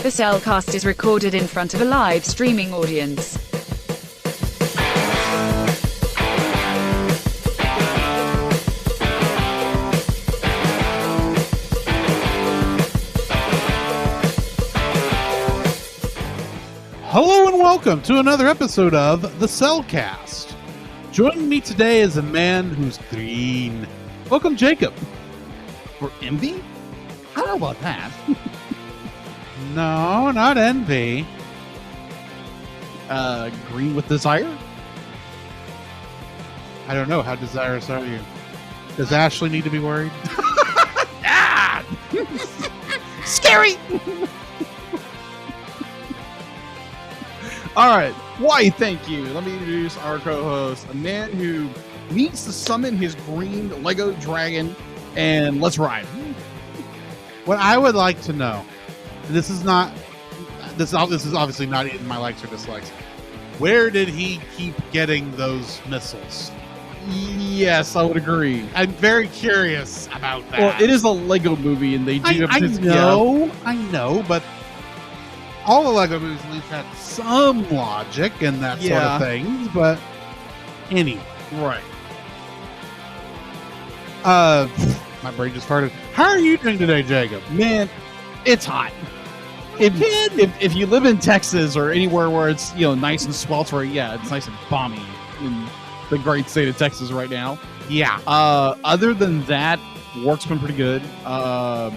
The Cellcast is recorded in front of a live streaming audience. Hello and welcome to another episode of The Cellcast. Joining me today is a man who's green. Welcome, Jacob. For envy? I don't know about that. No, not envy. Green with desire? I don't know. How desirous are you? Does Ashley need to be worried? Ah! Scary! All right. Why, thank you. Let me introduce our co-host, a man who needs to summon his green Lego dragon, and let's ride. What I would like to know, this is obviously not in my likes or dislikes. Where did he keep getting those missiles? Yes, I would agree. I'm very curious about that. Well, it is a Lego movie, and they do I know, but all the Lego movies at least had some logic and that sort of things. But anyway, Right. My brain just farted. How are you doing today, Jacob? Man, it's hot. If you live in Texas or anywhere where it's nice and sweltering, it's nice and balmy in the great state of Texas right now. Yeah. Other than that, work's been pretty good. I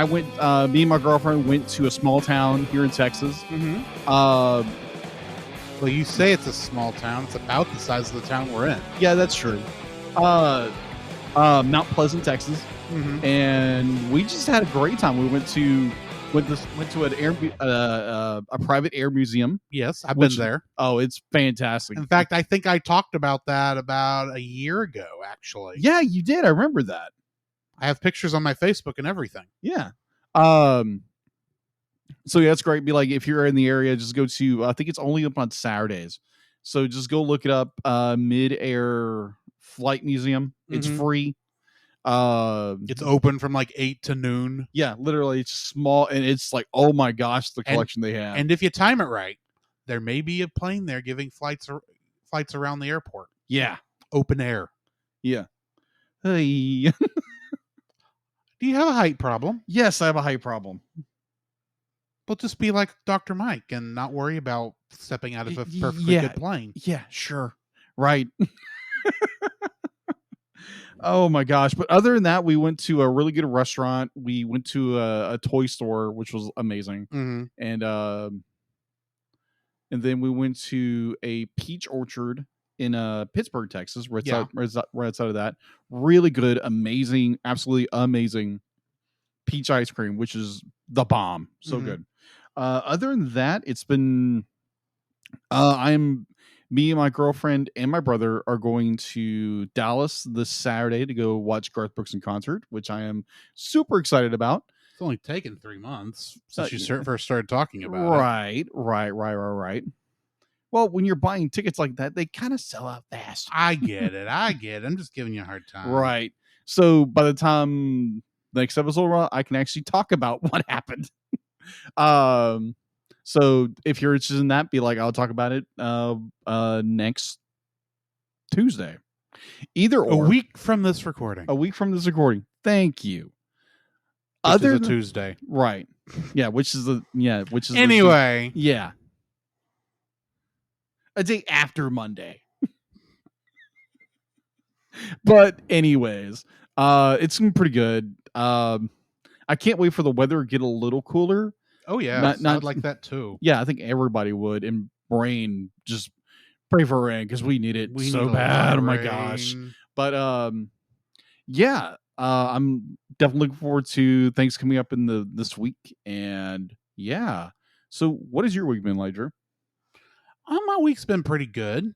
went. Me and my girlfriend went to a small town here in Texas. Mm-hmm. Well, you say it's a small town. It's about the size of the town we're in. Yeah, that's true. Mount Pleasant, Texas, and we just had a great time. We went to a private air museum. Yes, I've been there. Oh, it's fantastic. In fact, I think I talked about that about a year ago, actually. Yeah, you did. I remember that. I have pictures on my Facebook and everything. Yeah. So yeah, it's great. Be like, if you're in the area, just go to, I think it's only up on Saturdays. So just go look it up. Mid-Air Flight Museum. It's free. It's open from like 8 to noon. Yeah, literally, it's small, and it's like, oh my gosh, the collection they have. And if you time it right, there may be a plane there giving flights around the airport. Yeah. Open air. Yeah. Hey. Do you have a height problem? Yes, I have a height problem. Well, just be like Dr. Mike and not worry about stepping out of a perfectly good plane. Yeah, sure. Right. Oh my gosh. But other than that, we went to a really good restaurant. We went to a toy store, which was amazing. Mm-hmm. And then we went to a peach orchard in Pittsburgh, Texas, right outside of that. Really good, amazing, absolutely amazing peach ice cream, which is the bomb. So good. Other than that, it's been me and my girlfriend and my brother are going to Dallas this Saturday to go watch Garth Brooks in concert, which I am super excited about. It's only taken 3 months since you first started talking about it. Right. Well, when you're buying tickets like that, they kind of sell out fast. I get it. I'm just giving you a hard time. Right. So by the time the next episode, I can actually talk about what happened. So if you're interested in that, be like, I'll talk about it next Tuesday. A week from this recording. Thank you. Which is a Tuesday. Right. Yeah, anyway. Yeah. A day after Monday. But anyways, it's been pretty good. I can't wait for the weather to get a little cooler. Oh yeah, I'd like that too. Yeah, I think everybody would. And Brain, just pray for rain because we need it so bad. Oh my gosh! But yeah, I'm definitely looking forward to things coming up in this week. And yeah, so what has your week been like, Drew? My week's been pretty good.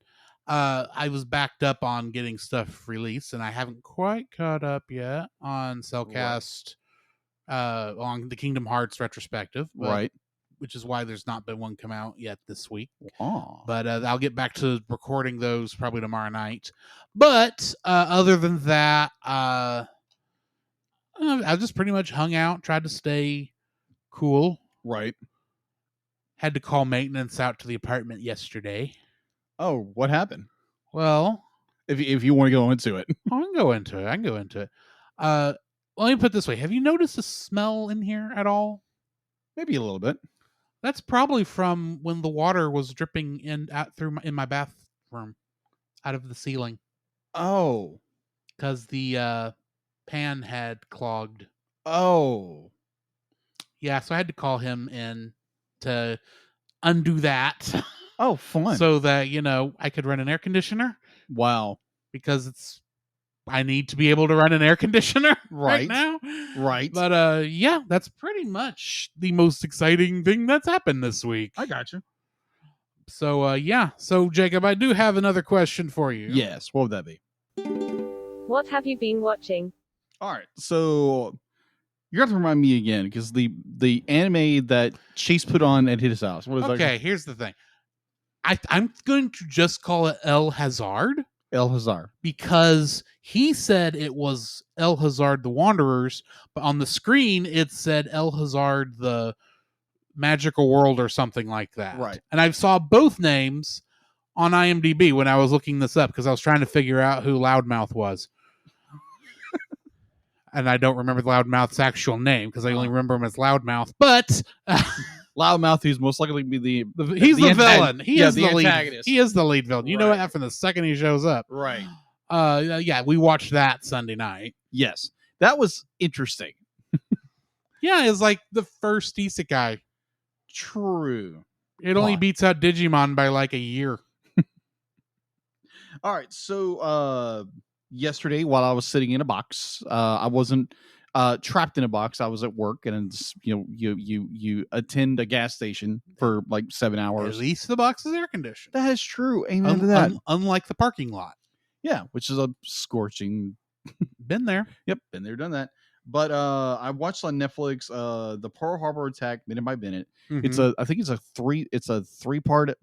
I was backed up on getting stuff released, and I haven't quite caught up yet on Cellcast. On the Kingdom Hearts retrospective, right? Which is why there's not been one come out yet this week. Oh. But I'll get back to recording those probably tomorrow night. But other than that, I just pretty much hung out, tried to stay cool. Right. Had to call maintenance out to the apartment yesterday. Oh, what happened? Well, if you want to go into it, I can go into it. Let me put it this way: have you noticed a smell in here at all? maybe a little bit. That's probably from when the water was dripping in in my bathroom out of the ceiling Oh, because the pan had clogged. oh, Yeah, so I had to call him in to undo that oh, fun. so that I could run an air conditioner Wow. because I need to be able to run an air conditioner right Right. now. Right. But yeah, that's pretty much the most exciting thing that's happened this week. I got you. So yeah. So Jacob, I do have another question for you. Yes. What would that be? What have you been watching? All right. So you have to remind me again because the anime that Chase put on at his house. What is that? Okay, here's the thing. I'm going to just call it El Hazard El Hazard. because he said it was El Hazard the Wanderers, but on the screen it said El Hazard the Magical World or something like that. Right. And I saw both names on IMDb when I was looking this up because I was trying to figure out who Loudmouth was. And I don't remember Loudmouth's actual name because I only remember him as Loudmouth. But Loudmouth, who's most likely to be he's the villain. He is the the lead. antagonist. He is the lead villain. You know Right. that from the second he shows up. Right. Yeah, we watched that Sunday night. Yes. That was interesting. Yeah, it's like the first isekai. True. It only Plot. beats out Digimon by like a year. All right. So yesterday, while I was sitting in a box, I wasn't trapped in a box. I was at work, and it's, you attend a gas station for like 7 hours. At least the box is air conditioned. That is true. Amen to that. Unlike the parking lot. Yeah, which is a scorching. Been there. Yep, been there, done that. But I watched on Netflix the Pearl Harbor Attack minute by minute. Mhm. I think it's a 3-part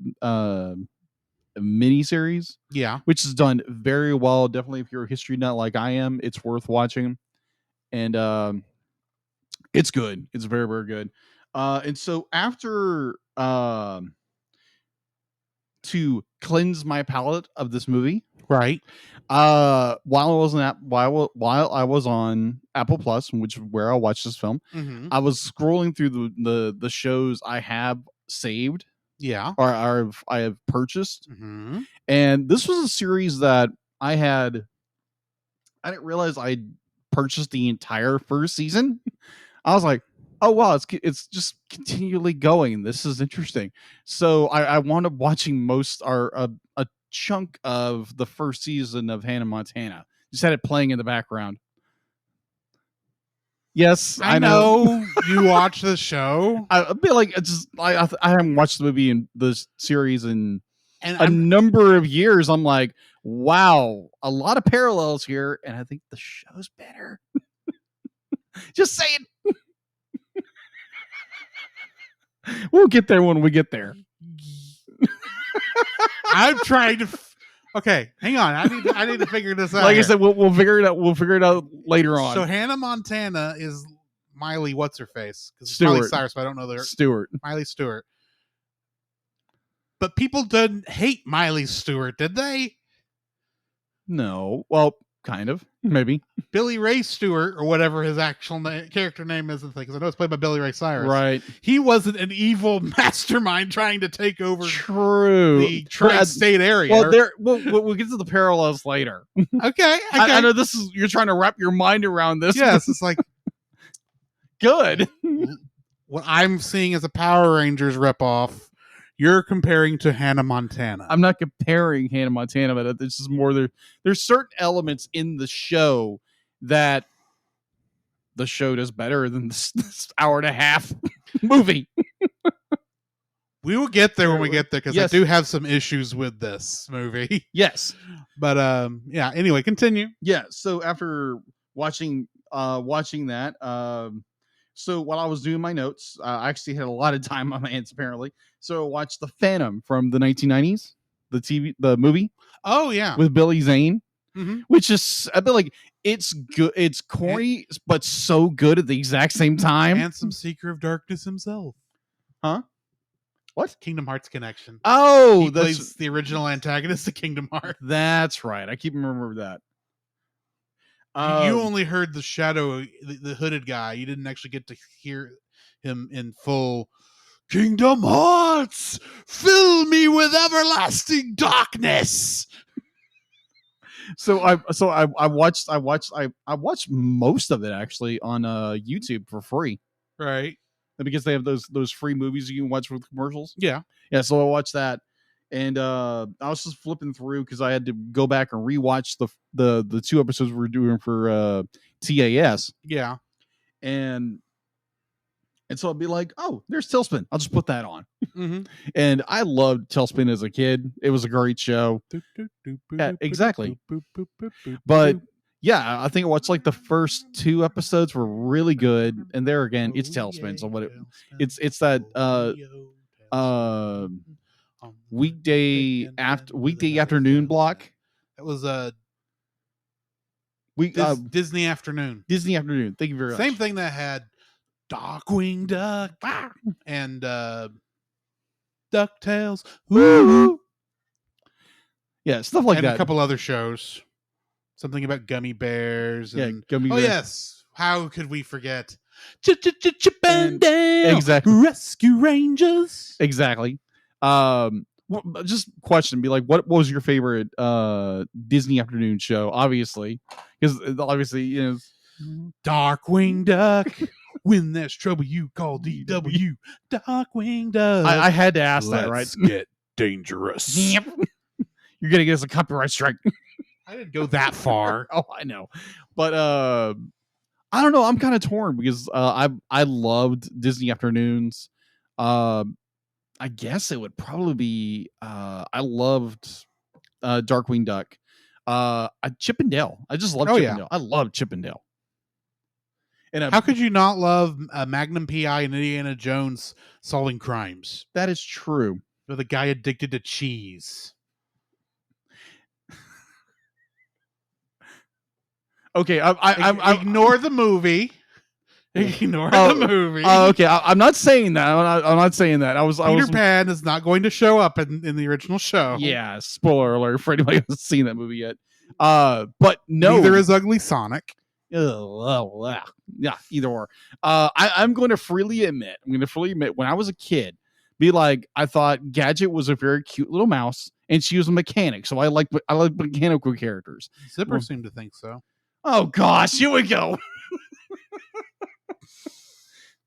mini series. Yeah. Which is done very well. Definitely, if you're a history nut like I am, it's worth watching. And it's good. It's very, very good. And so after to cleanse my palate of this movie, Right. while I was on Apple Plus, which is where I watched this film, Mhm. I was scrolling through the shows I have saved Yeah. or I have purchased. Mm-hmm. And this was a series that I didn't realize I purchased the entire first season. I was like, oh wow, it's just continually going. This is interesting. So I wound up watching a chunk of the first season of Hannah Montana. Just had it playing in the background. Yes, I know you watch the show. I feel like I haven't watched the movie in the series in And number of years. I'm like, wow, a lot of parallels here, and I think the show's better. Just saying. We'll get there when we get there. I'm trying to. Okay, hang on. I need to figure this out. Like I said, we'll figure it out. We'll figure it out later on. So Hannah Montana is Miley. What's her face? Because it's Stewart. Miley Cyrus, but I don't know their Stewart. Miley Stewart. But people didn't hate Miley Stewart, did they? No. Well, kind of. Maybe. Billy Ray Stewart, or whatever his actual character name is, because I know it's played by Billy Ray Cyrus. Right. He wasn't an evil mastermind trying to take over True. the tri-state area. Well, we'll get to the parallels later. Okay. I know you're trying to wrap your mind around this. Yes, it's like good. what I'm seeing as a Power Rangers ripoff. You're comparing to Hannah Montana. I'm not comparing Hannah Montana, but this is more there's certain elements in the show that the show does better than this hour and a half movie. We will get there when we get there, because Yes. I do have some issues with this movie. Yes. But yeah. Anyway, continue. Yeah. So after watching that, so while I was doing my notes, I actually had a lot of time on my hands apparently. So I watched The Phantom from the 1990s, the movie. Oh yeah, with Billy Zane, mm-hmm. which is I feel like it's good. It's corny, but so good at the exact same time. Handsome Seeker of Darkness himself. Huh? What? Kingdom Hearts Connection. Oh, He plays the original antagonist of Kingdom Hearts. That's right. I keep remembering that. You only heard the shadow, the hooded guy. You didn't actually get to hear him in full. Kingdom Hearts, fill me with everlasting darkness. So I watched most of it actually on YouTube for free. Right. Because they have those free movies you can watch with commercials. Yeah. Yeah, so I watched that. And I was just flipping through because I had to go back and rewatch the 2 episodes we were doing for TAS. Yeah. And so I'd be like, oh, there's Tailspin. I'll just put that on. Mm-hmm. And I loved Tailspin as a kid. It was a great show. Yeah, exactly. But yeah, I think I watched like the first 2 episodes were really good. And there again, it's Tailspin. So it's that weekday afternoon block. That was Disney Afternoon. Disney Afternoon. Thank you very much. Same thing that had Darkwing Duck and DuckTales. Woo! Yeah, stuff like and that. A couple other shows. Something about gummy bears. And, gummy bears. Yes. How could we forget? Chip and Dale. Exactly. Rescue Rangers. Exactly. Just question, be like, what was your favorite Disney Afternoon show? Obviously, because Darkwing Duck. When there's trouble, you call DW. Darkwing Duck. I had to ask that, right? Let's get dangerous. Yep. You're gonna get us a copyright strike. I didn't go that far. Oh, I know, but I don't know. I'm kind of torn because I loved Disney Afternoons. I guess it would probably be I loved Darkwing Duck. Chip and Dale. I just love Chip and Dale. I love Chip and Dale. And how could you not love Magnum PI and Indiana Jones solving crimes? That is true. With a guy addicted to cheese. Okay, I ignore the movie. Ignore the movie. Okay, I'm not saying that. I'm not saying that. Peter Pan is not going to show up in the original show. Yeah, spoiler alert for anybody who hasn't seen that movie yet. But no, neither is Ugly Sonic. Yeah, either or. I'm going to freely admit. When I was a kid, be like, I thought Gadget was a very cute little mouse, and she was a mechanic. So I like mechanical characters. Zipper seemed to think so. Oh gosh, here we go.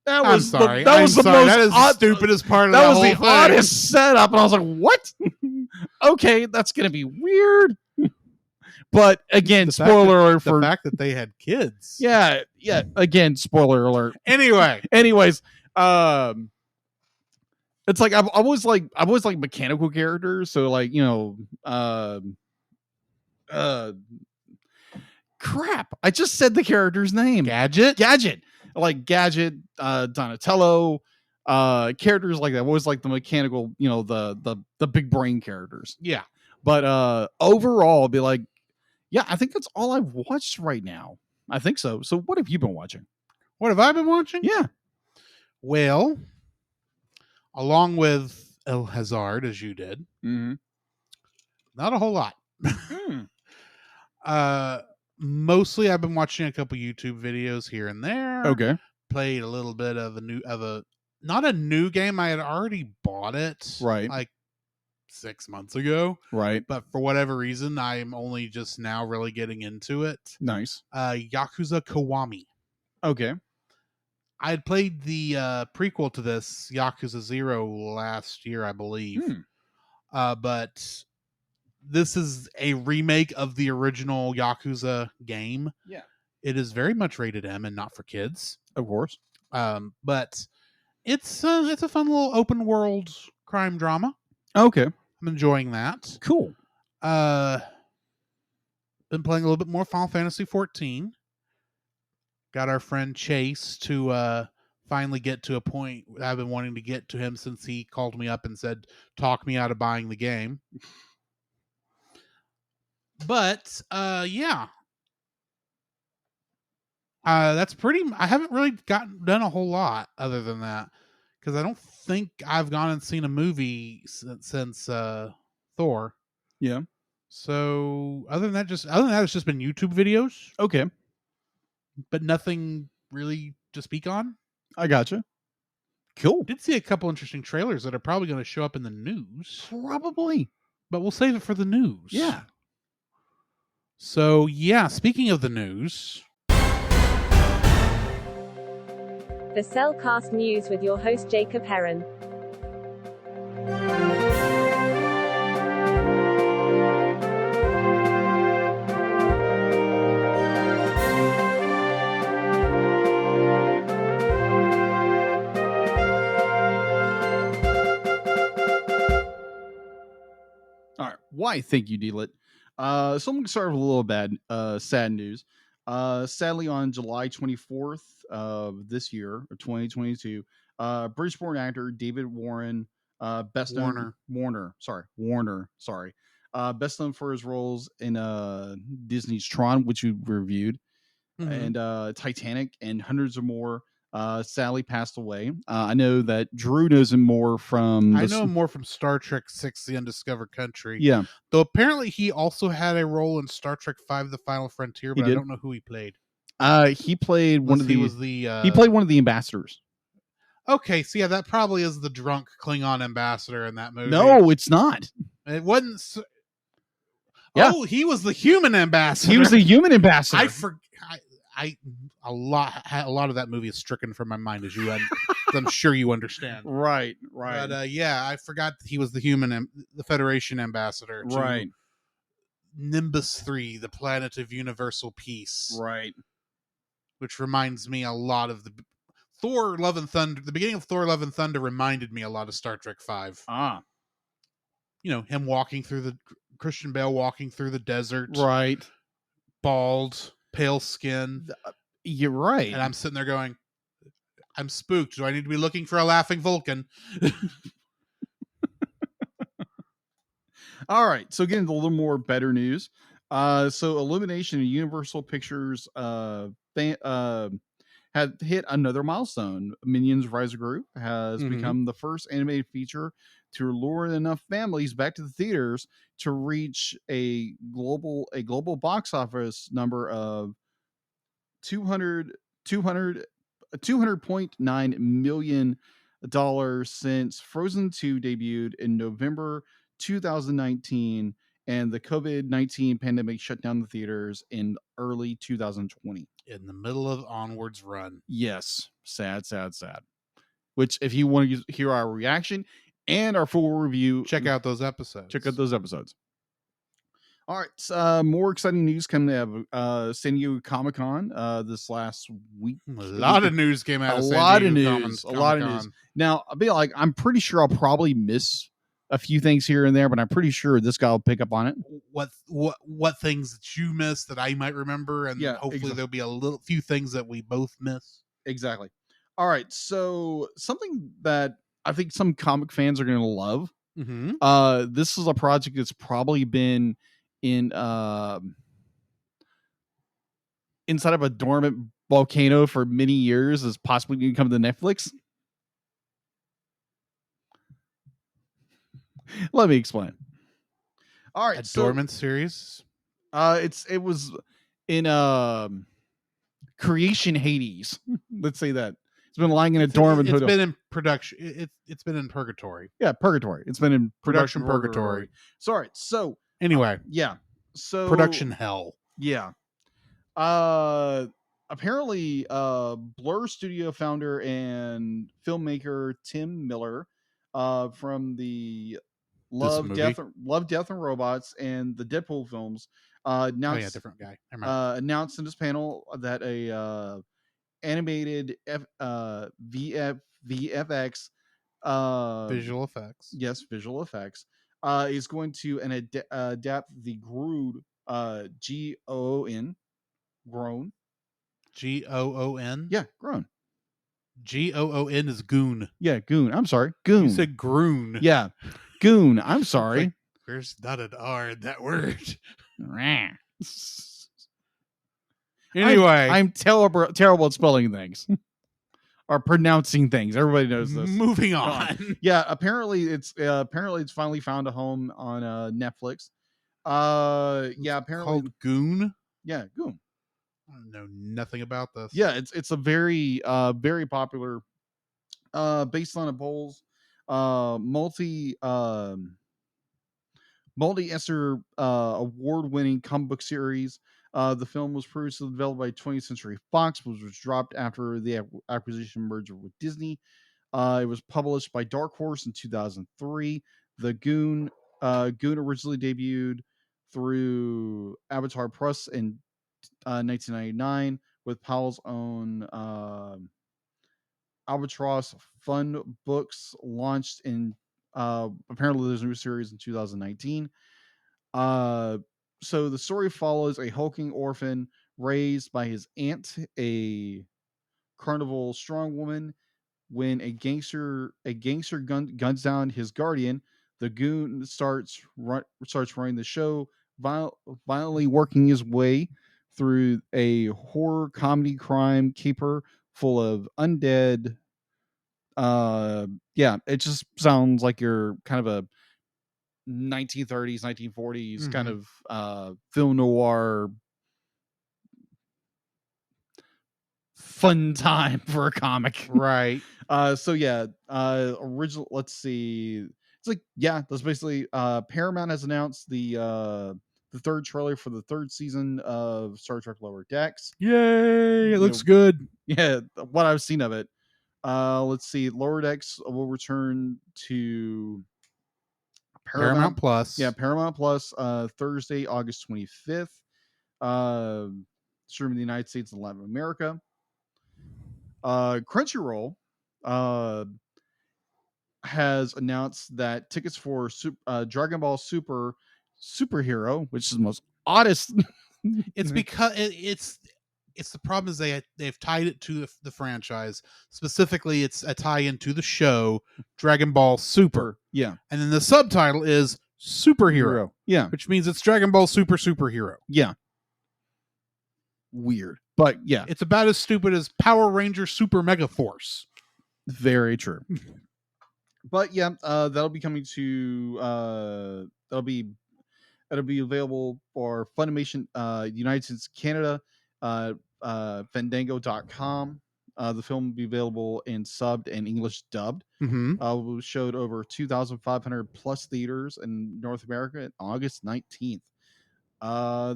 I'm sorry. That is the stupidest part of the whole thing. That was the oddest setup, and I was like, "What? Okay, that's gonna be weird." But again, spoiler alert for the fact that they had kids. Yeah. Again, spoiler alert. Anyways, it's like I've always like mechanical characters. So like crap! I just said the character's name. Gadget. Like Gadget, Donatello, characters like that. Always like the mechanical, the big brain characters. Yeah. But overall, I'll be like, yeah, I think that's all I've watched right now. I think so. So what have you been watching? What have I been watching? Yeah. Well, along with El Hazard, as you did, not a whole lot. Mostly I've been watching a couple YouTube videos here and there. Okay. Played a little bit of not a new game. I had already bought it. Right. Like 6 months ago. Right. But for whatever reason, I'm only just now really getting into it. Nice. Yakuza Kiwami. Okay. I had played the prequel to this, Yakuza 0, last year, I believe. But this is a remake of the original Yakuza game. Yeah. It is very much rated M and not for kids. Of course. But it's a fun little open world crime drama. Okay. I'm enjoying that. Cool. Been playing a little bit more Final Fantasy 14. Got our friend Chase to finally get to a point I've been wanting to get to him since he called me up and said, talk me out of buying the game. But yeah. That's pretty. I haven't really done a whole lot other than that because I don't think I've gone and seen a movie since Thor. Yeah. So other than that, it's just been YouTube videos, Okay. but nothing really to speak on. I gotcha. Cool. Did see a couple interesting trailers that are probably going to show up in the news, Probably. but we'll save it for the news. Yeah. So yeah, speaking of the news, The Cellcast News with your host Jacob Heron. All right. Why? Thank you, D-Lit. So I'm going to start with a little sad news. Sadly, on July 24th of this year, of 2022, British-born actor David Warren, best known Warner, best known for his roles in Disney's Tron, which we reviewed, and Titanic, and hundreds of more. Sadly passed away. I know that Drew knows him more from. I know him more from Star Trek VI: The Undiscovered Country. Yeah, though apparently he also had a role in Star Trek V: The Final Frontier, but I don't know who he played. He played one of the. He played one of the ambassadors. Okay, so yeah, that probably is the drunk Klingon ambassador in that movie. No, it's not. It wasn't. Yeah. Oh, he was the human ambassador. He was the human ambassador. A lot of that movie is stricken from my mind, as I'm sure you understand. Right. But yeah, I forgot that he was the the Federation ambassador. To right. Nimbus 3, the planet of universal peace. Right. Which reminds me a lot of the Thor: Love and Thunder. The beginning of Thor: Love and Thunder reminded me a lot of Star Trek V. Ah. You know, him Christian Bale walking through the desert. Right. Bald, pale skin. You're right. And I'm sitting there going, I'm spooked. Do I need to be looking for a laughing Vulcan? All right. So getting to a little more better news. So Illumination and Universal Pictures have hit another milestone. Minions Rise of Gru has become the first animated feature to lure enough families back to the theaters to reach a global box office number of $200.9 million since Frozen 2 debuted in November 2019, and the COVID-19 pandemic shut down the theaters in early 2020. In the middle of Onward's run. Yes. Sad. Which, if you want to hear our reaction and our full review, check out those episodes. All right. More exciting news coming out of San Diego Comic-Con this last week. A lot of news came out of San Diego Comic-Con. A lot of news. Now, I'm pretty sure I'll probably miss a few things here and there, but I'm pretty sure this guy will pick up on it. What things that you missed that I might remember, and hopefully there'll be a few things that we both miss. Exactly. All right. So something that I think some comic fans are going to love. This is a project that's probably been inside of a dormant volcano for many years, is possibly going to come to Netflix. Let me explain. All right, dormant series. It was in creation Hades. Let's say that it's been lying in a dormant. It's been in production. It's been in purgatory. Yeah, purgatory. It's been in production purgatory. Sorry. So anyway, yeah. So production hell. Yeah. Apparently, Blur Studio founder and filmmaker Tim Miller, from the Love, Death and Robots and the Deadpool films, announced different guy. Announced in this panel that a animated VFX visual effects. Yes, visual effects. Is going to adapt the Groon, G-O-O-N, Grown. G-O-O-N? Yeah, Grown. G-O-O-N is goon. Yeah, goon. I'm sorry. Goon. You said groon. Yeah. Goon. I'm sorry. Like, there's not an R in that word. Anyway. I'm terrible at spelling things. are pronouncing things. Everybody knows this. Moving on. Yeah, apparently it's finally found a home on Netflix. Yeah, apparently called Goon. Yeah, Goon. I know nothing about this. Yeah, it's a very very popular based on a polls multi-Esther award-winning comic book series. The film was previously developed by 20th Century Fox, which was dropped after the acquisition merger with Disney. It was published by Dark Horse in 2003. The Goon originally debuted through Avatar Plus in 1999 with Powell's own Albatross Fun Books, launched in apparently there's a new series in 2019. So the story follows a hulking orphan raised by his aunt, a carnival strongwoman. When a gangster guns down his guardian, the Goon starts running the show, violently working his way through a horror comedy crime caper full of undead. Yeah, it just sounds like you're kind of a 1930s, 1940s kind of film noir fun time for a comic. Right. So yeah, original, let's see. It's like, yeah, that's basically Paramount has announced the third trailer for the third season of Star Trek Lower Decks. Yay, it looks good. Yeah, what I've seen of it. Let's see. Lower Decks will return to Paramount Plus. Yeah, Paramount Plus Thursday, August 25th. Streaming in the United States and Latin America. Crunchyroll has announced that tickets for Dragon Ball Superhero, which is the most oddest. It's because it's the problem is they've tied it to the franchise. Specifically, it's a tie-in to the show Dragon Ball Super. Yeah, and then the subtitle is Superhero. Yeah, which means it's Dragon Ball Superhero. Yeah, weird, but yeah, it's about as stupid as Power Ranger Super Mega Force. Very true. But yeah, that'll be coming to that'll be available for Funimation United States, Canada, Fandango.com. The film will be available in subbed and English dubbed. Mm-hmm. Showed over 2,500 plus theaters in North America on August 19th.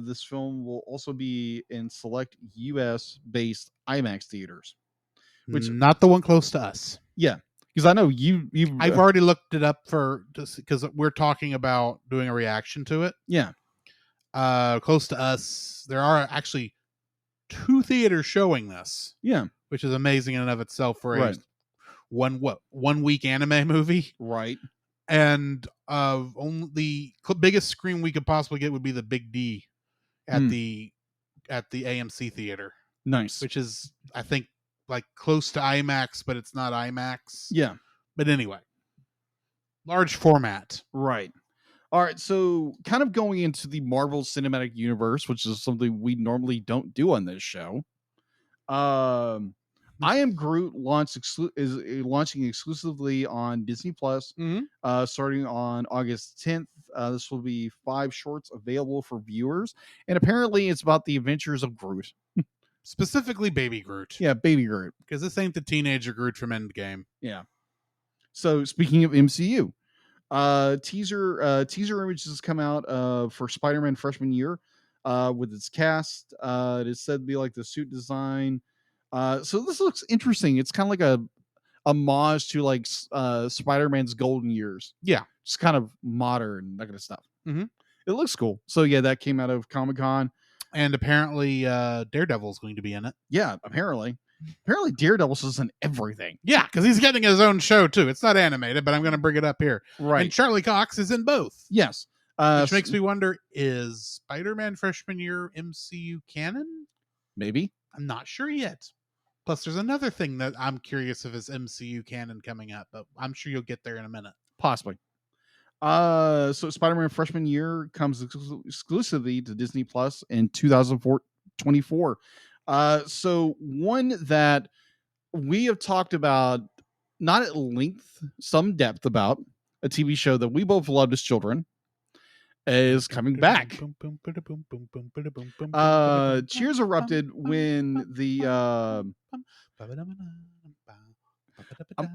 This film will also be in select US based IMAX theaters, which not the one close to us. Yeah, because I know I've already looked it up because we're talking about doing a reaction to it. Yeah. Close to us, there are actually 2 theaters showing this. Yeah, which is amazing in and of itself for right. a 1 week anime movie. Right. And only the biggest screen we could possibly get would be the Big D at the AMC theater. Nice. Which is, I think, like close to IMAX, but it's not IMAX. Yeah. But anyway, large format. Right. All right. So kind of going into the Marvel Cinematic Universe, which is something we normally don't do on this show. I Am Groot is launching exclusively on Disney Plus, starting on August 10th. This will be 5 shorts available for viewers, and apparently it's about the adventures of Groot. Specifically Baby Groot. Yeah, Baby Groot. Because this ain't the teenager Groot from Endgame. Yeah. So speaking of MCU, teaser images come out for Spider-Man Freshman Year with its cast. It is said to be like the suit design. So this looks interesting. It's kind of like a homage to like Spider-Man's golden years. Yeah. Just kind of modern, that kind of stuff. Mm-hmm. It looks cool. So yeah, that came out of Comic-Con. And apparently Daredevil's going to be in it. Yeah, apparently Daredevil's is in everything. Yeah, because he's getting his own show too. It's not animated, but I'm going to bring it up here. Right. And Charlie Cox is in both. Yes. Which makes me wonder, is Spider-Man Freshman Year MCU canon? Maybe. I'm not sure yet. Plus, there's another thing that I'm curious if is MCU canon coming up, but I'm sure you'll get there in a minute. Possibly. So Spider-Man Freshman Year comes exclusively to Disney Plus in 2024. So one that we have talked about, not at length, some depth about a TV show that we both loved as children is coming back. Cheers erupted when the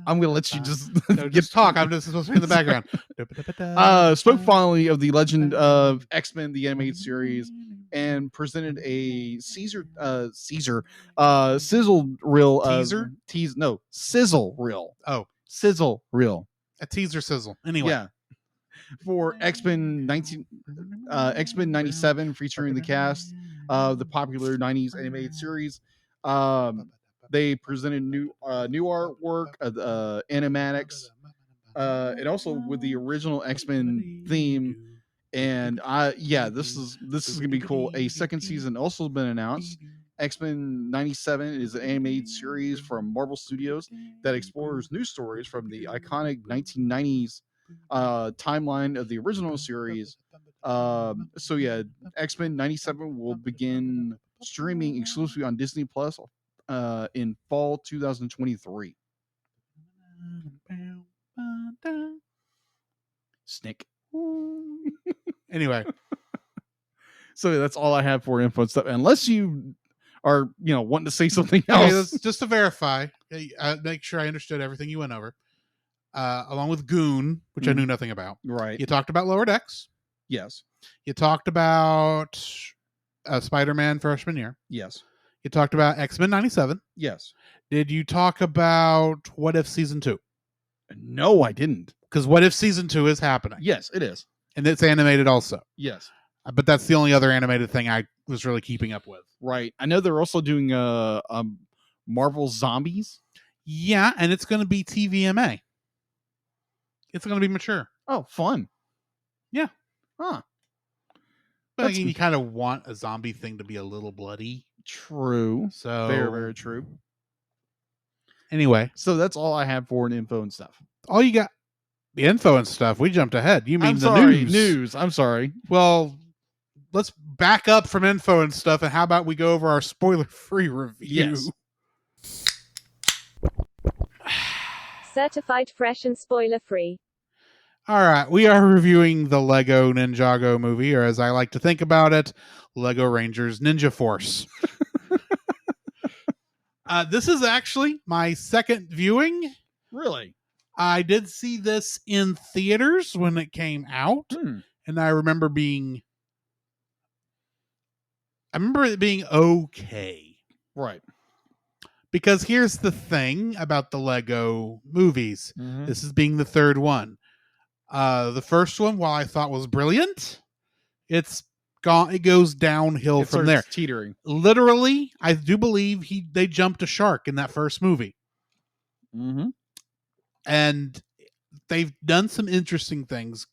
I'm gonna let you just just talk. I'm just supposed to be in the background. spoke finally of the Legend of X-Men the animated series and presented a sizzle reel Teaser? sizzle reel. Oh, Sizzle reel. a teaser sizzle. Anyway, Yeah. For X-Men 97 featuring the cast of the popular 90s animated series. They presented new artwork, animatics, and also with the original X-Men theme. And this is gonna be cool. A second season also been announced. X-Men 97 is an animated series from Marvel Studios that explores new stories from the iconic 1990s timeline of the original series. X-Men 97 will begin streaming exclusively on Disney Plus in fall 2023. Snick. anyway, So that's all I have for info and stuff. Unless you are, wanting to say something okay, else. just to verify, make sure I understood everything you went over. Along with Goon, which I knew nothing about. Right. You talked about Lower Decks. Yes. You talked about Spider-Man freshman year. Yes. You talked about X-Men 97. Yes. Did you talk about What If Season 2? No, I didn't. Because What If Season 2 is happening. Yes, it is. And it's animated also. Yes. But that's the only other animated thing I was really keeping up with. Right. I know they're also doing Marvel Zombies. Yeah, and it's going to be TVMA. It's going to be mature. Oh, fun. Yeah. Huh. But again, you kind of want a zombie thing to be a little bloody. True. So very, very true. Anyway. So that's all I have for an info and stuff. All you got? The info and stuff. We jumped ahead. You mean I'm the sorry, news? I'm sorry. Well, let's back up from info and stuff, and how about we go over our spoiler-free review? Yes. Certified fresh and spoiler-free. All right, we are reviewing the Lego Ninjago movie, or as I like to think about it, Lego Rangers Ninja Force. This is actually my second viewing. Really? I did see this in theaters when it came out, and I remember it being okay. Right. Because here's the thing about the Lego movies. Mm-hmm. This is being the third one. The first one, while I thought was brilliant, it goes downhill from there. Teetering. Literally, I do believe they jumped a shark in that first movie. Mm-hmm. And they've done some interesting things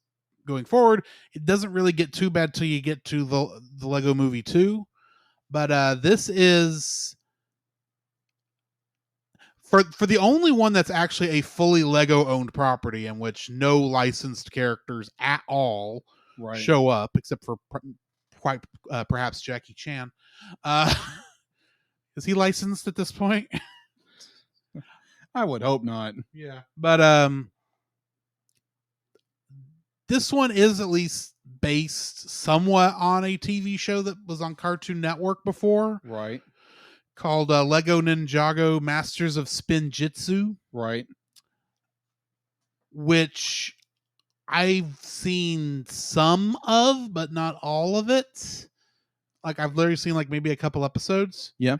going forward. It doesn't really get too bad till you get to the Lego Movie 2. But this is for the only one that's actually a fully Lego owned property in which no licensed characters at all show up, except for perhaps Jackie Chan. Is he licensed at this point? I would hope not. Yeah. But this one is at least based somewhat on a TV show that was on Cartoon Network before. Right. Called Lego Ninjago Masters of Spinjitzu. Right. Which I've seen some of, but not all of it. Like, I've literally seen like maybe a couple episodes. Yeah.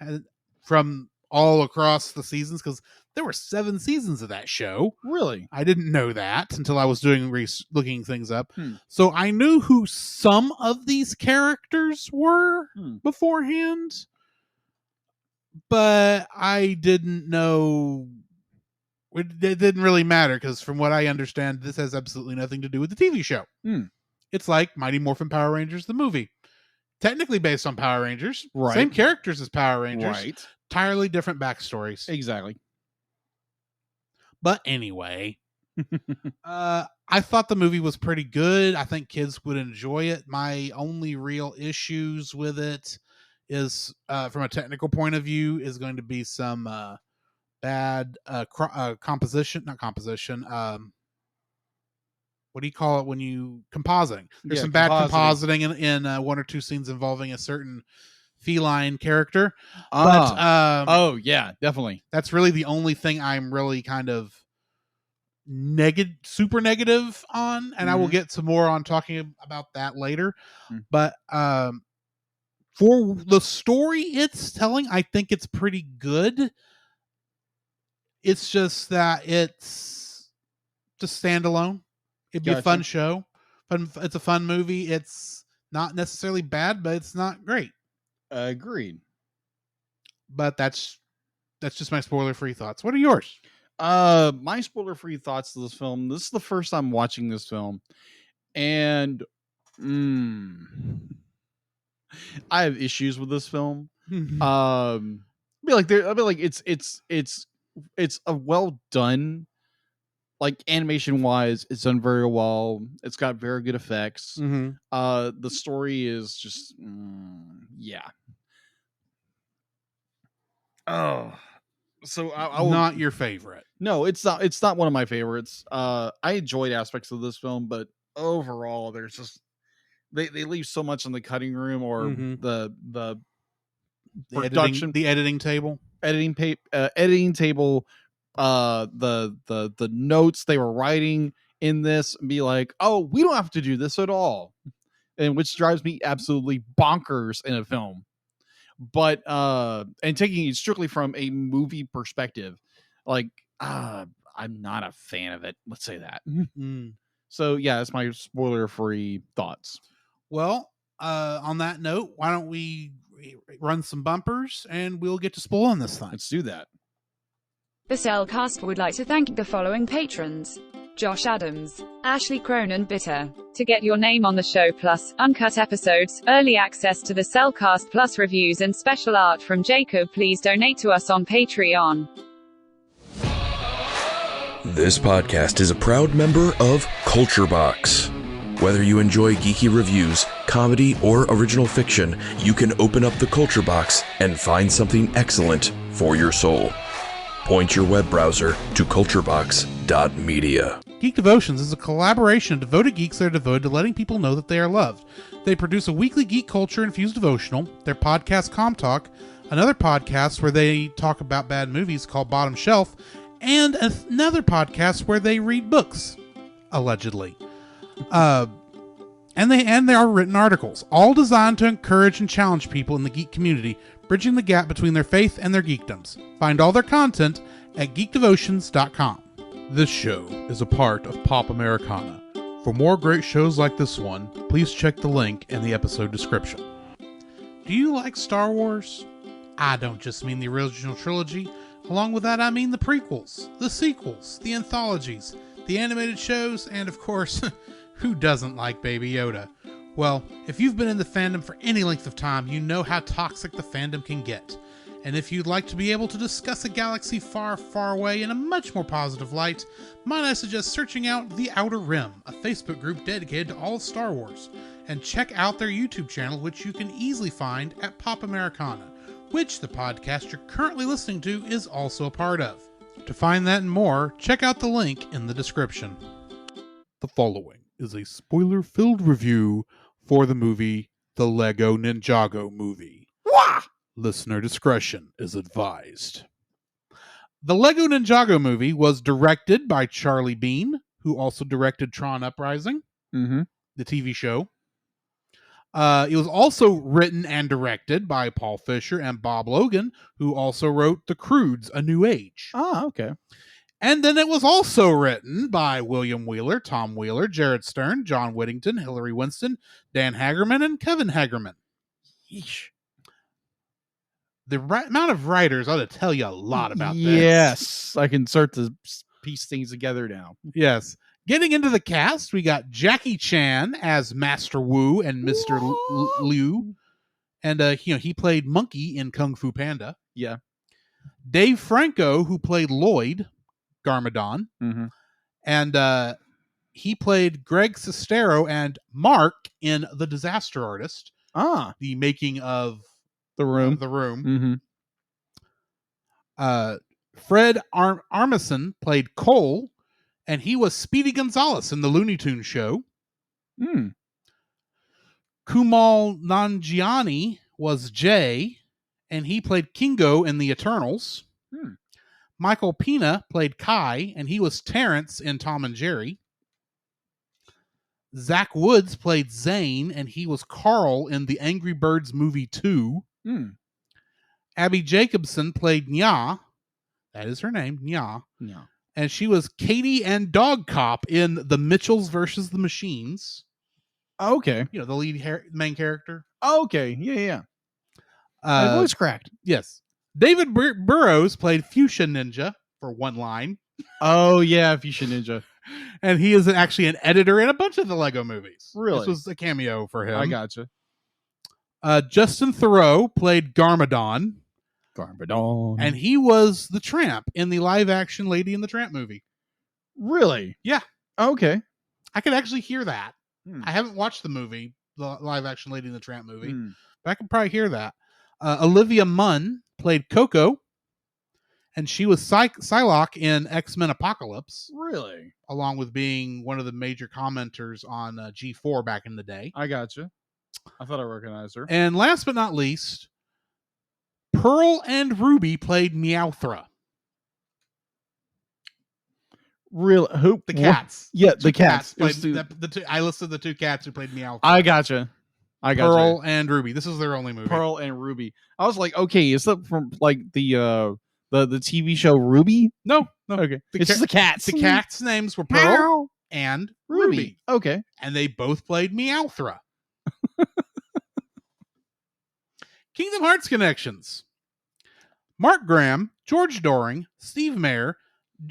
From all across the seasons, because there were 7 seasons of that show. Really? I didn't know that until I was looking things up. So I knew who some of these characters were beforehand, but I didn't know. It didn't really matter, because from what I understand, this has absolutely nothing to do with the TV show. It's like Mighty Morphin Power Rangers, the movie. Technically based on Power Rangers. Right. Same characters as Power Rangers. Right. Entirely different backstories. Exactly. But anyway, I thought the movie was pretty good. I think kids would enjoy it. My only real issues with it is, from a technical point of view, is going to be some bad composition, not composition. What do you call it when you compositing? There's some bad compositing in one or two scenes involving a certain feline character. Oh yeah, definitely. That's really the only thing I'm really kind of super negative on, and I will get some more on talking about that later. But for the story it's telling, I think it's pretty good. It's just that it's just standalone. It'd be a fun show. It's a fun movie. It's not necessarily bad, but it's not great. Agreed. But that's just my spoiler-free thoughts. What are yours? My spoiler-free thoughts to this film. This is the first time watching this film, and I have issues with this film. I feel like it's a well done, like animation wise, it's done very well. It's got very good effects. The story is just yeah. Oh, so I will, not your favorite. No, it's not. It's not one of my favorites. I enjoyed aspects of this film, but overall, there's just they leave so much in the cutting room or the production, the editing table, editing table. The notes they were writing in this and be like, oh, we don't have to do this at all, and which drives me absolutely bonkers in a film. But and taking it strictly from a movie perspective, like I'm not a fan of it. Let's say that. So yeah, that's my spoiler-free thoughts. Well, on that note, why don't we run some bumpers and we'll get to spoiling this thing. Let's do that. The Cellcast would like to thank the following patrons: Josh Adams, Ashley Cronin Bitter. To get your name on the show, plus uncut episodes, early access to the Cellcast Plus reviews and special art from Jacob, please donate to us on Patreon. This podcast is a proud member of Culture Box. Whether you enjoy geeky reviews, comedy, or original fiction, you can open up the Culture Box and find something excellent for your soul. Point your web browser to culturebox.media. Geek Devotions is a collaboration of devoted geeks that are devoted to letting people know that they are loved. They produce a weekly geek culture-infused devotional, their podcast Com Talk, another podcast where they talk about bad movies called Bottom Shelf, and another podcast where they read books, allegedly. And there are written articles, all designed to encourage and challenge people in the geek community, bridging the gap between their faith and their geekdoms. Find all their content at geekdevotions.com. This show is a part of Pop Americana. For more great shows like this one, please check the link in the episode description. Do you like Star Wars? I don't just mean the original trilogy. Along with that, I mean the prequels, the sequels, the anthologies, the animated shows, and of course, who doesn't like Baby Yoda? Well, if you've been in the fandom for any length of time, you know how toxic the fandom can get. And if you'd like to be able to discuss a galaxy far, far away in a much more positive light, might I suggest searching out The Outer Rim, a Facebook group dedicated to all of Star Wars, and check out their YouTube channel, which you can easily find at Pop Americana, which the podcast you're currently listening to is also a part of. To find that and more, check out the link in the description. The following is a spoiler-filled review for the movie The Lego Ninjago Movie. Wah! Listener discretion is advised. The Lego Ninjago Movie was directed by Charlie Bean, who also directed Tron Uprising, the TV show. It was also written and directed by Paul Fisher and Bob Logan, who also wrote The Croods: A New Age. Ah, okay. And then it was also written by William Wheeler, Tom Wheeler, Jared Stern, John Whittington, Hillary Winston, Dan Hagerman, and Kevin Hagerman. Yeesh. The amount of writers ought to tell you a lot about this. Yes, I can start to piece things together now. Yes. Getting into the cast, we got Jackie Chan as Master Wu and Mr. Liu. And he played Monkey in Kung Fu Panda. Yeah. Dave Franco, who played Lloyd Garmadon. And he played Greg Sestero and Mark in The Disaster Artist. The making of The Room. The Room. Fred Armisen played Cole, and he was Speedy Gonzales in the Looney Tunes show. Hmm. Kumail Nanjiani was Jay, and he played Kingo in The Eternals. Michael Pena played Kai, and he was Terrence in Tom and Jerry. Zach Woods played Zane, and he was Carl in the Angry Birds movie 2. Abby Jacobson played Nya. That is her name, Nya. Yeah. And she was Katie and Dog Cop in The Mitchells versus the Machines. Okay. You know, the main character. Okay. Yeah. My voice cracked. Yes. David Burrows played Fuchsia Ninja for one line. Oh, yeah, Fuchsia Ninja. And he is actually an editor in a bunch of the Lego movies. Really? This was a cameo for him. I gotcha. Justin Theroux played Garmadon. Garmadon. And he was the Tramp in the live-action Lady and the Tramp movie. Really? Yeah. Okay. I could actually hear that. I haven't watched the movie, the live-action Lady and the Tramp movie, but I could probably hear that. Olivia Munn played Coco, and she was Psylocke in X-Men Apocalypse. Really? Along with being one of the major commenters on G4 back in the day. I gotcha. I thought I recognized her. And last but not least, Pearl and Ruby played Meowthra. Real who? The cats. Yeah, the cats. I listed the two cats who played Meowthra. I gotcha. Pearl and Ruby. This is their only movie. Pearl and Ruby. I was like, okay, is that from like the TV show Ruby? No. Okay, it's just the cats. The cats' names were Pearl and Ruby. Okay, and they both played Meowthra. Kingdom Hearts connections. Mark Graham, George Doring, Steve Mayer,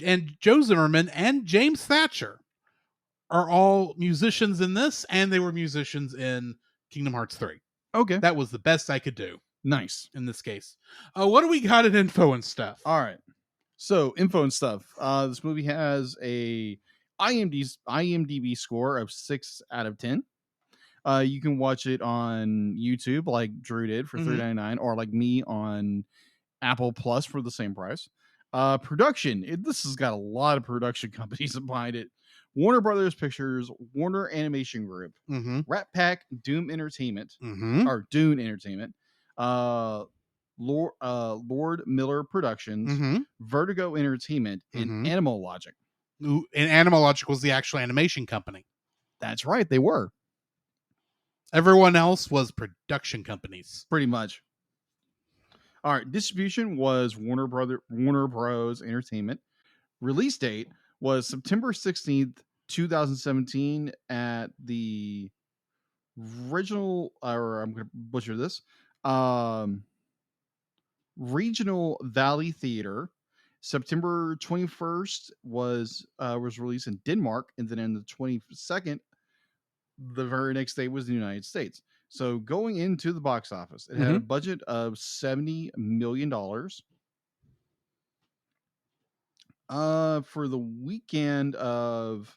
and Joe Zimmerman, and James Thatcher are all musicians in this, and they were musicians in Kingdom Hearts 3. Okay. That was the best I could do. Nice. In this case. What do we got in info and stuff? All right. So, info and stuff. This movie has a IMDb score of 6 out of 10. You can watch it on YouTube like Drew did for $3.99, or like me on Apple Plus for the same price. Production. This has got a lot of production companies behind it. Warner Brothers Pictures, Warner Animation Group, Rat Pack, Doom Entertainment, or Dune Entertainment, Lord Miller Productions, Vertigo Entertainment, and Animal Logic. And Animal Logic was the actual animation company. That's right, they were. Everyone else was production companies. Pretty much. All right, distribution was Warner Bros. Entertainment. Release date was September 16th, 2017 at the regional, or I'm going to butcher this, Regional Valley Theater. September 21st was released in Denmark, and then in the 22nd, the very next day was the United States. So going into the box office, it had a budget of $70 million. For the weekend of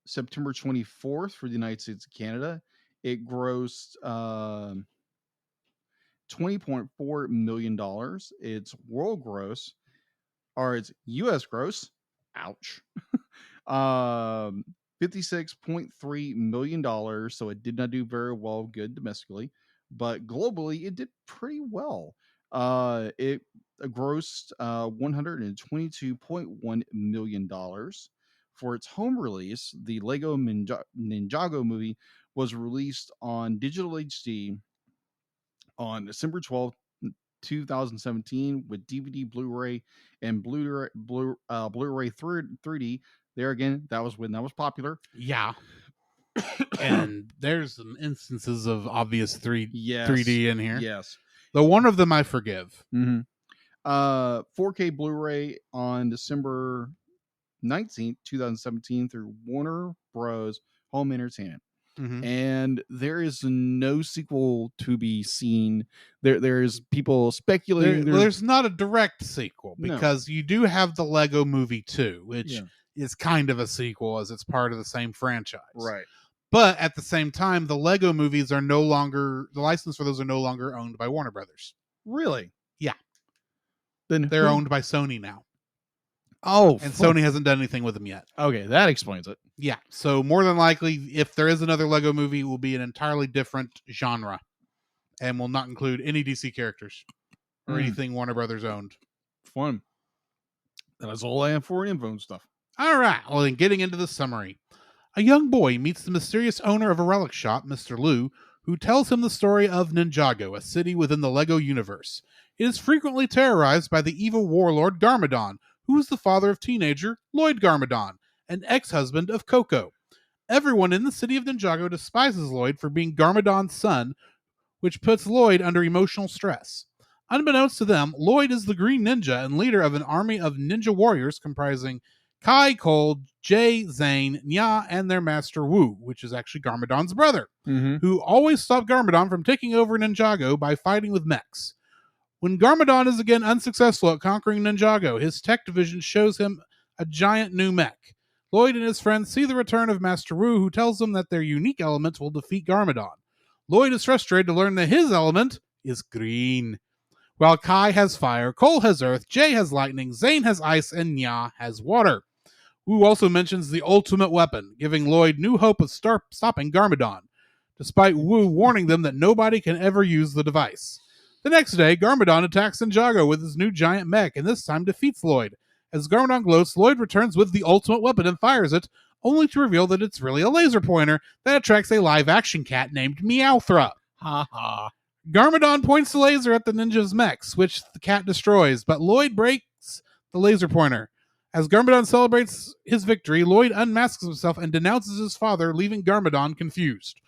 September 24th for the United States and Canada, it grossed $20.4 million. Its world gross, or its U.S. gross, ouch, $56.3 million. So it did not do very well good domestically, but globally it did pretty well. It grossed $122.1 million. For its home release, the Lego Ninjago movie was released on digital HD on December 12th, 2017 with DVD, Blu-ray, and Blu-ray 3D. There again, that was when that was popular. Yeah. And there's some instances of obvious 3D in here. Yes. The one of them I forgive. 4K Blu-ray on December 19th, 2017 through Warner Bros. Home Entertainment. And there is no sequel to be seen. There's people speculating. There's not a direct sequel because you do have the Lego Movie 2, which is kind of a sequel as it's part of the same franchise. Right. But at the same time, the Lego movies are no longer, the license for those are no longer owned by Warner Brothers. Really? Yeah. Then They're owned by Sony now. Oh, and Sony hasn't done anything with them yet. Okay, that explains it. Yeah, so more than likely, if there is another Lego movie, it will be an entirely different genre and will not include any DC characters or anything Warner Brothers owned. Fun. That's all I have for info and stuff. All right, well, then getting into the summary. A young boy meets the mysterious owner of a relic shop, Mr. Liu, who tells him the story of Ninjago, a city within the Lego universe. It is frequently terrorized by the evil warlord Garmadon, who is the father of teenager Lloyd Garmadon, an ex-husband of Coco. Everyone in the city of Ninjago despises Lloyd for being Garmadon's son, which puts Lloyd under emotional stress. Unbeknownst to them, Lloyd is the Green Ninja and leader of an army of ninja warriors comprising Kai, Cole, Jay, Zane, Nya, and their master Wu, which is actually Garmadon's brother, who always stopped Garmadon from taking over Ninjago by fighting with mechs. When Garmadon is again unsuccessful at conquering Ninjago, his tech division shows him a giant new mech. Lloyd and his friends see the return of Master Wu, who tells them that their unique elements will defeat Garmadon. Lloyd is frustrated to learn that his element is green. While Kai has fire, Cole has earth, Jay has lightning, Zane has ice, and Nya has water. Wu also mentions the ultimate weapon, giving Lloyd new hope of stopping Garmadon, despite Wu warning them that nobody can ever use the device. The next day, Garmadon attacks Ninjago with his new giant mech, and this time defeats Lloyd. As Garmadon gloats, Lloyd returns with the ultimate weapon and fires it, only to reveal that it's really a laser pointer that attracts a live-action cat named Meowthra. Ha ha. Garmadon points the laser at the ninja's mechs, which the cat destroys, but Lloyd breaks the laser pointer. As Garmadon celebrates his victory, Lloyd unmasks himself and denounces his father, leaving Garmadon confused.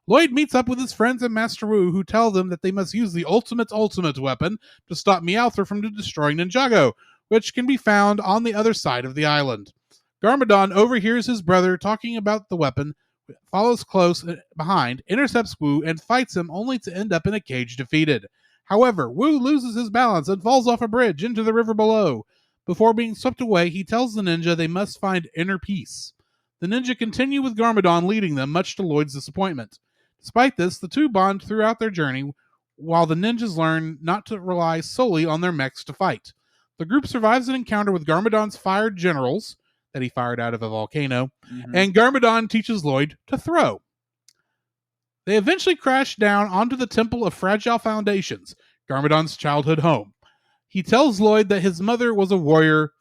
Lloyd meets up with his friends and Master Wu, who tell them that they must use the ultimate weapon to stop Meowthra from destroying Ninjago, which can be found on the other side of the island. Garmadon overhears his brother talking about the weapon, follows close behind, intercepts Wu, and fights him only to end up in a cage defeated. However, Wu loses his balance and falls off a bridge into the river below. Before being swept away, he tells the ninja they must find inner peace. The ninja continue with Garmadon leading them, much to Lloyd's disappointment. Despite this, the two bond throughout their journey, while the ninjas learn not to rely solely on their mechs to fight. The group survives an encounter with Garmadon's fired generals, that he fired out of a volcano, and Garmadon teaches Lloyd to throw. They eventually crash down onto the Temple of Fragile Foundations, Garmadon's childhood home. He tells Lloyd that his mother was a warrior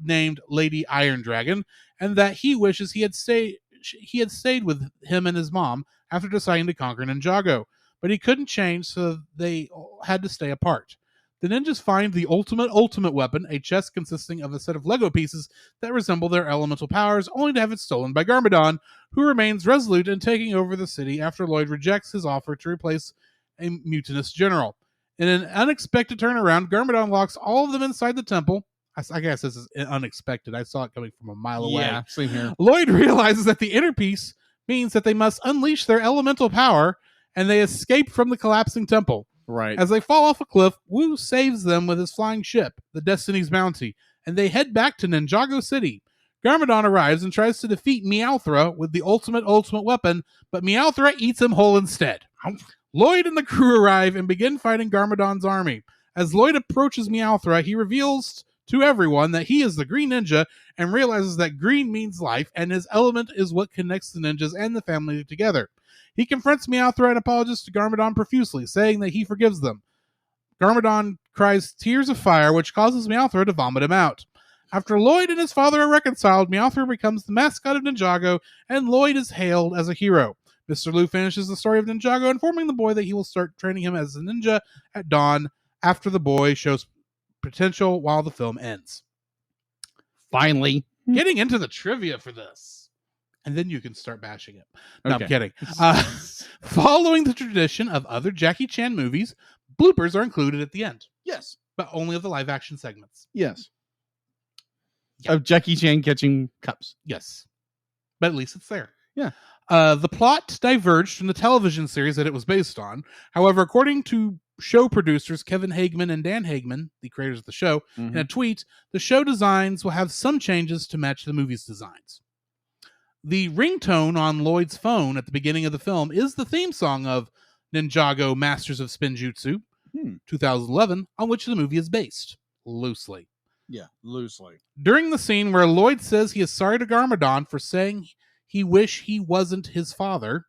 named Lady Iron Dragon, and that he wishes he had stayed with him and his mom after deciding to conquer Ninjago, but he couldn't change, so they had to stay apart. The ninjas find the ultimate weapon, a chest consisting of a set of Lego pieces that resemble their elemental powers, only to have it stolen by Garmadon, who remains resolute in taking over the city after Lloyd rejects his offer to replace a mutinous general. In an unexpected turnaround, Garmadon locks all of them inside the temple. I guess this is unexpected. I saw it coming from a mile away. Yeah, same here. Lloyd realizes that the inner peace means that they must unleash their elemental power, and they escape from the collapsing temple. Right. As they fall off a cliff, Wu saves them with his flying ship, the Destiny's Bounty, and they head back to Ninjago City. Garmadon arrives and tries to defeat Meowthra with the ultimate weapon, but Meowthra eats him whole instead. Lloyd and the crew arrive and begin fighting Garmadon's army. As Lloyd approaches Meowthra, he reveals to everyone that he is the Green Ninja and realizes that green means life, and his element is what connects the ninjas and the family together. He confronts Meowthra and apologizes to Garmadon profusely, saying that he forgives them. Garmadon cries tears of fire, which causes Meowthra to vomit him out. After Lloyd and his father are reconciled, Meowthra becomes the mascot of Ninjago, and Lloyd is hailed as a hero. Mr. Liu finishes the story of Ninjago, informing the boy that he will start training him as a ninja at dawn after the boy shows potential while the film ends. Finally. Getting into the trivia for this. And then you can start bashing it. No, Okay. I'm kidding. Following the tradition of other Jackie Chan movies, bloopers are included at the end. Yes. But only of the live-action segments. Yes. Yeah. Of Jackie Chan catching cups. Yes. But at least it's there. Yeah. The plot diverged from the television series that it was based on. However, according to show producers Kevin Hageman and Dan Hageman, the creators of the show, in a tweet, the show designs will have some changes to match the movie's designs. The ringtone on Lloyd's phone at the beginning of the film is the theme song of Ninjago Masters of Spinjutsu, 2011, on which the movie is based. loosely. Yeah, loosely. During the scene where Lloyd says he is sorry to Garmadon for saying he wish he wasn't his father,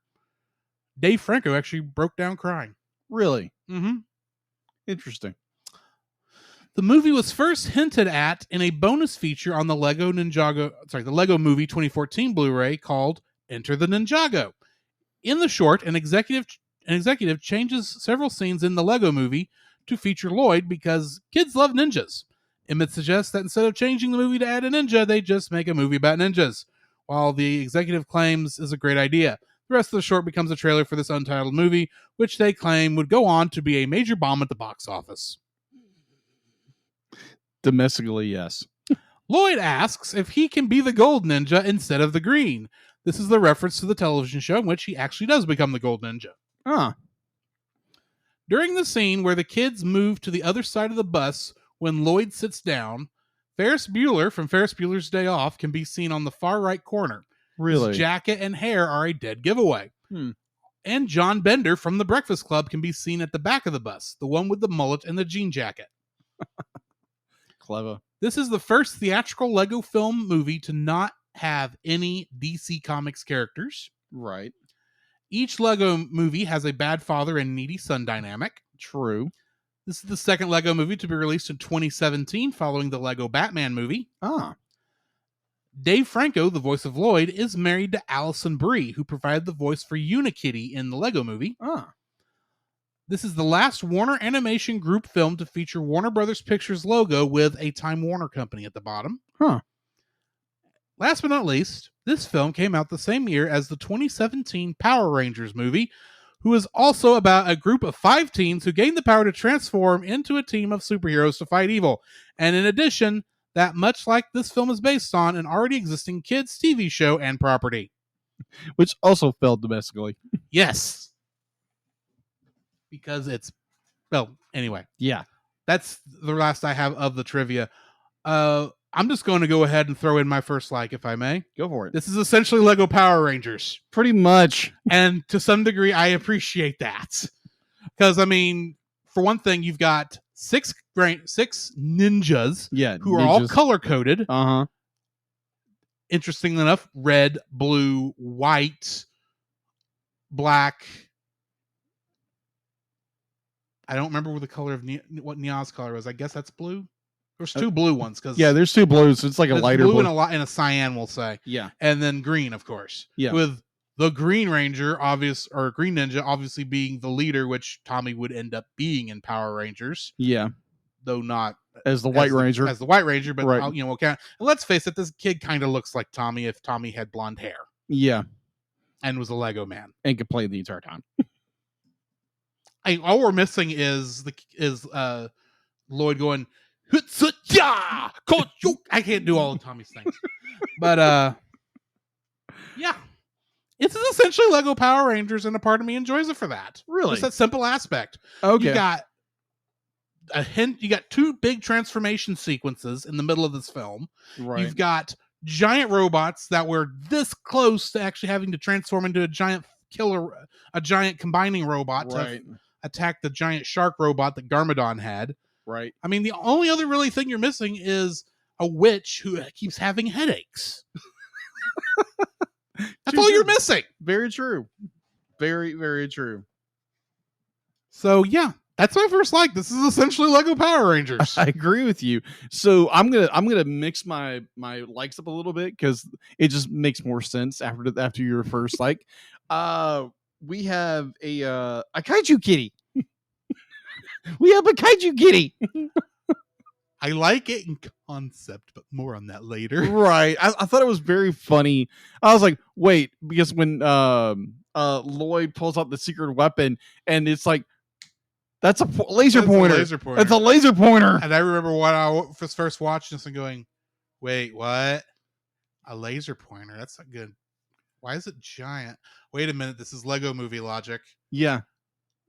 Dave Franco actually broke down crying. Really? Mm-hmm. Interesting. The movie was first hinted at in a bonus feature on the Lego Movie 2014 Blu-ray called Enter the Ninjago. In the short, an executive changes several scenes in the Lego Movie to feature Lloyd because kids love ninjas. Emmett suggests that instead of changing the movie to add a ninja, they just make a movie about ninjas, while the executive claims is a great idea. The rest of the short becomes a trailer for this untitled movie, which they claim would go on to be a major bomb at the box office. Domestically, yes. Lloyd asks if he can be the gold ninja instead of the green. This is the reference to the television show in which he actually does become the gold ninja. During the scene where the kids move to the other side of the bus when Lloyd sits down, Ferris Bueller from Ferris Bueller's Day Off can be seen on the far right corner. Really? His jacket and hair are a dead giveaway. And John Bender from The Breakfast Club can be seen at the back of the bus, the one with the mullet and the jean jacket. Clever. This is the first theatrical Lego film movie to not have any DC Comics characters. Right. Each Lego movie has a bad father and needy son dynamic. True. This is the second Lego movie to be released in 2017 following the Lego Batman movie. Dave Franco, the voice of Lloyd, is married to Alison Brie, who provided the voice for Unikitty in the Lego movie. This is the last Warner Animation Group film to feature Warner Brothers Pictures logo with a Time Warner company at the bottom. Last but not least, this film came out the same year as the 2017 Power Rangers movie, who is also about a group of 5 teens who gain the power to transform into a team of superheroes to fight evil. And in addition, that much like this film is based on an already existing kids' TV show and property. Which also failed domestically. Yes. Because it's... Well, anyway. Yeah. That's the last I have of the trivia. I'm just going to go ahead and throw in my first like, if I may. Go for it. This is essentially Lego Power Rangers. Pretty much. And to some degree, I appreciate that. Because, I mean, for one thing, you've got 6 ninjas who are all color-coded. Interestingly enough, red, blue, white, black. I don't remember what the color of what Nia's color was. I guess that's blue. There's 2 blue ones. There's 2 blues. It's like a lighter blue. And a cyan, we'll say. Yeah. And then green, of course. Yeah. With the Green Ranger, Green Ninja, obviously being the leader, which Tommy would end up being in Power Rangers. Yeah. Though not as the White Ranger. As the White Ranger, but right. And let's face it, this kid kind of looks like Tommy if Tommy had blonde hair. Yeah. And was a Lego man. And could play the entire time. All we're missing is Lloyd going, I can't do all of Tommy's things. But yeah. It's essentially Lego Power Rangers, and a part of me enjoys it for that. Really? Just that simple aspect. Okay. You got a hint. You got 2 big transformation sequences in the middle of this film. Right. You've got giant robots that were this close to actually having to transform into a giant combining robot to attack the giant shark robot that Garmadon had. Right. I mean, the only other really thing you're missing is a witch who keeps having headaches. That's all you're missing. Very true. Very, very true. So yeah, that's my first like. This is essentially Lego Power Rangers. I agree with you. So I'm gonna mix my likes up a little bit because it just makes more sense after your first like. We have a kaiju kitty. We have a kaiju kitty. I like it in concept, but more on that later. Right. I thought it was very funny. I was like, wait, because when Lloyd pulls out the secret weapon and it's like, that's a laser pointer. It's a laser pointer. And I remember when I was first watching this and going, wait, what? A laser pointer? That's not good. Why is it giant? Wait a minute. This is Lego movie logic. Yeah.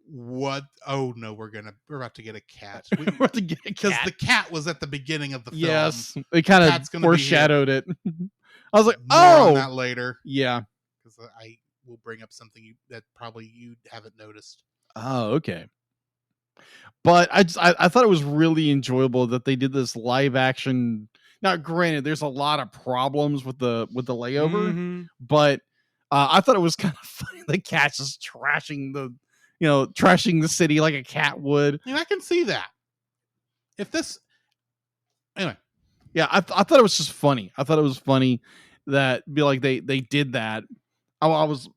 What? Oh no, we're about to get a cat. We're about to get a cat. Because the cat was at the beginning of the film. Yes, they kind of foreshadowed it. I was like, more on that later. Yeah, because I will bring up something that probably you haven't noticed. Oh, okay. But I thought it was really enjoyable that they did this live action. Now, granted, there's a lot of problems with the layover, Mm-hmm. but I thought it was kind of funny. The cat's just trashing the city like a cat would. I mean, I can see that. If this, anyway, yeah, I thought it was just funny. I thought it was funny that they did that. I thought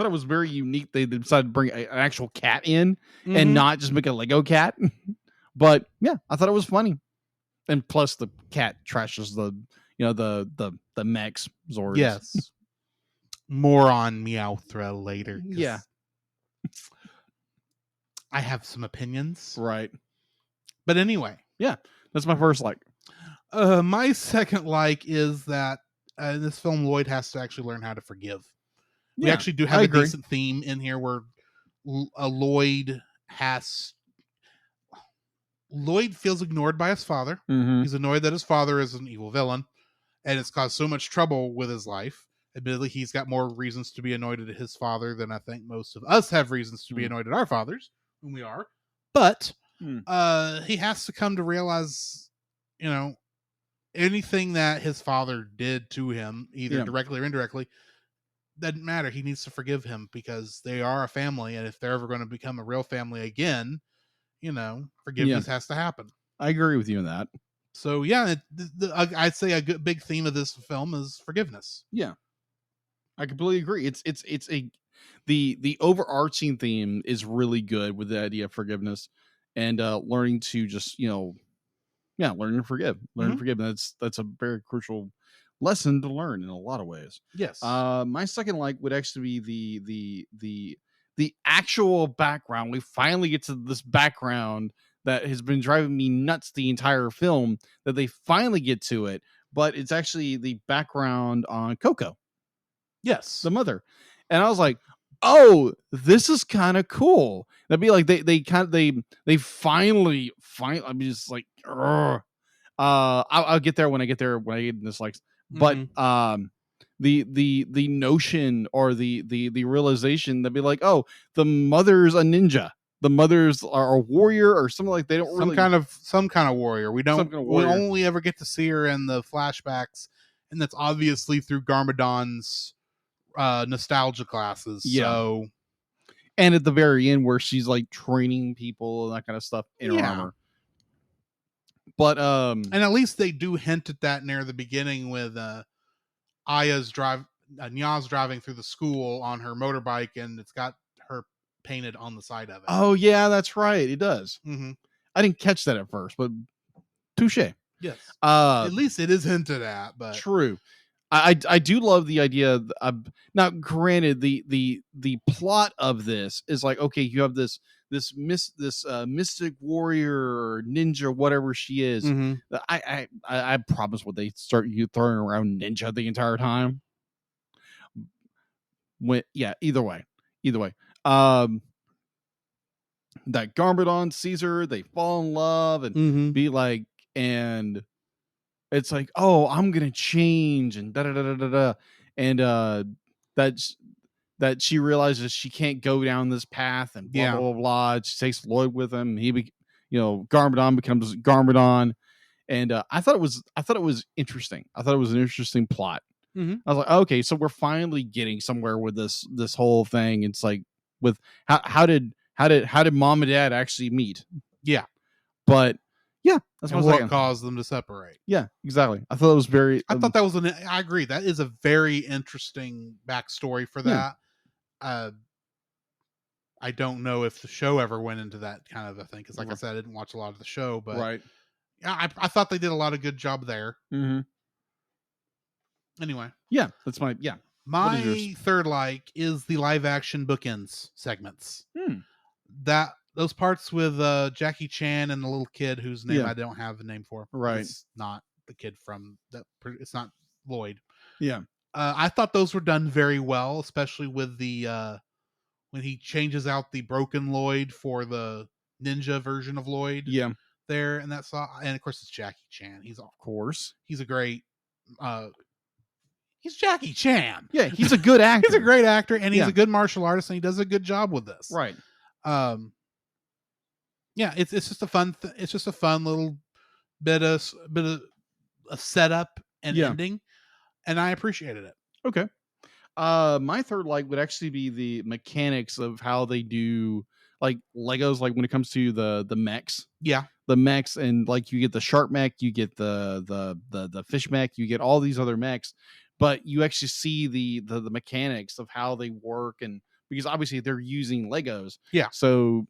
it was very unique. They decided to bring an actual cat in and not just make a Lego cat. But yeah, I thought it was funny. And plus, the cat trashes the mechs Zords. Yes. More on Meowthra later. Yeah. I have some opinions. Right. But anyway. Yeah. That's my first like. My second like is that in this film, Lloyd has to actually learn how to forgive. We actually do have a decent theme in here where Lloyd feels ignored by his father. Mm-hmm. He's annoyed that his father is an evil villain, and it's caused so much trouble with his life. Admittedly, he's got more reasons to be annoyed at his father than I think most of us have reasons to be annoyed at our fathers, whom we are. But he has to come to realize, anything that his father did to him, either directly or indirectly, doesn't matter. He needs to forgive him because they are a family, and if they're ever going to become a real family again, forgiveness has to happen. I agree with you on that. So yeah, I'd say a good big theme of this film is forgiveness. Yeah, I completely agree. The overarching theme is really good with the idea of forgiveness and learning to just learning to forgive, learn to forgive. That's a very crucial lesson to learn in a lot of ways. Yes. My second like would actually be the actual background. We finally get to this background that has been driving me nuts the entire film, that they finally get to it, but it's actually the background on Coco. Yes. The mother. And I was like, oh, this is kind of cool. That'd be like they finally I'm just like, I'll get there when I get in this likes. But the notion or the realization that'd be like, oh, the mother's a ninja. The mothers are a warrior or something like they don't some kind of warrior. We don't we only ever get to see her in the flashbacks, and that's obviously through Garmadon's nostalgia classes. Yeah. So, and at the very end where she's like training people and that kind of stuff in her armor. But and at least they do hint at that near the beginning with Aya's Nya's driving through the school on her motorbike, and it's got her painted on the side of it. Oh yeah, that's right. It does. Mm-hmm. I didn't catch that at first, but touche. Yes. At least it is hinted at. But true. I do love the idea of, now granted the plot of this is like, okay, you have this mystic warrior or ninja, whatever she is. Mm-hmm. I promise what they start you throwing around ninja the entire time. Either way. That Garmadon sees her, they fall in love and be like, and it's like, oh, I'm gonna change and da da da da da, and that she realizes she can't go down this path and blah blah blah blah. She takes Lloyd with him. Garmadon becomes Garmadon, and I thought it was interesting. I thought it was an interesting plot. I was like, okay, so we're finally getting somewhere with this whole thing. It's like, with how did mom and dad actually meet? Yeah, but. Yeah, that's what caused them to separate. Yeah, exactly. I thought it was very. I agree. That is a very interesting backstory for that. Yeah. I don't know if the show ever went into that kind of a thing because, like I said, I didn't watch a lot of the show, but I thought they did a lot of good job there. Mm-hmm. Anyway, that's my My third like is the live action bookends segments. Those parts with Jackie Chan and the little kid whose name I don't have a name for. Right. It's not the kid from that. It's not Lloyd. Yeah. I thought those were done very well, especially with the when he changes out the broken Lloyd for the ninja version of Lloyd. Yeah. There and that's and of course it's Jackie Chan. He's a great. He's Jackie Chan. Yeah, he's a good actor. He's a great actor, and he's a good martial artist, and he does a good job with this. Right. Yeah, it's just a fun. It's just a fun little bit of a setup and Yeah. ending, and I appreciated it. Okay. My third like would actually be the mechanics of how they do like Legos, like when it comes to the mechs. Yeah, The mechs, and like you get the shark mech, you get the fish mech, you get all these other mechs, but you actually see the mechanics of how they work, and because obviously they're using Legos. Yeah. So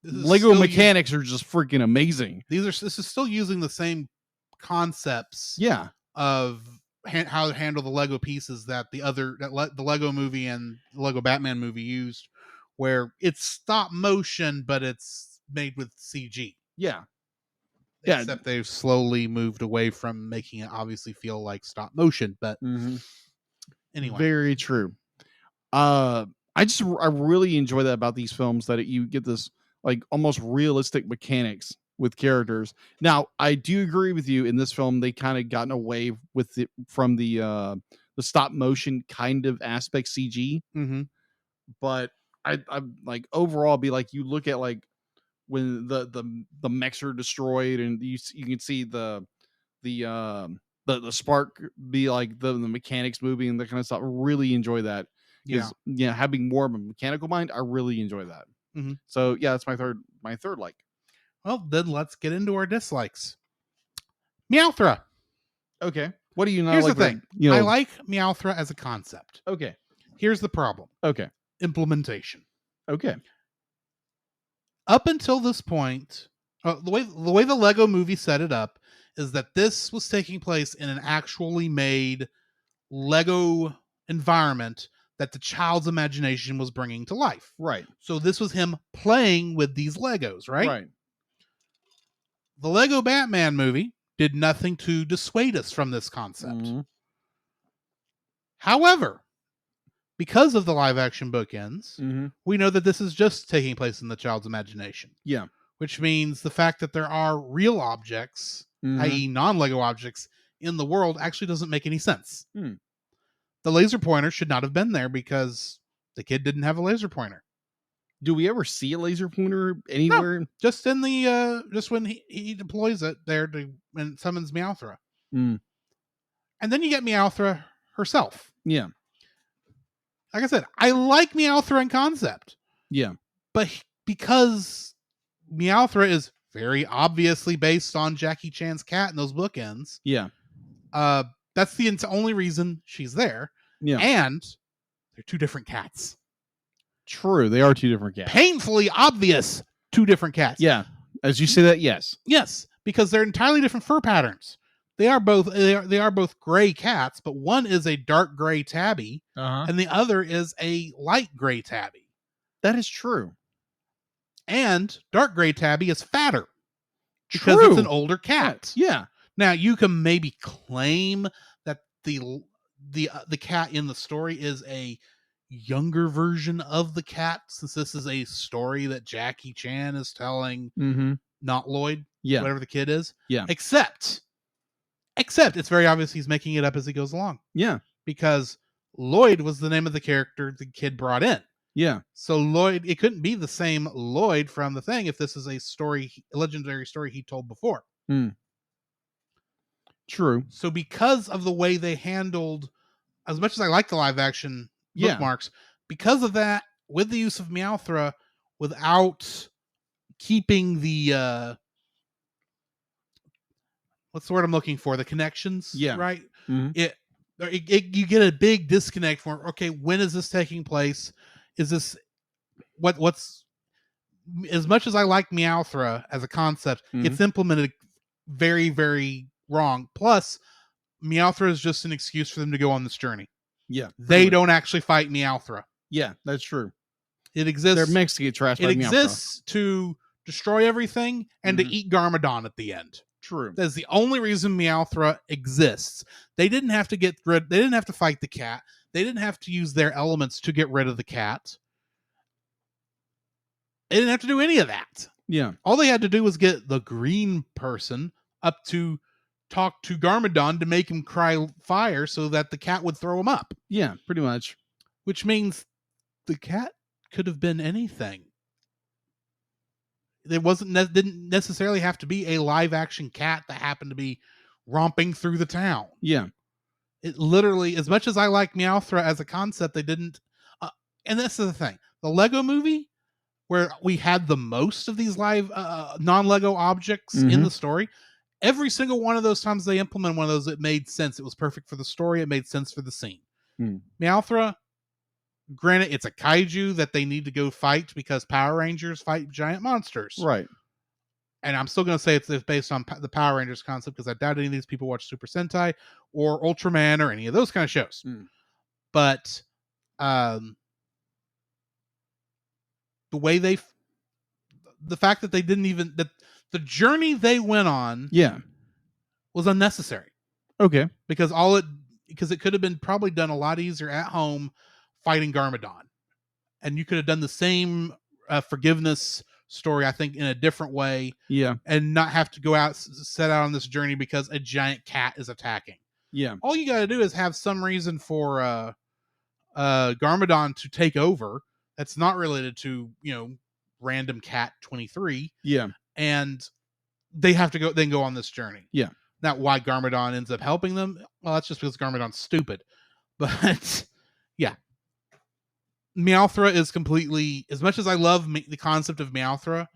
this is Lego still mechanics are just freaking amazing. This is still using the same concepts. Yeah. Of how to handle the Lego pieces that the Lego movie and the Lego Batman movie used, where it's stop motion but it's made with CG. Yeah. Except they've slowly moved away from making it obviously feel like stop motion. But anyway, very true. I really enjoy that about these films, that you get this like almost realistic mechanics with characters. Now, I do agree with you. In this film, they kind of gotten away with it from the stop motion kind of aspect CG. But I like overall be like, you look at like when the mechs are destroyed, and you can see the spark be like the mechanics moving and that kind of stuff. I really enjoy that. Because having more of a mechanical mind, I really enjoy that. So yeah, that's my third like. Well, then let's get into our dislikes. Meowthra. Okay. What do you not Here's like? the thing. I like Meowthra as a concept. Okay. Here's the problem. Okay. Implementation. Okay. Up until this point, the way the Lego movie set it up is that this was taking place in an actually made Lego environment that the child's imagination was bringing to life. Right. So this was him playing with these Legos, right? Right. The Lego Batman movie did nothing to dissuade us from this concept. However, because of the live action bookends, we know that this is just taking place in the child's imagination. Yeah. Which means the fact that there are real objects, i.e. non-Lego objects, in the world actually doesn't make any sense. The laser pointer should not have been there because the kid didn't have a laser pointer. Do we ever see a laser pointer anywhere? No, just in the just when he deploys it there and summons Meowthra. And then you get Meowthra herself. Yeah. Like I said, I like Meowthra in concept. Yeah. But because Meowthra is very obviously based on Jackie Chan's cat in those bookends. Yeah. That's the only reason she's there. Yeah. And they're two different cats. True. They are two different cats. Painfully obvious two different cats. Yeah. As you say that, yes. Yes, because they're entirely different fur patterns. They are both gray cats, but one is a dark gray tabby, and the other is a light gray tabby. That is true. And dark gray tabby is fatter because it's an older cat. Yeah. Now you can maybe claim that the cat in the story is a younger version of the cat, since this is a story that Jackie Chan is telling, not Lloyd, whatever the kid is. Yeah. Except it's very obvious he's making it up as he goes along. Yeah. Because Lloyd was the name of the character the kid brought in. Yeah. So Lloyd, it couldn't be the same Lloyd from the thing if this is a legendary story he told before. True. So because of the way they handled, as much as I like the live action bookmarks, because of that, with the use of Meowthra, without keeping the what's the word I'm looking for? The connections. Yeah. Right. You get a big disconnect from, okay, when is this taking place? Is this what's as much as I like Meowthra as a concept, it's implemented very, very wrong. Plus, Meowthra is just an excuse for them to go on this journey. Yeah. They don't actually fight Meowthra. Yeah, that's true. It exists. They're meant to get trashed by Meowthra. It exists to destroy everything and to eat Garmadon at the end. True. That's the only reason Meowthra exists. They didn't have to they didn't have to fight the cat. They didn't have to use their elements to get rid of the cat. They didn't have to do any of that. Yeah. All they had to do was get the green person up to talk to Garmadon to make him cry fire so that the cat would throw him up. Yeah, pretty much. Which means the cat could have been anything. it didn't necessarily have to be a live action cat that happened to be romping through the town. Yeah. It literally, as much as I like Meowthra as a concept, they didn't. And this is the thing: the Lego Movie, where we had the most of these live non-Lego objects in the story. Every single one of those times they implemented one of those, it made sense. It was perfect for the story. It made sense for the scene. Meowthra, granted, it's a kaiju that they need to go fight because Power Rangers fight giant monsters. Right. And I'm still going to say it's based on the Power Rangers concept because I doubt any of these people watch Super Sentai or Ultraman or any of those kind of shows. But the way the fact that they didn't even, the journey they went on was unnecessary. Okay. Because it could have been probably done a lot easier at home fighting Garmadon. And you could have done the same forgiveness story, I think, in a different way. Yeah. And not have to set out on this journey because a giant cat is attacking. Yeah. All you got to do is have some reason for Garmadon to take over that's not related to, random cat 23. Yeah. And they have to go on this journey. Yeah. Not why Garmadon ends up helping them. Well, that's just because Garmadon's stupid. But yeah. Meowthra is completely, as much as I love the concept of Meowthra,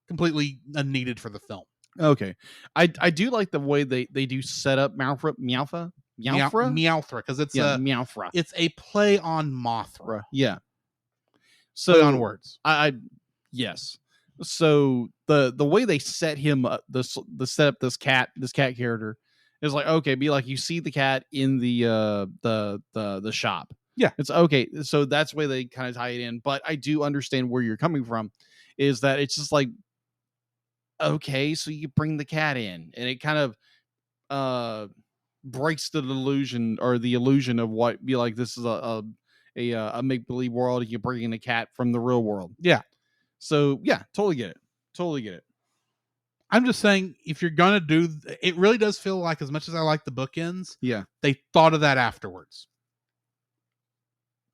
completely unneeded for the film. Okay. I do like the way they do set up Meowthra, because it's Meowthra. It's a play on Mothra. Yeah. So play on words. Yes. So the way they set him up, the set up this cat character is like, okay, be like you see the cat in the shop. Yeah. It's okay. So that's the way they kind of tie it in. But I do understand where you're coming from, is that it's just like, okay, so you bring the cat in and it kind of breaks the illusion of what be like, this is a make-believe world. You bring in a cat from the real world. Yeah. So yeah, totally get it. I'm just saying, if you're going to do, it really does feel like, as much as I like the bookends, they thought of that afterwards.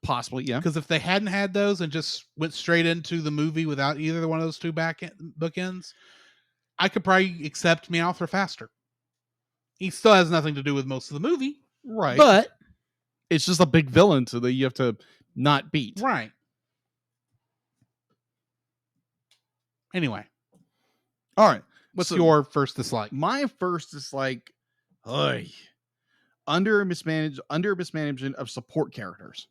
Possibly, yeah. Because if they hadn't had those and just went straight into the movie without either one of those two bookends, I could probably accept Meowthra faster. He still has nothing to do with most of the movie. Right. But it's just a big villain so that you have to not beat. Right. Anyway. All right. What's your first dislike? My first dislike, under mismanagement of support characters.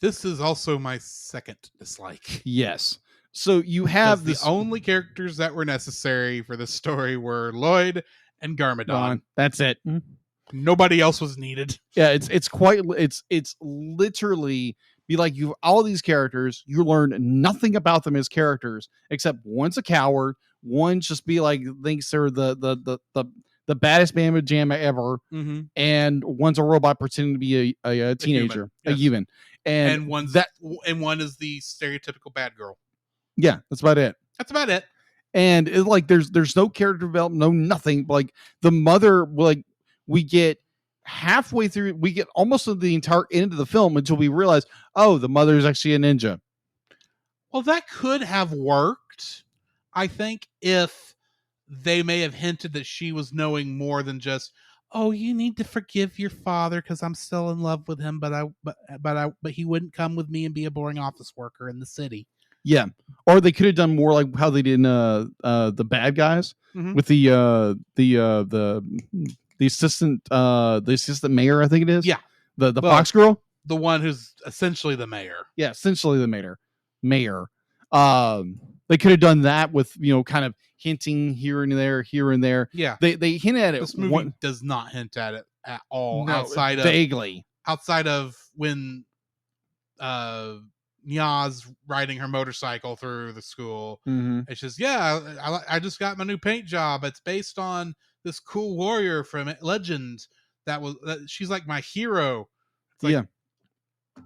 This is also my second dislike. Yes. So you have the only characters that were necessary for this story were Lloyd and Garmadon. That's it. Nobody else was needed. Yeah, it's literally be like, you all these characters, you learn nothing about them as characters except one's a coward, one's just be like thinks they're the baddest mamma jamma ever, and one's a robot pretending to be a teenager, a human. And one is the stereotypical bad girl. Yeah, that's about it. And it's like there's no character development, no nothing. Like the mother, like we get halfway through, we get almost to the entire end of the film until we realize, oh, the mother is actually a ninja. Well, that could have worked, I think, if they may have hinted that she was knowing more than just, oh, you need to forgive your father because I'm still in love with him, but he wouldn't come with me and be a boring office worker in the city. Yeah, or they could have done more like how they did in the Bad Guys with the assistant mayor, I think it is. Yeah, the Fox girl, the one who's essentially the mayor. Yeah, essentially the mayor. They could have done that with, kind of hinting here and there. Yeah, they hint at it. This movie does not hint at it at all. No, outside of when Nya's riding her motorcycle through the school. It's just, I just got my new paint job. It's based on this cool warrior from Legend she's like my hero. It's like,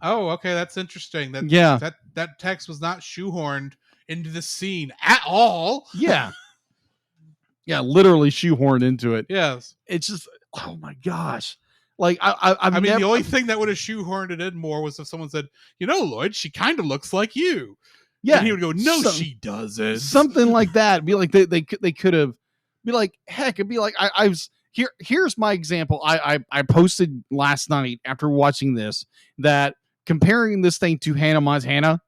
oh, okay, that's interesting. That text was not shoehorned into the scene at all. Yeah. Yeah, literally shoehorned into it. Yes. It's just, oh my gosh. Like the only thing that would have shoehorned it in more was if someone said, Lloyd, she kind of looks like you. Yeah, and he would go, "No, she doesn't." Something like that. Be like they could have. Be like, heck, it'd be like I was here. Here's my example. I posted last night after watching this that comparing this thing to Hannah Montana.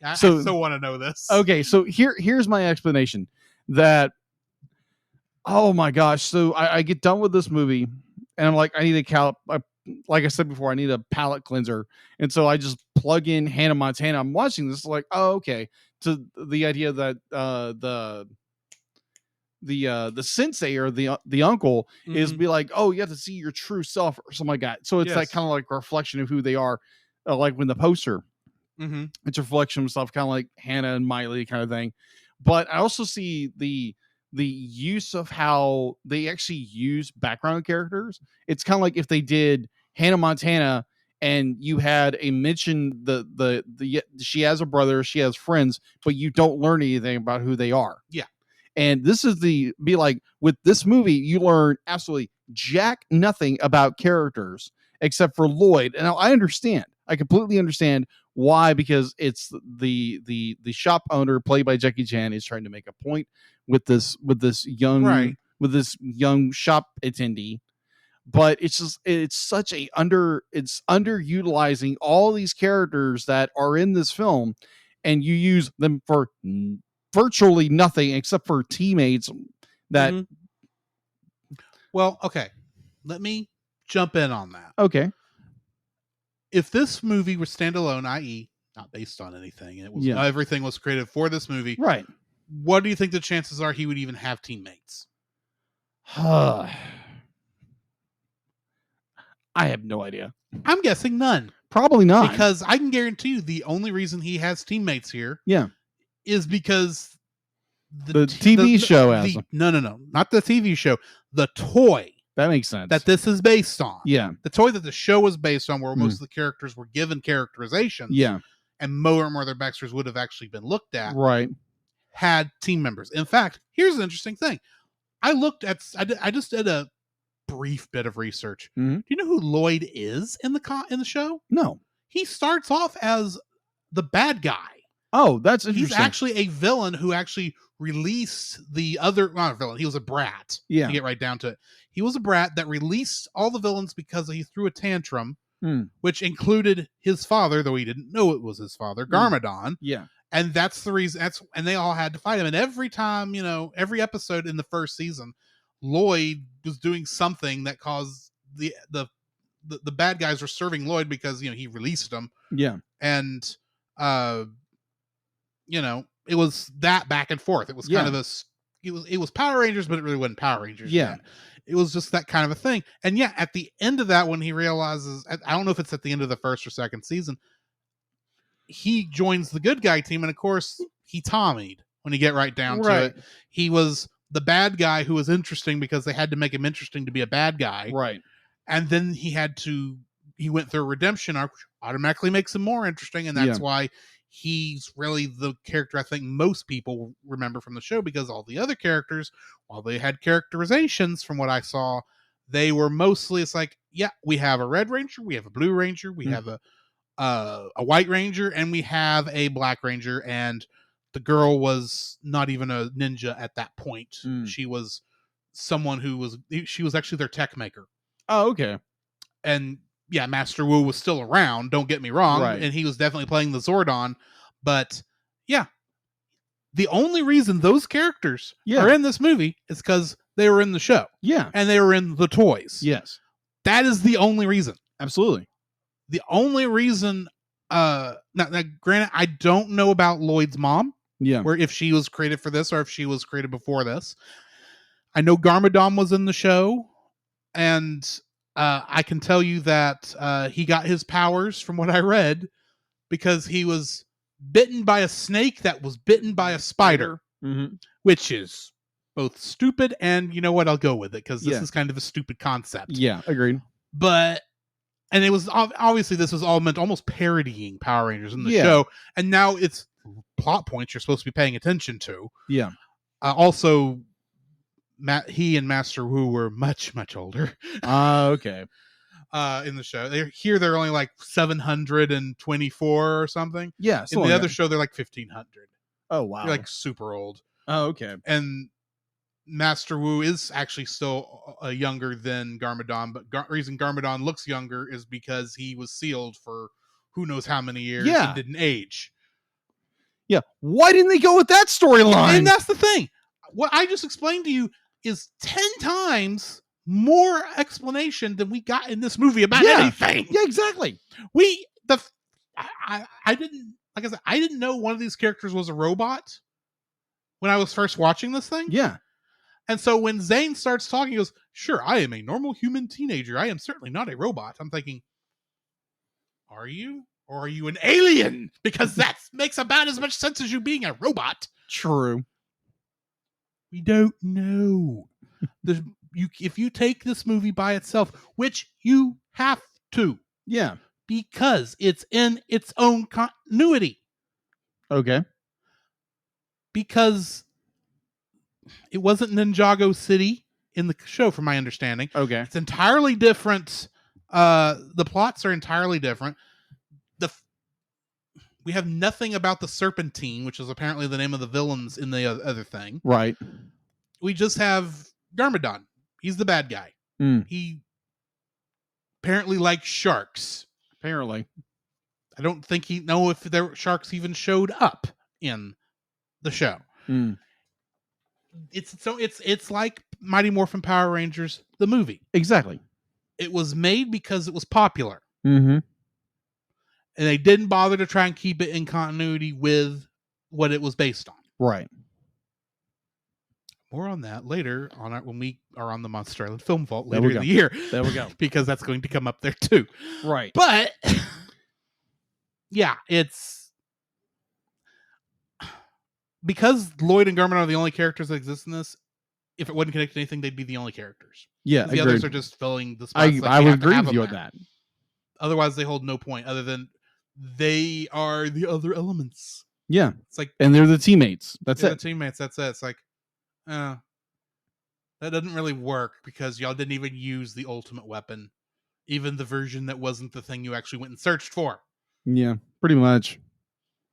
I so want to know this. Okay, so here's my explanation. That, oh my gosh, so I get done with this movie and I'm like, I need like I said before, I need a palate cleanser. And so I just plug in Hannah Montana. I'm watching this like, oh, okay. To the idea that the sensei or the uncle is be like, oh, you have to see your true self or something like that. So it's that kind of like reflection of who they are. Like when the poster, it's a reflection of stuff, kind of like Hannah and Miley kind of thing. But I also see the use of how they actually use background characters. It's kind of like if they did Hannah Montana and you had a mention the she has a brother, she has friends, but you don't learn anything about who they are. Yeah. And this is be like with this movie, you learn absolutely jack nothing about characters except for Lloyd. And now I understand. I completely understand why, because it's the shop owner played by Jackie Chan is trying to make a point with this young shop attendee. But it's underutilizing all these characters that are in this film, and you use them for virtually nothing except for teammates that Well, okay, let me jump in on that. Okay, if this movie were standalone, i.e. not based on anything, and it was everything was created for this movie, right, what do you think the chances are he would even have teammates? I have no idea. I'm guessing none. Probably not. Because I can guarantee you the only reason he has teammates here is because the TV show has them. No, not the TV show. The toy. That makes sense. That this is based on. Yeah. The toy that the show was based on, where most of the characters were given characterizations. Yeah. And more and more of their backstories would have actually been looked at. Right. Had team members. In fact, here's an interesting thing. I just did a brief bit of research. Do you know who Lloyd is in the show? No. He starts off as the bad guy. Oh, that's interesting. He's actually a villain who actually released the other, not a villain, he was a brat. Yeah. To get right down to it. He was a brat that released all the villains because he threw a tantrum, which included his father, though he didn't know it was his father, Garmadon. Yeah. And that's the reason, and they all had to fight him. And every time, every episode in the first season, Lloyd was doing something that caused the bad guys were serving Lloyd because, he released them. Yeah. And, it was that back and forth. It was kind of it was Power Rangers, but it really wasn't Power Rangers. Yeah. It was just that kind of a thing. And at the end of that, when he realizes, I don't know if it's at the end of the first or second season, he joins the good guy team. And of course he Tommied when you get right down to it. He was the bad guy who was interesting because they had to make him interesting to be a bad guy. Right. And then he went through a redemption arc, which automatically makes him more interesting. And that's why he's really the character I think most people remember from the show, because all the other characters, while they had characterizations from what I saw, they were mostly, it's like, we have a Red Ranger, we have a Blue Ranger, we have a White Ranger, and we have a Black Ranger. And the girl was not even a ninja at that point. She was someone she was actually their tech maker. Oh, okay. And Master Wu was still around, don't get me wrong, and he was definitely playing the Zordon, but the only reason those characters are in this movie is because they were in the show. Yeah. And they were in the toys. Yes. That is the only reason. Absolutely. The only reason, now granted, I don't know about Lloyd's mom. Yeah. Where if she was created for this or if she was created before this. I know Garmadon was in the show, and I can tell you that he got his powers, from what I read, because he was bitten by a snake that was bitten by a spider, which is both stupid and, you know what, I'll go with it, because this is kind of a stupid concept. Yeah, agreed. And it was, obviously, this was all meant almost parodying Power Rangers in the show, and now it's plot points you're supposed to be paying attention to. Yeah. Also, he and Master Wu were much, much older. Okay. in the show. They're only like 724 or something. Yeah. In the other show, they're like 1500. Oh wow. They're like super old. Oh okay. And Master Wu is actually still younger than Garmadon, but reason Garmadon looks younger is because he was sealed for who knows how many years and didn't age. Yeah. Why didn't they go with that storyline? And that's the thing. What I just explained to you is 10 times more explanation than we got in this movie about anything. Yeah, exactly. I didn't, like I said, I didn't know one of these characters was a robot when I was first watching this thing. Yeah. And so when Zane starts talking, he goes, "Sure, I am a normal human teenager. I am certainly not a robot." I'm thinking, are you? Or are you an alien? Because that makes about as much sense as you being a robot. True. We don't know. If you take this movie by itself, which you have to. Yeah. Because it's in its own continuity. Okay. Because it wasn't Ninjago City in the show, from my understanding. Okay. It's entirely different. The plots are entirely different. We have nothing about the Serpentine, which is apparently the name of the villains in the other thing. Right. We just have Garmadon. He's the bad guy. He apparently likes sharks. Apparently. I don't think he know if their sharks even showed up in the show. It's like Mighty Morphin Power Rangers, the movie. Exactly. It was made because it was popular. Mm-hmm. And they didn't bother to try and keep it in continuity with what it was based on. Right. More on that later when we are on the Monster Island Film Vault later in the year. There we go. Because that's going to come up there too. Right. But yeah, it's because Lloyd and Garmadon are the only characters that exist in this. If it wasn't connected to anything, they'd be the only characters. Yeah, the others are just filling the spots. I would agree with you on that. Otherwise, they hold no point other than they are the other elements. Yeah. It's like, and they're the teammates. That's it. The teammates. That's it. It's like, that doesn't really work because y'all didn't even use the ultimate weapon, even the version that wasn't the thing you actually went and searched for. Yeah, pretty much.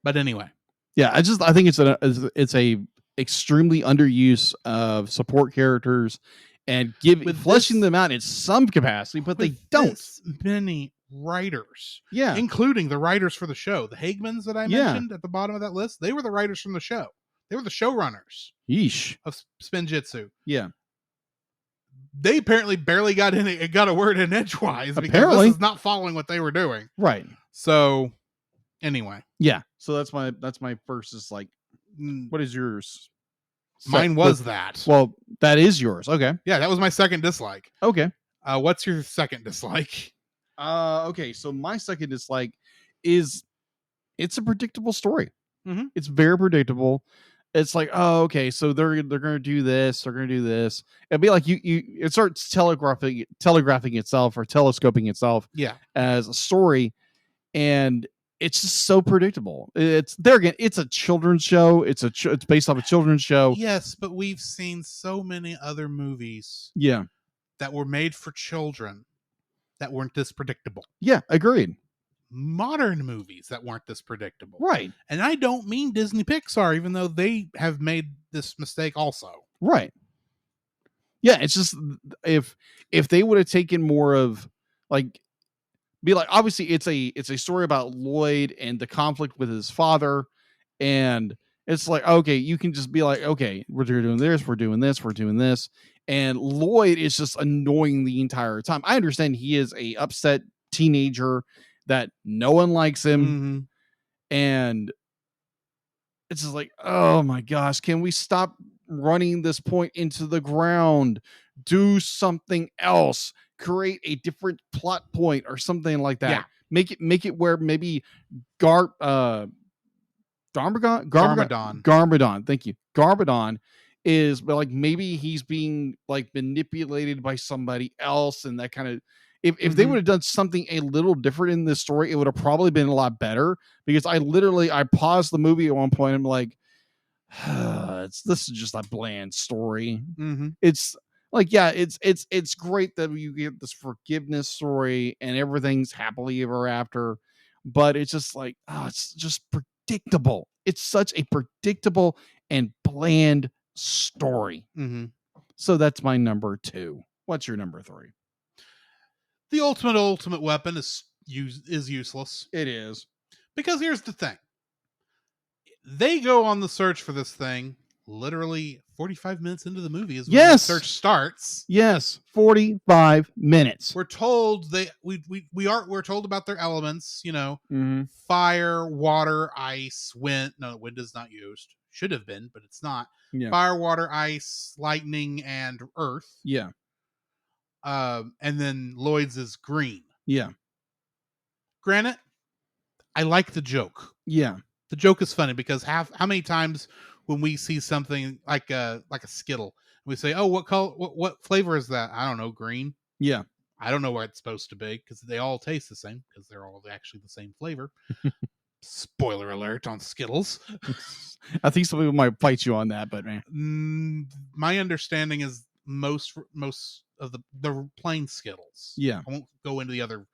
But anyway, yeah, I think it's a extremely underuse of support characters and fleshing them out in some capacity, but they don't. Many writers, yeah, including the writers for the show, the Hagmans that I mentioned at the bottom of that list. They were the writers from the show. They were the showrunners. Yeesh. Of Spinjitzu. Yeah. They apparently barely got a word in edgewise because this is not following what they were doing. Right. So anyway. Yeah. So that's my first is like, what is yours? Mine was that. Well, that is yours. Okay. Yeah, that was my second dislike. Okay. What's your second dislike? Okay. So my second dislike is it's a predictable story. Mm-hmm. It's very predictable. It's like, oh, okay, so they're gonna do this, they're gonna do this. It'd be like it starts telegraphing itself or telescoping itself, as a story, and it's just so predictable. It's there again. It's a children's show. It's based off a children's show. Yes, but we've seen so many other movies, that were made for children that weren't this predictable. Yeah, agreed. Modern movies that weren't this predictable. Right. And I don't mean Disney Pixar, even though they have made this mistake also. Right. Yeah, it's just if they would have taken more of obviously it's a story about Lloyd and the conflict with his father, and it's like, okay, you can just be like, okay, we're doing this, we're doing this, we're doing this, and Lloyd is just annoying the entire time. I understand he is a upset teenager that no one likes him, and it's just like, oh my gosh, can we stop running this point into the ground? Do something else. Create a different plot point or something like that. Yeah. Make it where maybe Garmadon. Thank you. Garmadon is, but like maybe he's being like manipulated by somebody else, and that kind of. If they would have done something a little different in this story, it would have probably been a lot better, because I paused the movie at one point and I'm like, this is just a bland story. Mm-hmm. It's Like, yeah, it's great that you get this forgiveness story and everything's happily ever after, but it's just like, it's just predictable. It's such a predictable and bland story. Mm-hmm. So that's my number 2. What's your number 3? The ultimate weapon is useless. It is. Because here's the thing. They go on the search for this thing literally 45 minutes into the movie is when the search starts. Yes, 45 minutes. We're told we're told about their elements, Mm-hmm. fire, water, ice, wind. No, wind is not used. Should have been, but it's not. Yeah. Fire, water, ice, lightning, and earth. Yeah. And then Lloyd's is green. Yeah. Granted, I like the joke. Yeah. The joke is funny because how many times when we see something like a Skittle, we say, "Oh, what color? What flavor is that?" I don't know, green. Yeah. I don't know where it's supposed to be because they all taste the same because they're all actually the same flavor. Spoiler alert on Skittles. I think some people might fight you on that, but man, my understanding is most of the plain Skittles. Yeah, I won't go into the other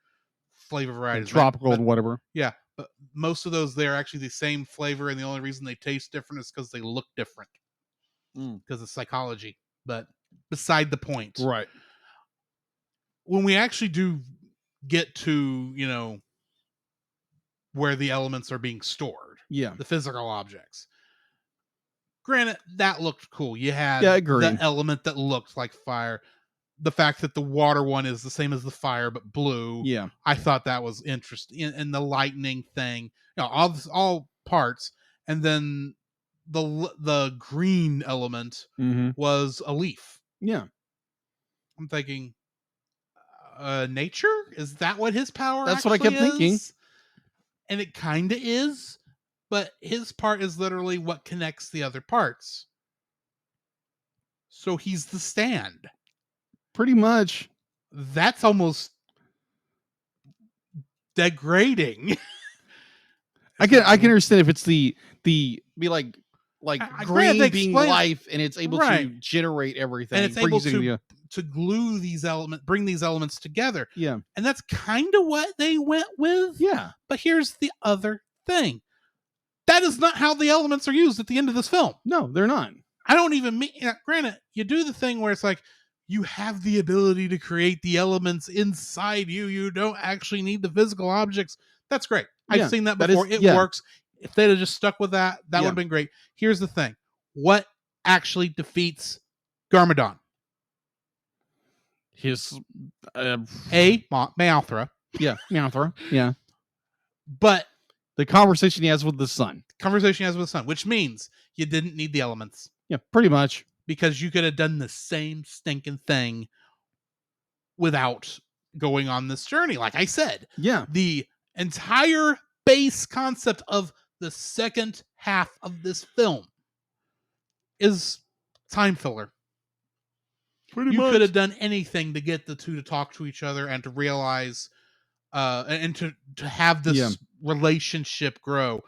flavor varieties. Tropical and whatever. Yeah, but most of those they're actually the same flavor, and the only reason they taste different is because they look different because of psychology. But beside the point, right? When we actually do get to where the elements are being stored, the physical objects. Granted, that looked cool. You had the element that looked like fire. The fact that the water one is the same as the fire but blue. Yeah, I thought that was interesting. And the lightning thing, all parts. And then the green element was a leaf. Yeah, I'm thinking, nature? Is that what his power? That's what I kept thinking. And it kind of is, but his part is literally what connects the other parts. So he's the stand. Pretty much. That's almost degrading. I can understand if it's the be like green being life and it's able to generate everything and it's able to glue bring these elements together. Yeah. And that's kind of what they went with. Yeah. But here's the other thing. That is not how the elements are used at the end of this film. No, they're not. I don't even mean, granted, you do the thing where it's like, you have the ability to create the elements inside you. You don't actually need the physical objects. That's great. I've seen that before. It works. If they'd have just stuck with that, that would have been great. Here's the thing. What actually defeats Garmadon? His Meowthra. Yeah, Meowthra. Yeah. But the conversation he has with the sun. Which means you didn't need the elements. Yeah, pretty much. Because you could have done the same stinking thing without going on this journey. Like I said. Yeah. The entire base concept of the second half of this film is time filler. Pretty much. You could have done anything to get the two to talk to each other and to realize and to have this relationship grow.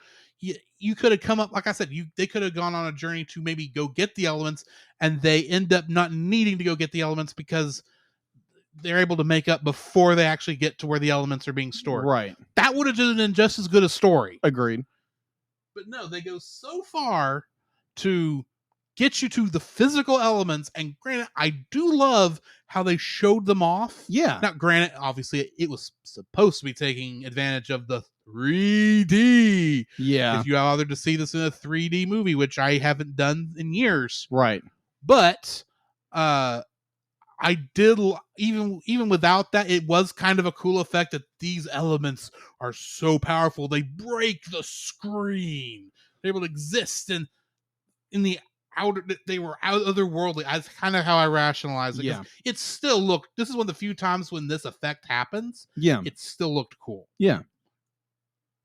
You could have come up, like I said, they could have gone on a journey to maybe go get the elements, and they end up not needing to go get the elements because they're able to make up before they actually get to where the elements are being stored. Right. That would have been just as good a story. Agreed. But no, they go so far to get you to the physical elements, and granted, I do love how they showed them off. Yeah. Now, granted, obviously, it was supposed to be taking advantage of the 3D. Yeah. If you bothered to see this in a 3D movie, which I haven't done in years. Right. But I did, even without that, it was kind of a cool effect that these elements are so powerful. They break the screen. They're able to exist in the outer, they were otherworldly. That's kind of how I rationalize it. Yeah. It still looked, this is one of the few times when this effect happens. Yeah. It still looked cool. Yeah.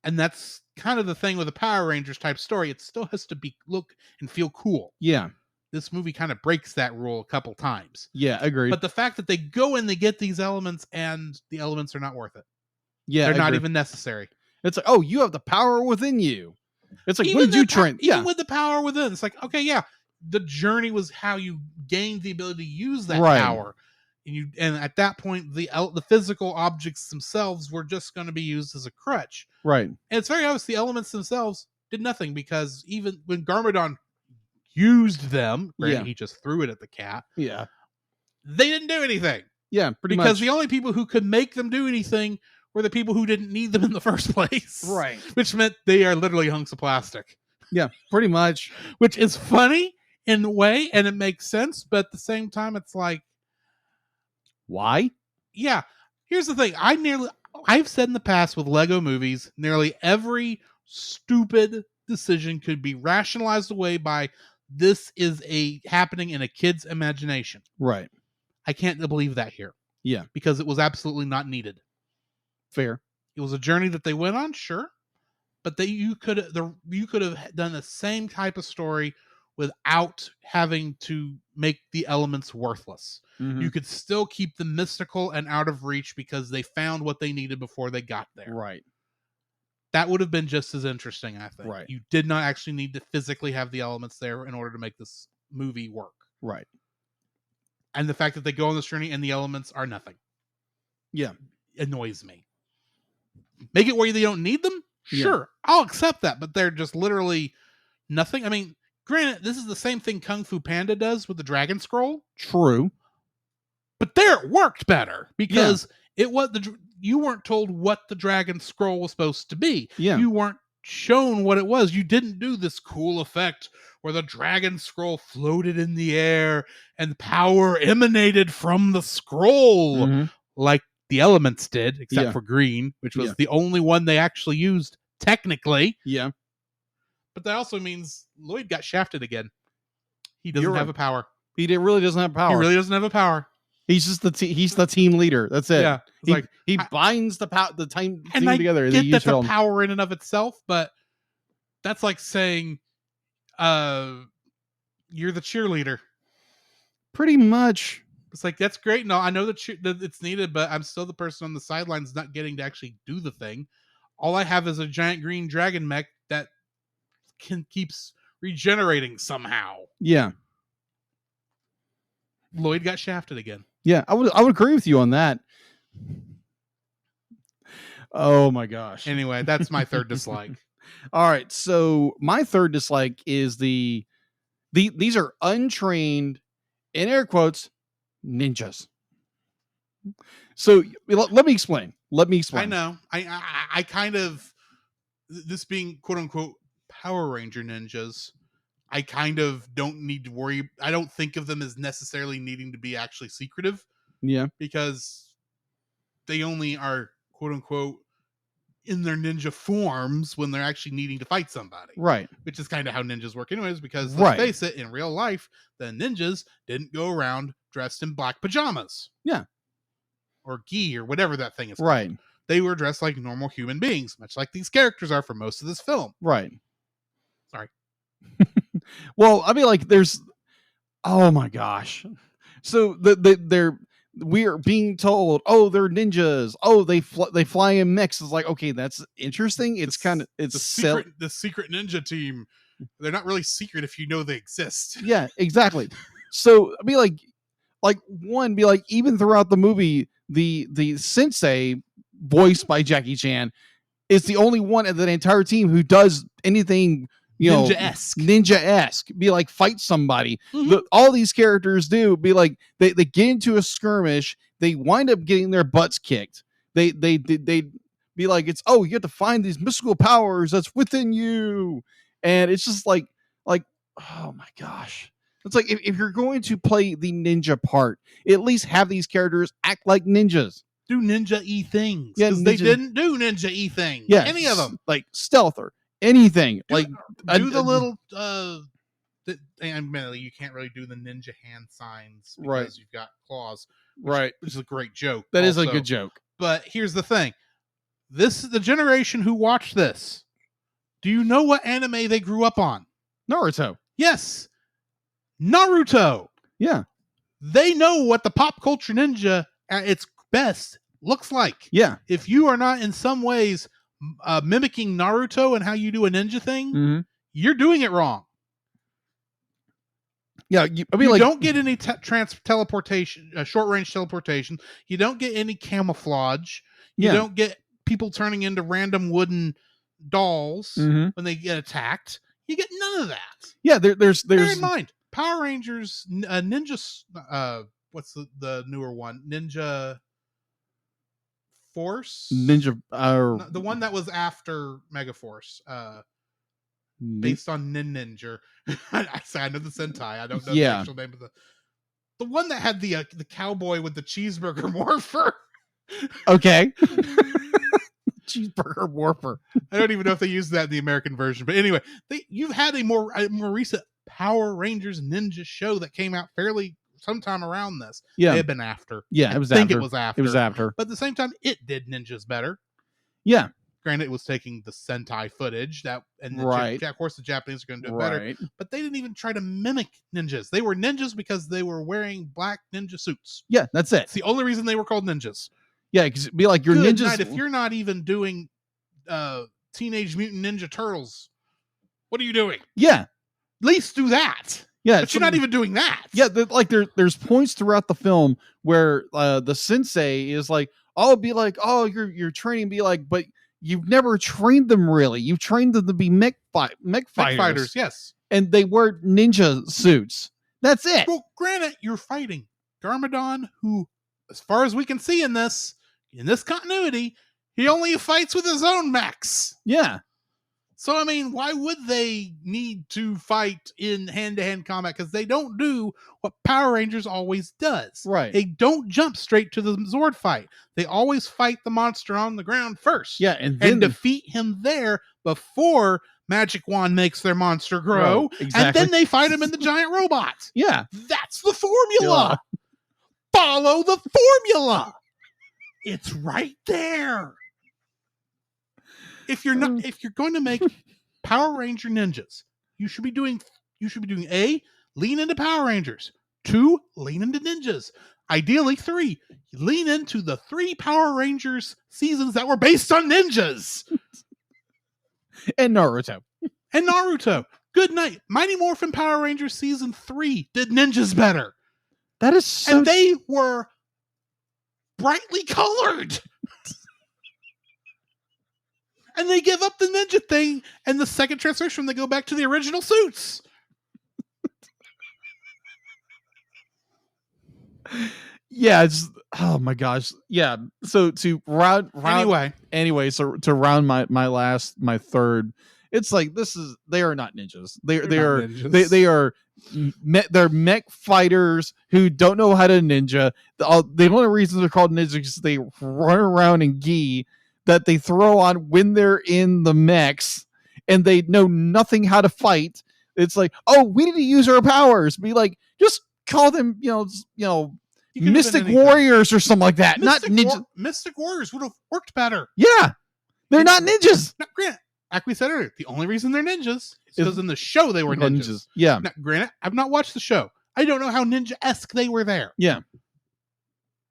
And that's kind of the thing with a Power Rangers type story. It still has to look and feel cool. Yeah. This movie kind of breaks that rule a couple times. Yeah, agreed. But the fact that they go and they get these elements and the elements are not worth it. Yeah, they're not even necessary. It's like, oh, you have the power within you. It's like, what did you train? Even with the power within, it's like, okay, yeah, the journey was how you gained the ability to use that Right. power. And at that point, the physical objects themselves were just going to be used as a crutch. Right. And it's very obvious the elements themselves did nothing, because even when Garmadon used them, granted, he just threw it at the cat. Yeah. They didn't do anything. Yeah, pretty because much. the only people who could make them do anything were the people who didn't need them in the first place. Right. Which meant they are literally hunks of plastic. Yeah, pretty much. Which is funny in a way, and it makes sense, but at the same time, it's like, why? Yeah. Here's the thing. I've said in the past with Lego movies, nearly every stupid decision could be rationalized away by this is happening in a kid's imagination. Right. I can't believe that here. Yeah. Because it was absolutely not needed. Fair. It was a journey that they went on, sure. But you could have done the same type of story without having to make the elements worthless. Mm-hmm. You could still keep them mystical and out of reach because they found what they needed before they got there. Right. That would have been just as interesting, I think. Right. You did not actually need to physically have the elements there in order to make this movie work. Right. And the fact that they go on this journey and the elements are nothing. Yeah. Annoys me. Make it where they don't need them? Sure. Yeah. I'll accept that, but they're just literally nothing. I mean, granted, this is the same thing Kung Fu Panda does with the Dragon Scroll. True. But there it worked better because you weren't told what the Dragon Scroll was supposed to be. Yeah. You weren't shown what it was. You didn't do this cool effect where the Dragon Scroll floated in the air and power emanated from the scroll like the elements did, except for green, which was the only one they actually used technically. Yeah. But that also means Lloyd got shafted again. He doesn't have a power. He really doesn't have power. He really doesn't have a power. He's just he's the team leader. That's it. Yeah. He binds the team together. And I get that's a power in and of itself, but that's like saying you're the cheerleader. Pretty much. It's like, that's great. No, I know that it's needed, but I'm still the person on the sidelines not getting to actually do the thing. All I have is a giant green dragon mech that keeps regenerating somehow. Yeah. Lloyd got shafted again. Yeah, I would agree with you on that. Oh my gosh. Anyway, that's my third dislike. All right, so my third dislike is these are untrained, in air quotes, ninjas. So let me explain. I know. I kind of, this being quote unquote Power Ranger ninjas, I kind of don't need to worry. I don't think of them as necessarily needing to be actually secretive. Yeah. Because they only are quote unquote in their ninja forms when they're actually needing to fight somebody. Right. Which is kind of how ninjas work anyways, because let's face it, in real life, the ninjas didn't go around dressed in black pajamas. Yeah. Or gi or whatever that thing is called. Right. They were dressed like normal human beings, much like these characters are for most of this film. Right. Sorry. Well, I mean, like, oh my gosh. So we are being told, oh, they're ninjas. Oh, they fly in mechs. It's like, okay, that's interesting. It's the secret ninja team. They're not really secret if you know they exist. Yeah, exactly. So I mean, like even throughout the movie, the sensei, voiced by Jackie Chan, is the only one of the entire team who does anything, ninja-esque, be like fight somebody. All these characters do be like they get into a skirmish, they wind up getting their butts kicked. They be like, it's, oh, you have to find these mystical powers that's within you, and it's just like oh my gosh. It's like, if you're going to play the ninja part, at least have these characters act like ninjas. Do ninja-y things. Yeah, they didn't do ninja-y things. Yeah, any of them. Like stealth or anything. Do the little admittedly, you can't really do the ninja hand signs because you've got claws. Which is a great joke. That is a good joke. But here's the thing. This is the generation who watched this. Do you know what anime they grew up on? Naruto. Yes. Naruto. Yeah. They know what the pop culture ninja at its best looks like. Yeah. If you are not in some ways mimicking Naruto and how you do a ninja thing, you're doing it wrong. Yeah, I mean, you like, don't get any teleportation, short range teleportation. You don't get any camouflage. You Yeah. don't get people turning into random wooden dolls Mhm. when they get attacked. You get none of that. Yeah, there's Bear in mind, Power Rangers, Ninja. What's the newer one? Ninja Force. Ninja, No, the one that was after Mega Force. Based on Ninja. I know the Sentai. I don't know the actual name of the one that had the cowboy with the cheeseburger morpher. Okay. Cheeseburger morpher. I don't even know if they used that in the American version, but anyway, you've had a more recent Power Rangers Ninja show that came out fairly sometime around this. Yeah, may have been after. Yeah, I it was think after. It was after. It was after. But at the same time, it did ninjas better. Yeah. Granted, it was taking the Sentai footage of course the Japanese are going to do it better, but they didn't even try to mimic ninjas. They were ninjas because they were wearing black ninja suits. Yeah, that's it. It's the only reason they were called ninjas. Yeah, because it'd be like your Good ninjas. night, if you're not even doing Teenage Mutant Ninja Turtles, what are you doing? Yeah, at least do that. Yeah, but you're not even doing that. Yeah, there's points throughout the film where the sensei is like, "Oh, be like, oh, you're training, be like, but you've never trained them really. You've trained them to be mech fighters, yes, and they wear ninja suits. That's it." Well, granted, you're fighting Garmadon, who, as far as we can see in this continuity, he only fights with his own mechs. Yeah. So, I mean, why would they need to fight in hand-to-hand combat? Because they don't do what Power Rangers always does. Right. They don't jump straight to the Zord fight. They always fight the monster on the ground first. Yeah, and defeat him there before Magic Wand makes their monster grow. Exactly. And then they fight him in the giant robot. Yeah. That's the formula. Yeah. Follow the formula. It's right there. If you're going to make Power Ranger ninjas, you should be doing A, lean into Power Rangers. 2, lean into ninjas. Ideally 3, lean into the 3 Power Rangers seasons that were based on ninjas. And Naruto. Good night. Mighty Morphin Power Rangers season 3 did ninjas better. That is so... And they were brightly colored. And they give up the ninja thing, and the second transformation, they go back to the original suits. Yeah, it's, oh my gosh. Yeah. So to round anyway, so to round my third, it's like they are not ninjas. They're mech fighters who don't know how to ninja. The only reason they're called ninjas is they run around in gi that they throw on when they're in the mechs, and they know nothing how to fight. It's like, oh, we need to use our powers. Be like, just call them, Mystic Warriors or something like that. Not ninjas. Mystic Warriors would have worked better. Yeah, they're not ninjas. Now, granted, like we said earlier, the only reason they're ninjas is because in the show they were ninjas. Yeah. Now, granted, I've not watched the show. I don't know how ninja-esque they were there. Yeah.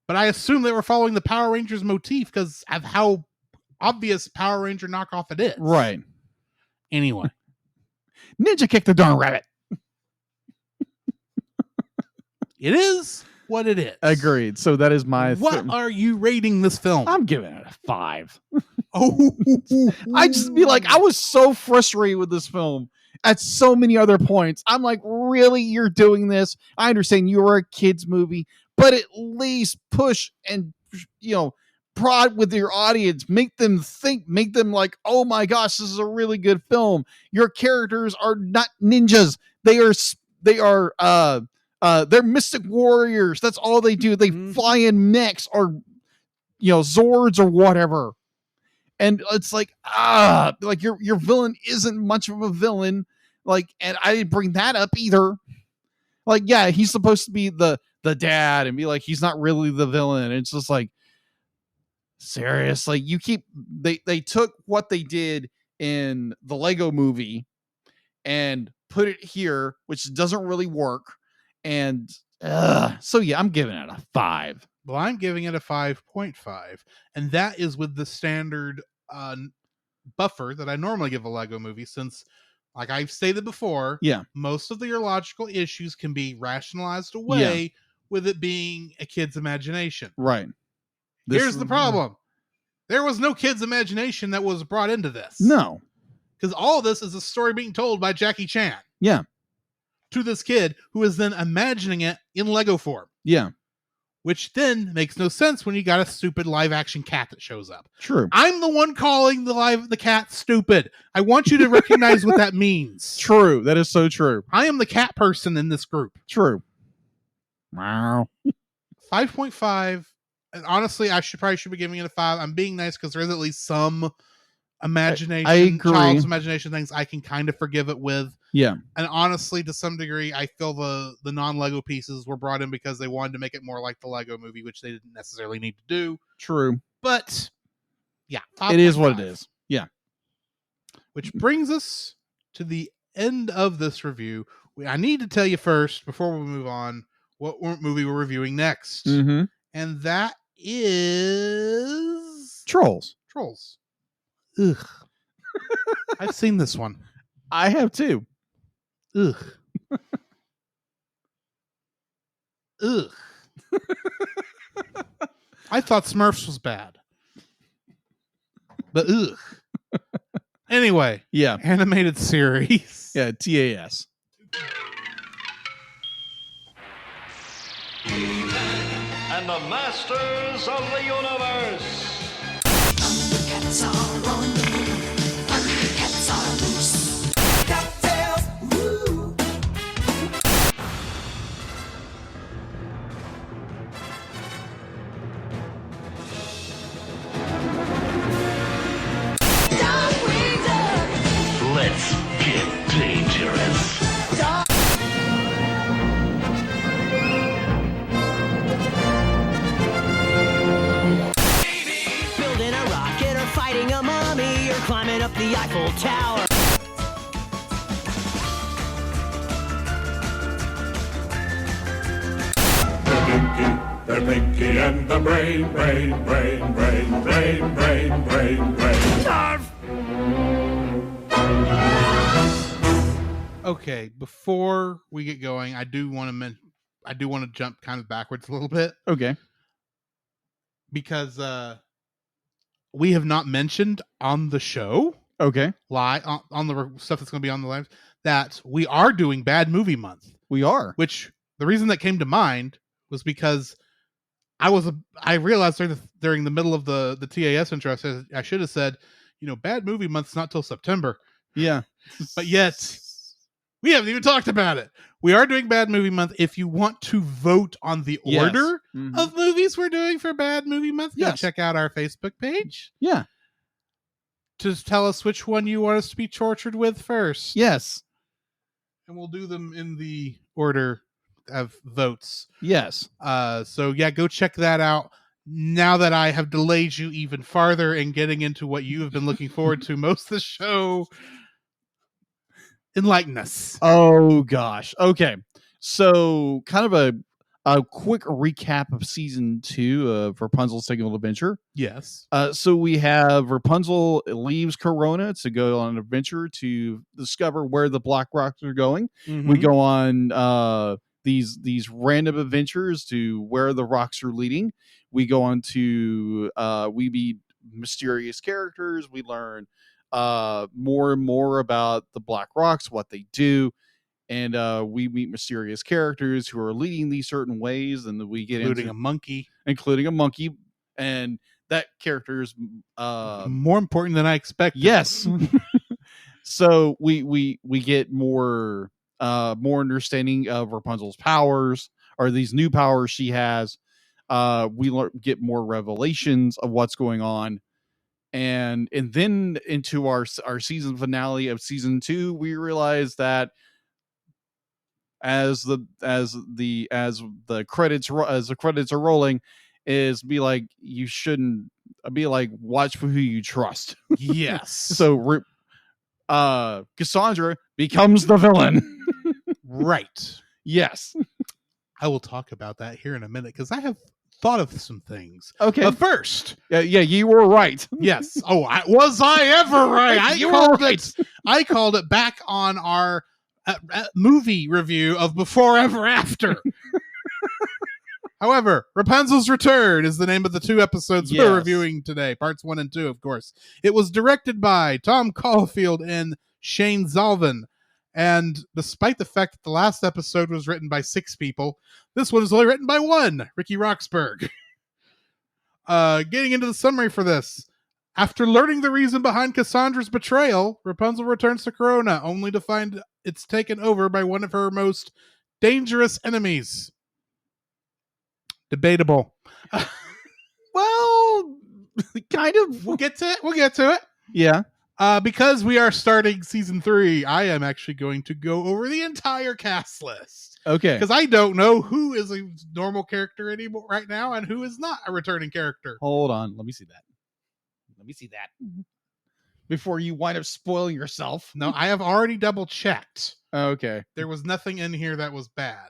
But I assume they were following the Power Rangers motif because of how obvious Power Ranger knockoff it is. Right. Anyway. Ninja kick the darn rabbit. It is what it is. Agreed. So that is my... What are you rating this film? I'm giving it a 5. Oh. I just be like, I was so frustrated with this film at so many other points. I'm like, really? You're doing this? I understand you were a kid's movie, but at least push and, prod with your audience, make them think, make them like, oh my gosh, this is a really good film. Your characters are not ninjas. They're Mystic Warriors. That's all they do. They fly in mechs or, Zords or whatever. And it's like, like your villain isn't much of a villain. Like, and I didn't bring that up either. Like, yeah, he's supposed to be the dad and be like, he's not really the villain. It's just like, seriously, they took what they did in the Lego movie and put it here, which doesn't really work. And so yeah, I'm giving it a 5. Well, I'm giving it a 5.5, and that is with the standard buffer that I normally give a Lego movie, since like I've stated before, Yeah. most of your logical issues can be rationalized away with it being a kid's imagination. Right. Here's the problem. There was no kid's imagination that was brought into this. No. Because all of this is a story being told by Jackie Chan. Yeah. To this kid who is then imagining it in Lego form. Yeah. Which then makes no sense when you got a stupid live action cat that shows up. True. I'm the one calling the cat stupid. I want you to recognize what that means. True. That is so true. I am the cat person in this group. True. Wow. 5.5. And honestly, I should be giving it a 5. I'm being nice because there is at least some imagination, I agree. child's imagination things I can kind of forgive it with. Yeah. And honestly, to some degree, I feel the non-Lego pieces were brought in because they wanted to make it more like the Lego movie, which they didn't necessarily need to do. True. But yeah, it is what it is. Yeah. Which brings us to the end of this review. I need to tell you first, before we move on, what movie we're reviewing next. Mm-hmm. And that is Trolls. Ugh. I've seen this one. I have too. Ugh. Ugh. I thought Smurfs was bad. But ugh. Anyway. Yeah. Animated series. Yeah, TAS. And the masters of the universe. Cats are on the move. Cats are loose. DuckTales. Woo. Let's get dangerous. Building a rocket or fighting a mummy or climbing up the Eiffel Tower. They're Pinky and the brain. Okay, before we get going, I do want to jump kind of backwards a little bit Okay. because we have not mentioned on the show Okay. live on the stuff that's going to be on the live that we are doing Bad Movie Month. We are. Which the reason that came to mind was because I realized during the middle of the TAS intro, I should have said, Bad Movie Month's not till September. Yeah. But yet we haven't even talked about it. We are doing Bad Movie Month. If you want to vote on the order of movies we're doing for Bad Movie Month, go check out our Facebook page. Yeah. Just tell us which one you want us to be tortured with first. Yes. And we'll do them in the order of votes. Yes. So yeah, go check that out. Now that I have delayed you even farther in getting into what you have been looking forward to most of the show, enlighten us. Oh gosh. Okay. So kind of a quick recap of season 2 of Rapunzel's Tangled Adventure. Yes. So we have Rapunzel leaves Corona to go on an adventure to discover where the Black Rocks are going. Mm-hmm. We go on these random adventures to where the rocks are leading. We go on to we meet mysterious characters. We learn more and more about the Black Rocks, what they do. And we meet mysterious characters who are leading these certain ways, and we get including a monkey, and that character is more important than I expected. Yes. So we get more understanding of Rapunzel's powers, or these new powers she has. We get more revelations of what's going on. And then into our season finale of season 2, we realize that as the credits are rolling, is be like, you shouldn't be like, watch for who you trust. Yes. So Cassandra becomes the villain. Right. Yes. I will talk about that here in a minute because I have thought of some things. Okay. But first, Yeah, you were right. yes. Oh, was I ever right? You were right. I called it back on our movie review of Before Ever After. However, Rapunzel's Return is the name of the 2 episodes we're reviewing today, parts 1 and 2, of course. It was directed by Tom Caulfield and Shane Zalvin. And despite the fact that the last episode was written by 6 people, this one is only written by 1, Ricky Roxburgh. Getting into the summary for this. After learning the reason behind Cassandra's betrayal, Rapunzel returns to Corona, only to find it's taken over by one of her most dangerous enemies. Debatable. Well, kind of. We'll get to it. Yeah. Because we are starting season 3, I am actually going to go over the entire cast list. Okay. Because I don't know who is a normal character anymore right now and who is not a returning character. Hold on. Let me see that. Before you wind up spoiling yourself. No, I have already double checked. Okay. There was nothing in here that was bad.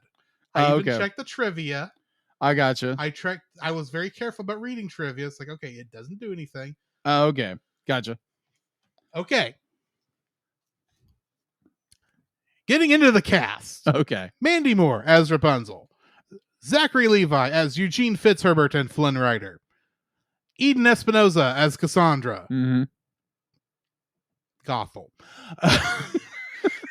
I even checked the trivia. I gotcha. I was very careful about reading trivia. It's like, okay, it doesn't do anything. Okay. Gotcha. Okay. Getting into the cast. Okay. Mandy Moore as Rapunzel. Zachary Levi as Eugene Fitzherbert and Flynn Rider. Eden Espinosa as Cassandra. Mm-hmm. Gothel.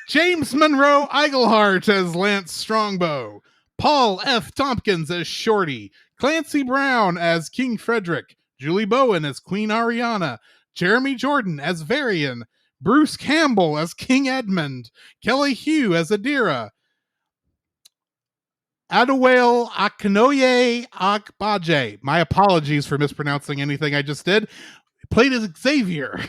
James Monroe Eigelhart as Lance Strongbow. Paul F. Tompkins as Shorty. Clancy Brown as King Frederick. Julie Bowen as Queen Ariana. Jeremy Jordan as Varian. Bruce Campbell as King Edmund. Kelly Hugh as Adira. Adewale Akinoye Akbaje. My apologies for mispronouncing anything I just did. Played as Xavier.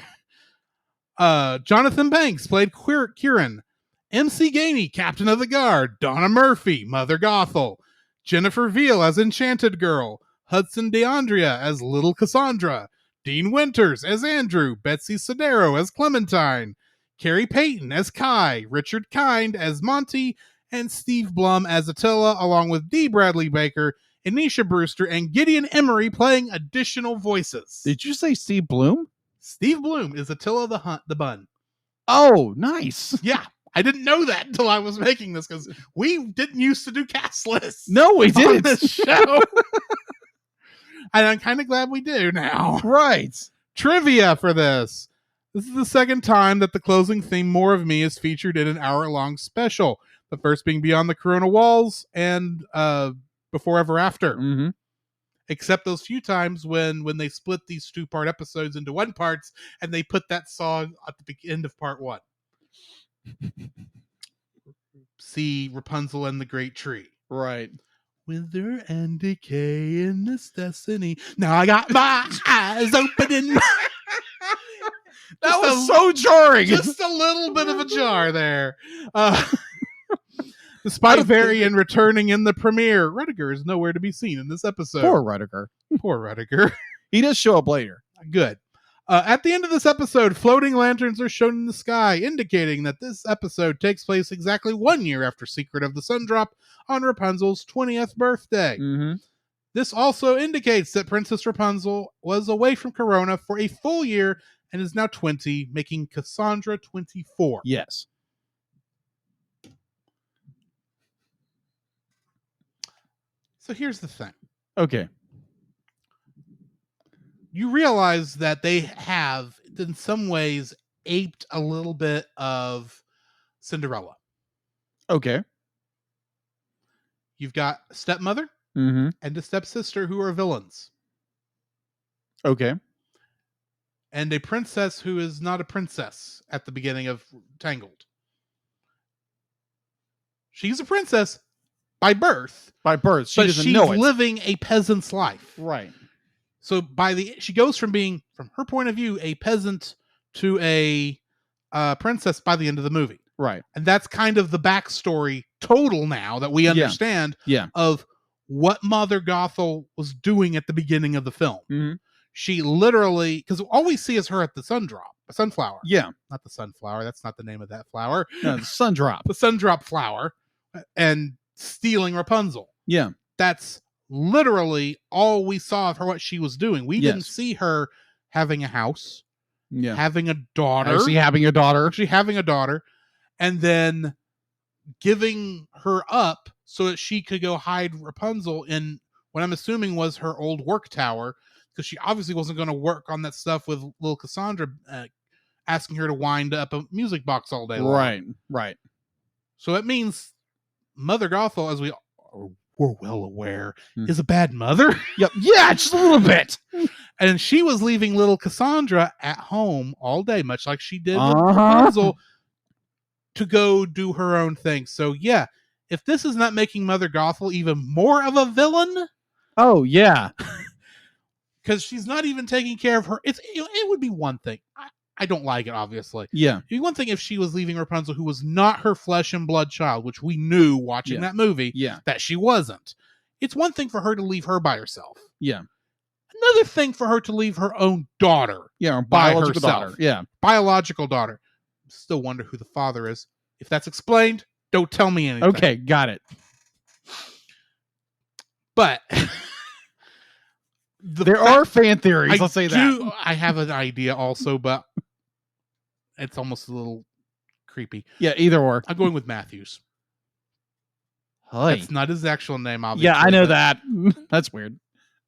Jonathan Banks played Kieran. MC Gainey, Captain of the Guard. Donna Murphy, Mother Gothel. Jennifer Veal as Enchanted Girl. Hudson DeAndrea as Little Cassandra. Dean Winters as Andrew. Betsy Sodero as Clementine. Carrie Payton as Kai. Richard Kind as Monty. And Steve Blum as Attila, along with D. Bradley Baker, Anisha Brewster, and Gideon Emery playing additional voices. Did you say Steve Bloom? Steve Bloom is Attila the Bun. Oh, nice. Yeah. I didn't know that until I was making this because we didn't used to do cast lists. No, we didn't. On this show. And I'm kind of glad we do now. Right. Trivia for this. This is the second time that the closing theme, More of Me, is featured in an hour-long special. The first being Beyond the Corona Walls and Before Ever After. Mm-hmm. Except those few times when they split these 2-part episodes into 1 parts and they put that song at the end of part 1. See Rapunzel and the Great Tree. Right. Wither and decay in this destiny. Now I got my eyes opening. That was so jarring. Just a little bit of a jar there. Despite Varian returning in the premiere, Rudiger is nowhere to be seen in this episode. Poor Rudiger. Poor Rudiger. He does show up later. Good. At the end of this episode, floating lanterns are shown in the sky, indicating that this episode takes place exactly 1 year after Secret of the Sun Drop on Rapunzel's 20th birthday. Mm-hmm. This also indicates that Princess Rapunzel was away from Corona for a full year and is now 20, making Cassandra 24. Yes. So here's the thing. Okay. You realize that they have, in some ways, aped a little bit of Cinderella. Okay. You've got a stepmother and a stepsister who are villains. Okay. And a princess who is not a princess at the beginning of Tangled. She's a princess by birth. By birth. She but doesn't she's know it. living a peasant's life. Right. So she goes from being, from her point of view, a peasant to a princess by the end of the movie. Right. And that's kind of the backstory total now that we understand of what Mother Gothel was doing at the beginning of the film. Mm-hmm. She literally, because all we see is her at the sunflower. Yeah. Not the sunflower. That's not the name of that flower. No, the Sundrop. The Sundrop flower and stealing Rapunzel. Yeah. That's literally all we saw of her, what she was doing. We didn't Yes. see her having a house, Yeah. having a daughter, Actually having a daughter. and then giving her up so that she could go hide Rapunzel in what I'm assuming was her old work tower, because she obviously wasn't going to work on that stuff with little Cassandra asking her to wind up a music box all day long. Right. So it means Mother Gothel, as we're well aware, is a bad mother. Yep. Yeah, just a little bit. And she was leaving little Cassandra at home all day, much like she did with Rapunzel, to go do her own thing. So yeah, if this is not making Mother Gothel even more of a villain, oh yeah, because she's not even taking care of her. It would be one thing. I don't like it, obviously. Yeah. It'd be one thing if she was leaving Rapunzel, who was not her flesh and blood child, which we knew watching that movie that she wasn't. It's one thing for her to leave her by herself. Yeah. Another thing for her to leave her own daughter. Yeah, her by biological herself. daughter. Yeah. Biological daughter. Still wonder who the father is. If that's explained, don't tell me anything. Okay, got it. But there are fan theories, I'll say that. I have an idea also, but it's almost a little creepy. Yeah, either or. I'm going with Matthews. Hi. That's not his actual name, obviously. Yeah, I know that. That's weird.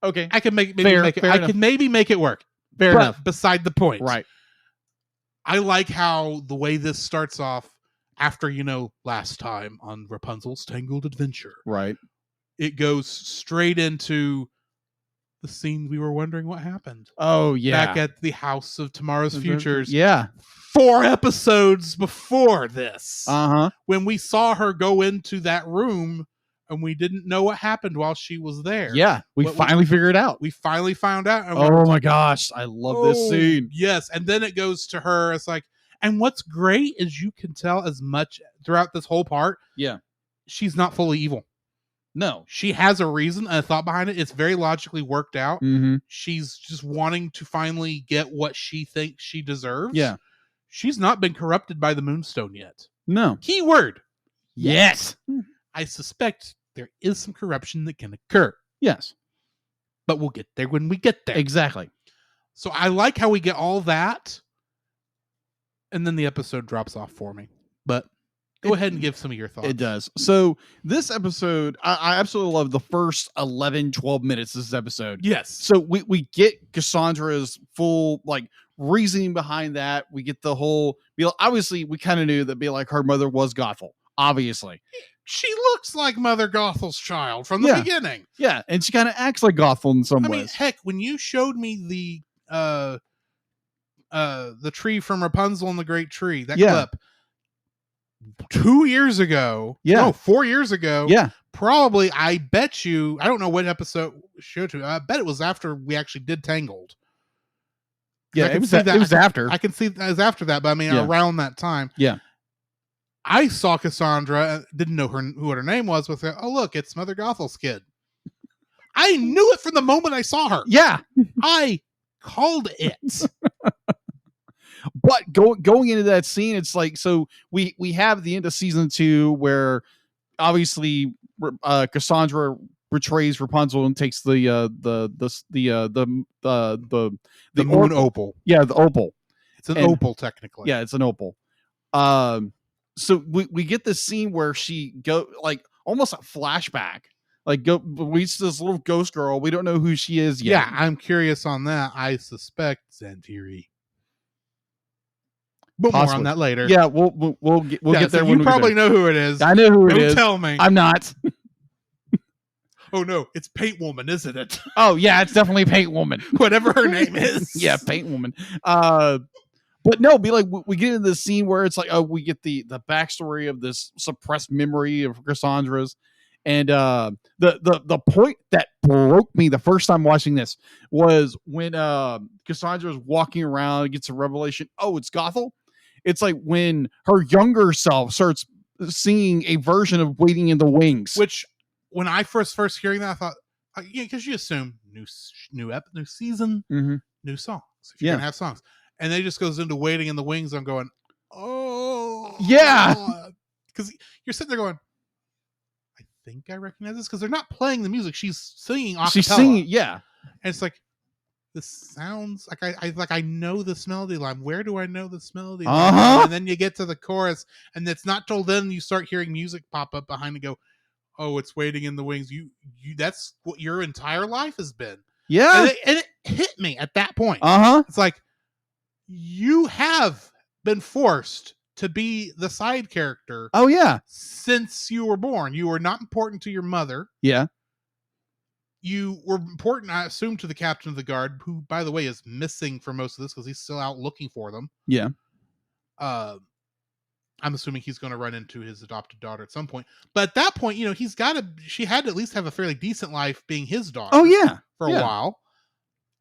Okay. I can maybe make it work. Fair enough. Beside the point. Right. I like how the way this starts off after, last time on Rapunzel's Tangled Adventure. Right. It goes straight into the scene we were wondering what happened. Oh, yeah. Back at the House of Tomorrow's Futures. Yeah. 4 episodes before this. Uh-huh. When we saw her go into that room and we didn't know what happened while she was there. Yeah. We finally figured it out. We finally found out. And oh my gosh. I love this scene. Yes. And then it goes to her. It's like, and what's great is you can tell as much throughout this whole part. Yeah. She's not fully evil. No. She has a reason and a thought behind it. It's very logically worked out. Mm-hmm. She's just wanting to finally get what she thinks she deserves. Yeah. She's not been corrupted by the Moonstone yet. No. Keyword. Yes. I suspect there is some corruption that can occur. Yes. But we'll get there when we get there. Exactly. So I like how we get all that. And then the episode drops off for me. But go ahead and give some of your thoughts. It does. So this episode, I absolutely love the first 11, 12 minutes of this episode. Yes. So we get Cassandra's full reasoning behind that. We get the whole, obviously we kind of knew that her mother was Gothel. Obviously. She looks like Mother Gothel's child from the beginning. Yeah. And she kind of acts like Gothel in some ways. I mean, heck, when you showed me the tree from Rapunzel and the Great Tree, that clip 2 years ago, 4 years ago, probably, I bet you, I don't know what episode showed to, I bet it was after we actually did Tangled. Yeah, it was after. I can see it was after that, but I mean, around that time. Yeah. I saw Cassandra, didn't know who her name was, with oh, look, it's Mother Gothel's kid. I knew it from the moment I saw her. Yeah. I called it. But going into that scene, it's like, so we have the end of season 2 where obviously Cassandra betrays Rapunzel and takes the moon opal. Yeah, the opal. It's an opal, technically. Yeah, it's an opal. So we get this scene where she almost a flashback. We see this little ghost girl. We don't know who she is yet. Yeah, I'm curious on that. I suspect Zantiri. But more on that later. Yeah, we'll get there. So when you probably know who it is. I know who it is. Don't tell me. I'm not. Oh no, it's Paint Woman, isn't it? Oh yeah, it's definitely Paint Woman. Whatever her name is. Yeah, Paint Woman. But no, we get into the scene where it's like, oh, we get the backstory of this suppressed memory of Cassandra's. And the point that broke me the first time watching this was when Cassandra was walking around and gets a revelation. Oh, it's Gothel. It's like when her younger self starts singing a version of Waiting in the Wings. Which, when I first hearing that, I thought, because you assume new season, new songs. If you're gonna have songs, and they just goes into Waiting in the Wings. I'm going, oh yeah, because you're sitting there going, I think I recognize this because they're not playing the music. She's singing a cappella. She's singing, yeah. And it's like, this sounds like I know this melody line. Where do I know this melody line? And then you get to the chorus, and it's not till then you start hearing music pop up behind and go, oh, it's waiting in the wings. You that's what your entire life has been. Yeah. And it hit me at that point. It's like, you have been forced to be the side character. Oh, yeah. Since you were born. You were not important to your mother. Yeah. You were important, I assume, to the captain of the guard, who, by the way, is missing for most of this because he's still out looking for them. Yeah. I'm assuming he's going to run into his adopted daughter at some point. But at that point, she had to at least have a fairly decent life being his daughter. Oh, yeah. For a while.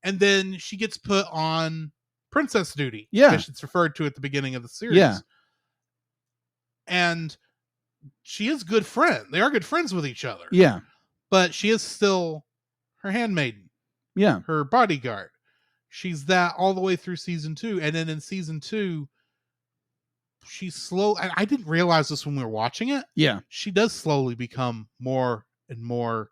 And then she gets put on princess duty. Yeah. Which it's referred to at the beginning of the series. Yeah. And she is good friend. They are good friends with each other. Yeah. But she is still her handmaiden. Yeah. Her bodyguard. She's that all the way through season 2. And then in season 2, she's slow. And I didn't realize this when we were watching it. Yeah. She does slowly become more and more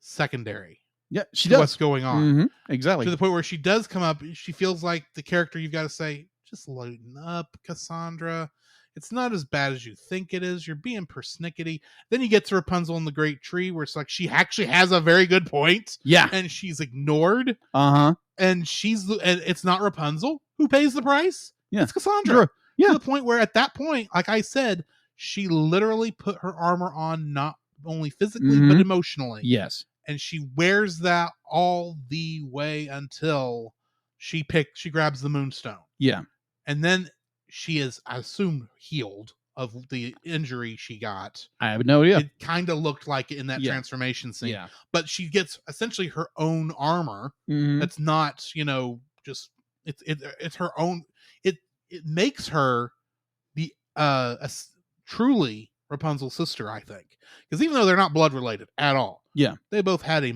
secondary. Yeah, she does. What's going on. Mm-hmm. Exactly. To the point where she does come up. She feels like the character you've got to say, just lighten up, Cassandra. It's not as bad as you think it is. You're being persnickety. Then you get to Rapunzel in the Great Tree, where it's like she actually has a very good point. Yeah. And she's ignored. And it's not Rapunzel who pays the price. Yeah. It's Cassandra. Yeah. To the point where at that point, like I said, she literally put her armor on not only physically, but emotionally. Yes. And she wears that all the way until she grabs the Moonstone. Yeah. And then she is, I assume, healed of the injury she got. I have no idea. It kind of looked like it in that transformation scene. Yeah. But she gets essentially her own armor. That's not, just it's her own. It makes her the truly Rapunzel's sister, I think. Because even though they're not blood related at all. Yeah. They both had a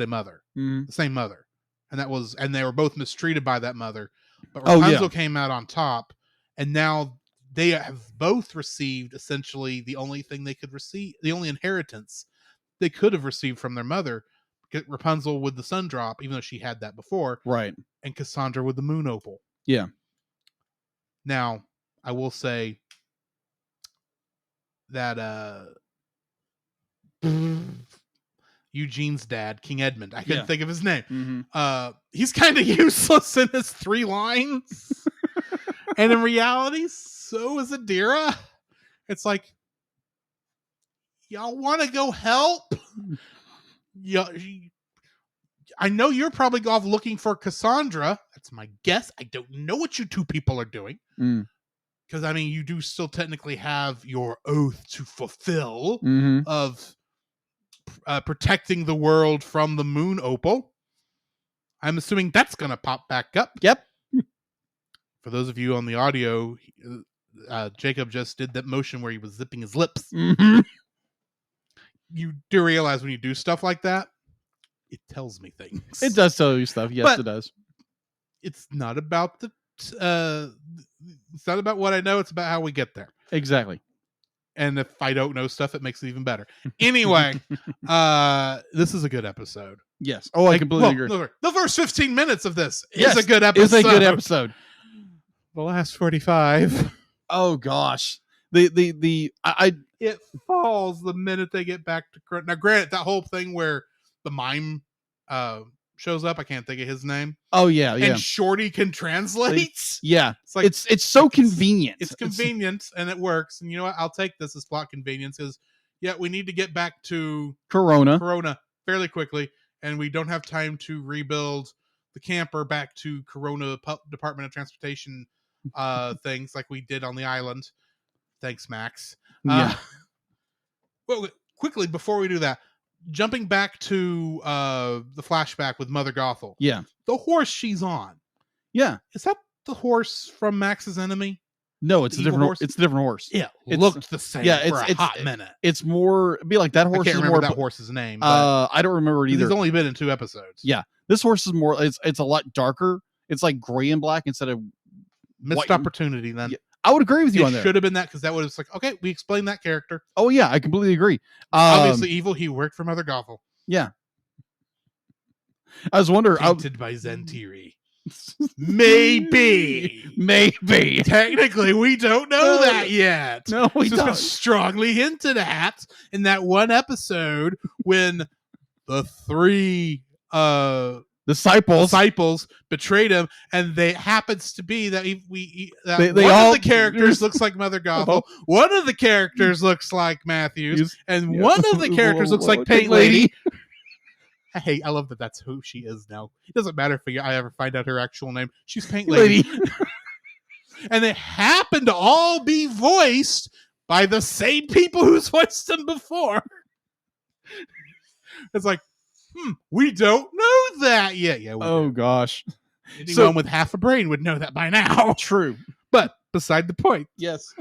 mother. The same mother. And they were both mistreated by that mother. But Rapunzel came out on top, and now they have both received essentially the only thing they could receive, the only inheritance they could have received from their mother. Rapunzel with the sun drop, even though she had that before. Right. And Cassandra with the moon opal. Yeah. Now, I will say that Eugene's dad, King Edmund. I couldn't think of his name. He's kind of useless in his 3 lines. And in reality, so is Adira. It's like, y'all want to go help? I know you're probably off looking for Cassandra. That's my guess. I don't know what you 2 people are doing. Because, you do still technically have your oath to fulfill of protecting the world from the moon opal. I'm assuming that's going to pop back up. Yep. For those of you on the audio, Jacob just did that motion where he was zipping his lips. You do realize when you do stuff like that, it tells me things. It does tell you stuff. Yes, but it does. It's not about it's not about what I know. It's about how we get there. Exactly. And if I don't know stuff, it makes it even better. Anyway, this is a good episode. Yes. Oh, I completely agree. The first 15 minutes of this is a good episode. It's a good episode. The last 45. Oh gosh. It falls the minute they get back to now. Granted, that whole thing where the mime shows up, I can't think of his name. Oh yeah, and Shorty can translate. It's like it's so convenient. It's convenient and it works. And you know what? I'll take this as plot convenience. Because we need to get back to Corona fairly quickly, and we don't have time to rebuild the camper back to Corona Department of Transportation things like we did on the island. Thanks, Max. Well, quickly before we do that, jumping back to the flashback with Mother Gothel. Yeah. The horse she's on. Yeah. Is that the horse from Max's enemy? No, it's a different horse. It's a different horse. Yeah. It looked the same for a hot minute. It's more be like that horse. I can't remember that horse's name. I don't remember it either. He's only been in 2 episodes. Yeah. This horse is more it's a lot darker. It's like gray and black instead of missed opportunity then. I would agree with you It on that. should have been that, because that would have like, okay, we explained that character. Oh yeah, I completely agree. Obviously evil. He worked for Mother Gothel. Yeah. I was wondering. Painted by Zentiri. Maybe. Technically, we don't know that yet. No, we It's don't. been strongly hinted at in that one episode when the 3 disciples betrayed him, and they happens to be that one of the characters looks like Mother Gothel, one of the characters looks like Matthews, and one of the characters looks like Paint Lady. I love that that's who she is now. It doesn't matter if I ever find out her actual name. She's Paint Lady. And they happen to all be voiced by the same people who's voiced them before. It's like, we don't know that yet. Yeah. Oh gosh. Anyone with half a brain would know that by now. True. But beside the point. Yes.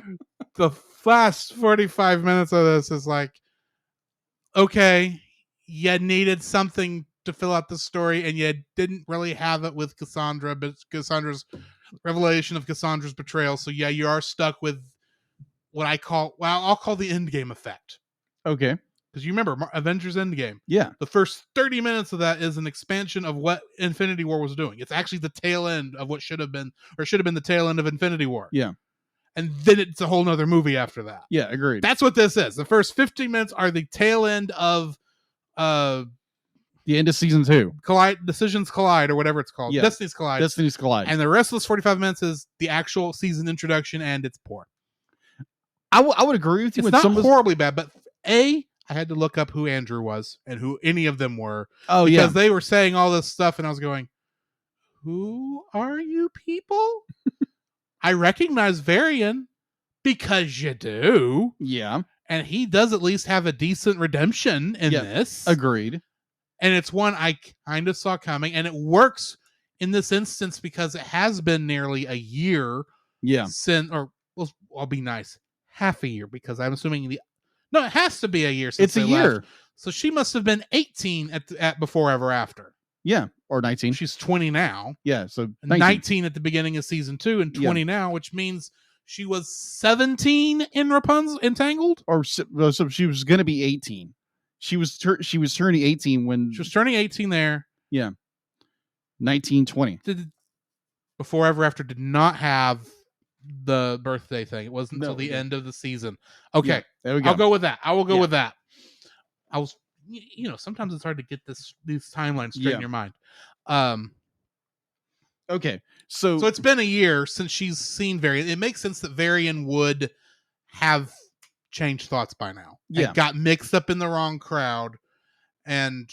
The last 45 minutes of this is like, okay, you needed something to fill out the story, and you didn't really have it with Cassandra, but Cassandra's revelation of Cassandra's betrayal. So yeah, you are stuck with what I'll call the Endgame effect. Okay. Because you remember Avengers Endgame. Yeah. The first 30 minutes of that is an expansion of what Infinity War was doing. It's actually the tail end of what should have been the tail end of Infinity War. Yeah. And then it's a whole nother movie after that. Yeah, agreed. That's what this is. The first 15 minutes are the tail end of the end of season 2. Decisions Collide, or whatever it's called. Yeah. Destiny's Collide. And the rest of this 45 minutes is the actual season introduction, and it's poor. I would agree with you. It's not horribly bad, but I had to look up who Andrew was and who any of them were. Oh, because they were saying all this stuff, and I was going, who are you people? I recognize Varian, because you do. Yeah. And he does at least have a decent redemption in this. Agreed. And it's one I kind of saw coming, and it works in this instance because it has been nearly a year. Yeah. I'll be nice, half a year, because I'm assuming it has to be a year since it's a year. Left. So she must have been 18 at Before Ever After. Yeah, or 19. She's 20 now. Yeah, so 19 at the beginning of season 2 and 20 now, which means she was 17 in Rapunzel, in Tangled? Or so she was going to be 18. She was turning 18 when... She was turning 18 there. Yeah. 19, 20. Before Ever After did not have the birthday thing. It wasn't until the end of the season. Okay. Yeah, there we go. I'll go with that. I will go with that. I was... sometimes it's hard to get these timelines straight in your mind. Okay, so it's been a year since she's seen Varian. It makes sense that Varian would have changed thoughts by now. Yeah, and got mixed up in the wrong crowd, and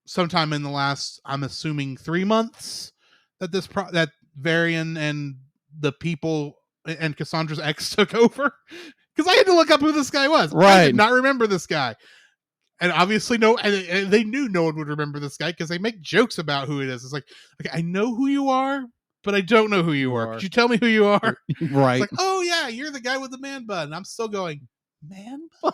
sometime in the last, I'm assuming 3 months, that that Varian and the people and Cassandra's ex took over. Because I had to look up who this guy was. Right, I did not remember this guy. And obviously, and they knew no one would remember this guy because they make jokes about who it is. It's like, okay, I know who you are, but I don't know who you are. Could you tell me who you are? Right. It's like, oh yeah, you're the guy with the man bun. I'm still going, man bun?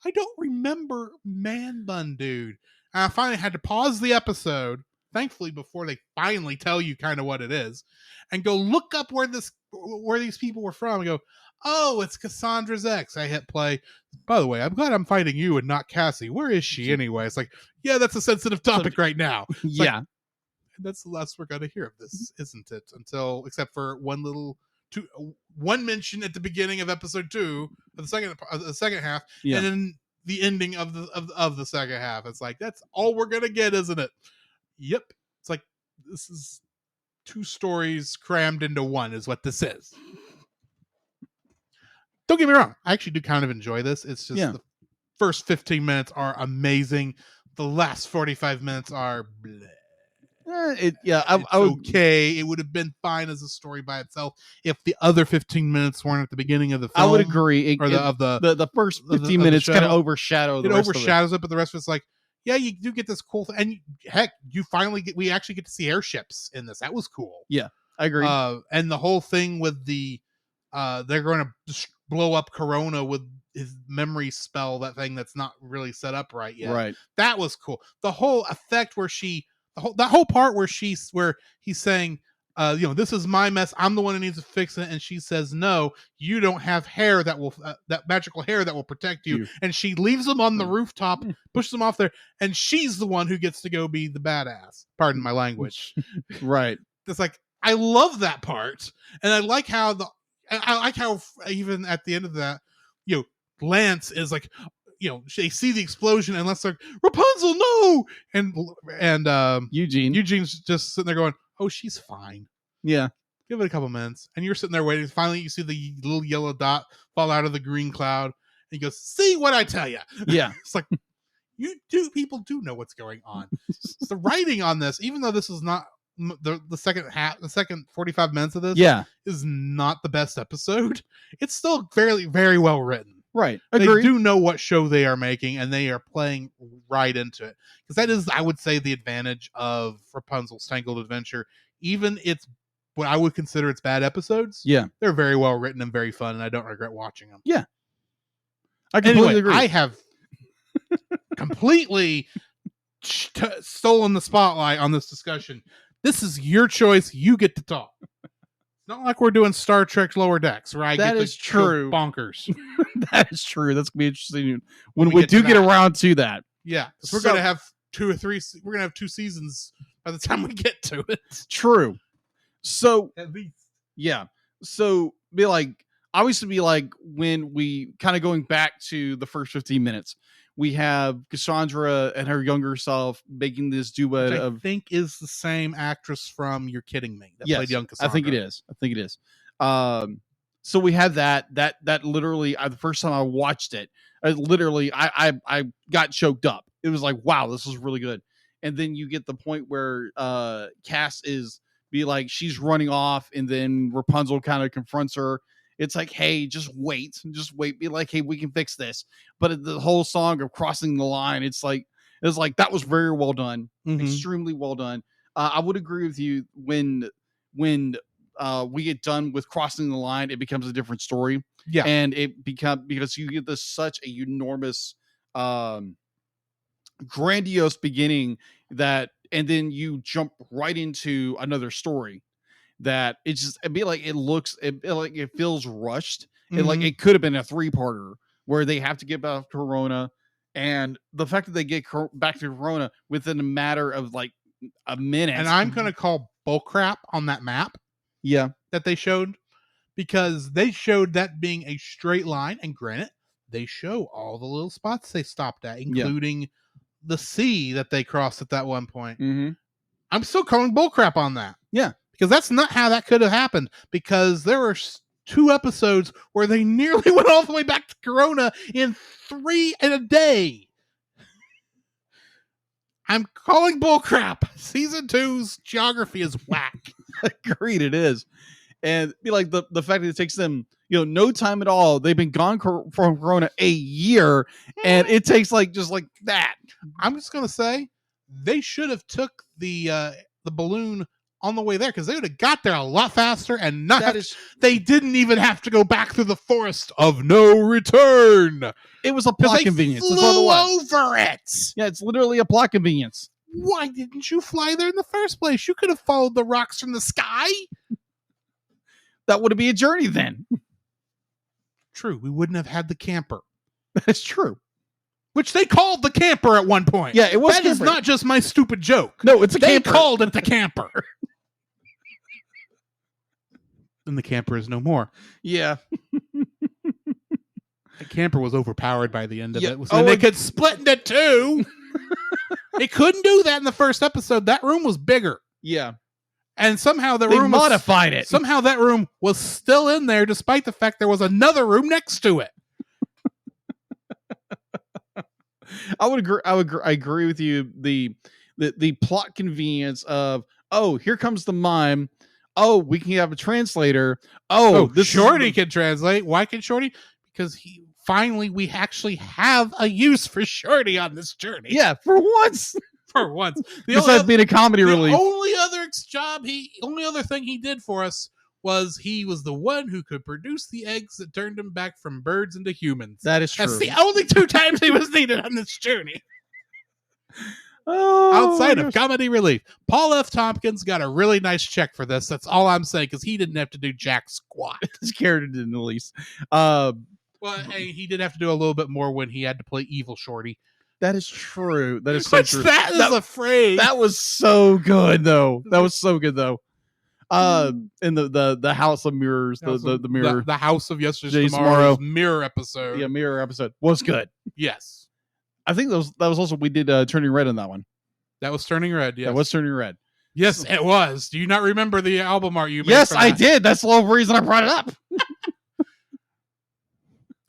I don't remember man bun, dude. And I finally had to pause the episode, thankfully, before they finally tell you kind of what it is, and go look up where these people were from and go, oh, it's Cassandra's ex. I hit play. By the way, I'm glad I'm fighting you and not Cassie. Where is she anyway? It's like, yeah, that's a sensitive topic right now. It's yeah. Like, that's the last we're going to hear of this, isn't it? Except for one mention at the beginning of episode 2, of the second half, and then the ending of the second half. It's like, that's all we're going to get, isn't it? Yep. It's like, this is 2 stories crammed into one is what this is. Don't get me wrong. I actually do kind of enjoy this. It's just the first 15 minutes are amazing. The last 45 minutes are bleh. Okay. It would have been fine as a story by itself if the other 15 minutes weren't at the beginning of the film. I would agree. The first 15 minutes kind of overshadow the rest overshadows it, but the rest of it's like, yeah, you do get this cool thing. And heck, we actually get to see airships in this. That was cool. Yeah, I agree. And the whole thing with they're going to blow up Corona with his memory spell, that thing that's not really set up right yet. Right. That was cool. The whole effect where that whole part where he's saying, this is my mess. I'm the one who needs to fix it. And she says, no, you don't have hair that will, that magical hair that will protect you. And she leaves them on the rooftop, pushes them off there. And she's the one who gets to go be the badass. Pardon my language. Right. It's like, I love that part. And I like how even at the end of that, Lance is like, they see the explosion and Lance like, Rapunzel, no. And Eugene's just sitting there going, oh, she's fine. Yeah. Give it a couple minutes. And you're sitting there waiting. Finally, you see the little yellow dot fall out of the green cloud. And he goes, see what I tell you. Yeah. It's like, people do know what's going on. The writing on this, even though this is not the second 45 minutes of this is not the best episode, it's still very, very well written. Right. They do know what show they are making, and they are playing right into it. Because that is, I would say, the advantage of Rapunzel's Tangled Adventure. Even it's what I would consider its bad episodes. Yeah. They're very well written and very fun, and I don't regret watching them. Yeah. I completely agree. I have completely stolen the spotlight on this discussion. This is your choice. You get to talk. Not like we're doing Star Trek Lower Decks, right? That is true. Bonkers. That is true. That's gonna be interesting when we do get around to that. Yeah, because we're gonna have 2 or 3. We're gonna have 2 seasons by the time we get to it. True. So at least, yeah. So obviously when we kind of going back to the first 15 minutes. We have Cassandra and her younger self making this duet I think is the same actress from You're Kidding Me that played young Cassandra. I think it is. So we have that literally the first time I watched it, I got choked up. It was like, wow, this is really good. And then you get the point where Cass she's running off, and then Rapunzel kind of confronts her. It's like, hey, just wait. Be like, hey, we can fix this. But the whole song of crossing the line, it's like that was very well done, extremely well done. I would agree with you when we get done with crossing the line, it becomes a different story. Yeah, and it because you get such a enormous, grandiose beginning and then you jump right into another story. That it feels rushed. It could have been a 3-parter where they have to get back to Corona, and the fact that they get back to Corona within a matter of a minute. And I'm gonna call bullcrap on that map. Yeah, that they showed, because they showed that being a straight line, and granted, they show all the little spots they stopped at, including the sea that they crossed at that one point. Mm-hmm. I'm still calling bullcrap on that. Yeah. Because that's not how that could have happened. Because there were 2 episodes where they nearly went all the way back to Corona in 3 in a day. I'm calling bullcrap. Season 2's geography is whack. Agreed, it is. And the fact that it takes them, no time at all. They've been gone from Corona a year, and it takes just like that. I'm just gonna say they should have took the balloon on the way there, because they would have got there a lot faster, and they didn't even have to go back through the forest of no return. It was a plot convenience. Flew over it. Yeah, it's literally a plot convenience. Why didn't you fly there in the first place? You could have followed the rocks from the sky. That would be a journey then. True, we wouldn't have had the camper. That's true. Which they called the camper at one point. Yeah, it was. That is not just my stupid joke. No, it's a camper. They called it the camper. And the camper is no more. Yeah. The camper was overpowered by the end of it. So they could split into 2. They couldn't do that in the first episode. That room was bigger. Yeah. And somehow they modified it. Somehow that room was still in there, despite the fact there was another room next to it. I would agree. I agree with you. The plot convenience of, oh, here comes the mime. Oh, we can have a translator. Oh, Shorty can translate. Why can Shorty? Because we actually have a use for Shorty on this journey. Yeah, for once. For once. Besides being a comedy relief. The only other thing he did for us was he was the one who could produce the eggs that turned him back from birds into humans. That is true. That's the only 2 times he was needed on this journey. Outside of comedy relief, Paul F. Tompkins got a really nice check for this. That's all I'm saying, because he didn't have to do jack squat. His character didn't, at least. Well, hey, he did have to do a little bit more when he had to play Evil Shorty. That is true. That is so true. That is a phrase. That was so good, though. That was so good, though. In the House of Mirrors, the mirror, the House of Yesterday's Tomorrow's mirror episode. Yeah, mirror episode was good. Yes, I think that was also, we did Turning Red on that one. That was Turning Red. Yes, that was Turning Red. Yes, it was. Do you not remember the album art you made? Yes, I did. That's the whole reason I brought it up.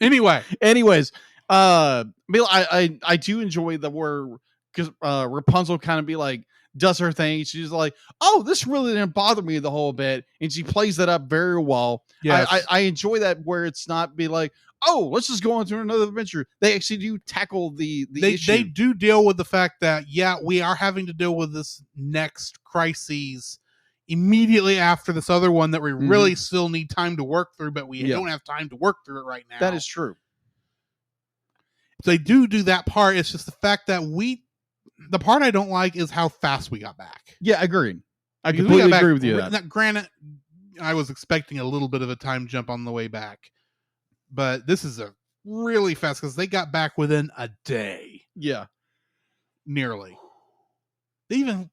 Anyways, I do enjoy the where, because Rapunzel kind of be like, does her thing. She's like, oh, this really didn't bother me the whole bit, and she plays that up very well. Yes. I enjoy that, where it's not be like, oh, let's just go on to another adventure. They actually do tackle the issue. They do deal with the fact that, yeah, we are having to deal with this next crises immediately after this other one that we really still need time to work through, but we don't have time to work through it right now. That is true. They do that part. It's just the fact that the part I don't like is how fast we got back. Yeah, agreed. I completely agree with you. Granted, I was expecting a little bit of a time jump on the way back, but this is a really fast, because they got back within a day. Yeah, nearly. They didn't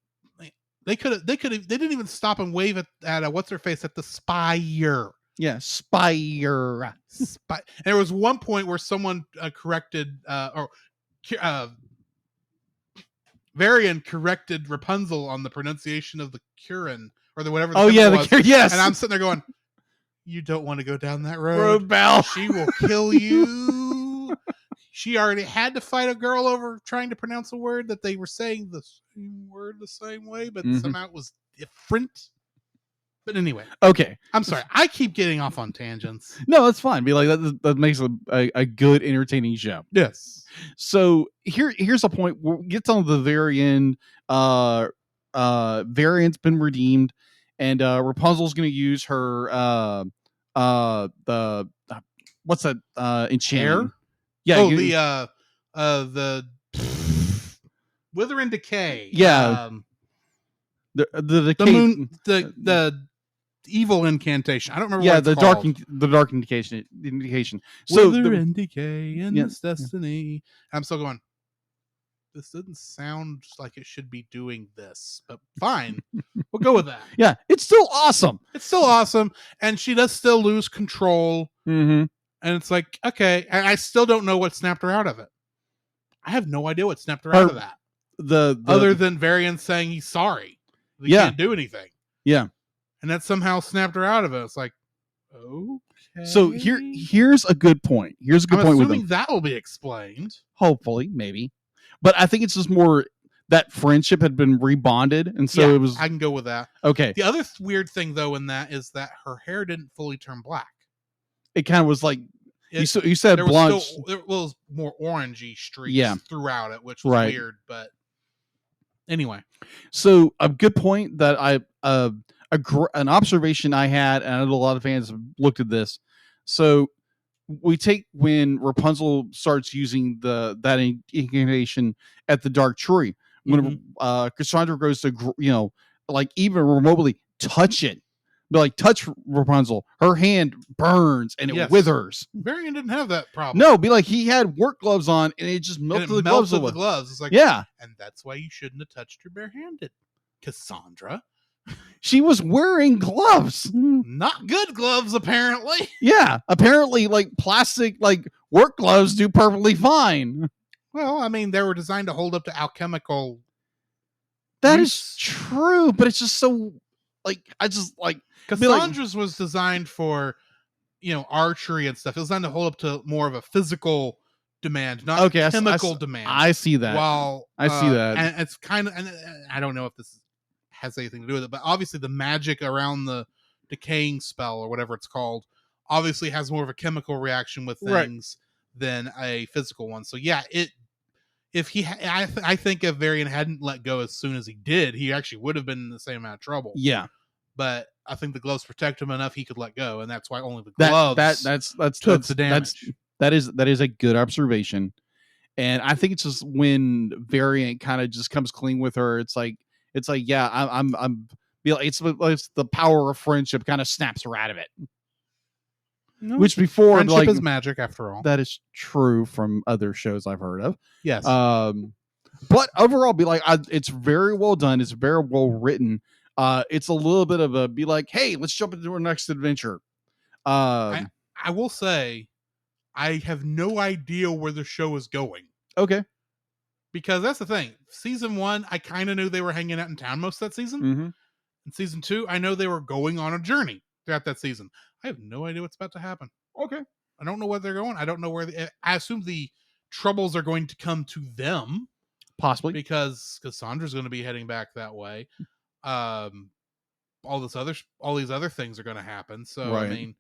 even stop and wave at what's her face at the spire. Yeah, spire. There was one point where someone Varian corrected Rapunzel on the pronunciation of the Curin, or whatever. Yes. And I'm sitting there going, "You don't want to go down that road, Belle. She will kill you." She already had to fight a girl over trying to pronounce a word that they were saying the same word the same way, but somehow it was different. But anyway, okay. I'm sorry. I keep getting off on tangents. No, that's fine. Be like, that makes a good, entertaining show. Yes. So here's a point. We'll get to the very end. Variant's been redeemed, and Rapunzel's going to use her the what's that enchant? Yeah. The Wither and Decay. Yeah. The decay, the moon, the evil incantation. I don't remember. Yeah, what it's called. the dark indication. So Wither and Decay and its destiny. I'm still going, this doesn't sound like it should be doing this, but fine. We'll go with that. Yeah, it's still awesome. And she does still lose control. Mm-hmm. And it's like, okay, I still don't know what snapped her out of it. I have no idea what snapped her out of that. Other than Varian saying he's sorry. He can't do anything. Yeah. And that somehow snapped her out of it. It's like, okay. So here's a good point. Here's a good point with them. That will be explained. Hopefully, maybe. But I think it's just more that friendship had been rebonded, and so it was. I can go with that. Okay. The other weird thing, though, in that is that her hair didn't fully turn black. It kind of was like you said blonde. There was more orangey streaks throughout it, which was weird. But anyway, so a good point that an observation I had, and I know a lot of fans have looked at this. So we take when Rapunzel starts using that incantation at the Dark Tree, when Cassandra goes to like even remotely touch it. But like touch Rapunzel, her hand burns and it withers. Varian didn't have that problem. No, be like he had work gloves on and it just melted the gloves away. It's like, yeah, and that's why you shouldn't have touched her barehanded, Cassandra. She was wearing gloves, not good gloves, apparently. Yeah, apparently, like plastic, like work gloves do perfectly fine. Well, I mean, they were designed to hold up to alchemical. That is true, but it's just so like I just like. Cassandra's was designed for, archery and stuff. It was designed to hold up to more of a physical demand, not chemical demand. I see that. I see that. And it's kind of, and I don't know if this has anything to do with it, but obviously the magic around the decaying spell or whatever it's called obviously has more of a chemical reaction with things than a physical one. So yeah, I think if Varian hadn't let go as soon as he did, he actually would have been in the same amount of trouble. Yeah. But I think the gloves protect him enough he could let go, and that's why only the gloves that's took the damage. That is a good observation, And I think it's just when Variant kind of just comes clean with her. It's like, yeah, I'm it's the power of friendship kind of snaps her out of it. No, Which before, friendship like, is magic after all. that is true from other shows I've heard of. Yes. But overall, be like, it's very well done. It's very well written. It's a little bit of a be like, hey, let's jump into our next adventure. I will say, I have no idea where the show is going. Okay. Because that's the thing. Season 1, I kind of knew they were hanging out in town most of that season. Mm-hmm. In season 2, I know they were going on a journey throughout that season. I have no idea what's about to happen. Okay. I don't know where they're going. I don't know where. I assume the troubles are going to come to them. Possibly. Because Cassandra's going to be heading back that way. All these other things are going to happen. So, right. I mean,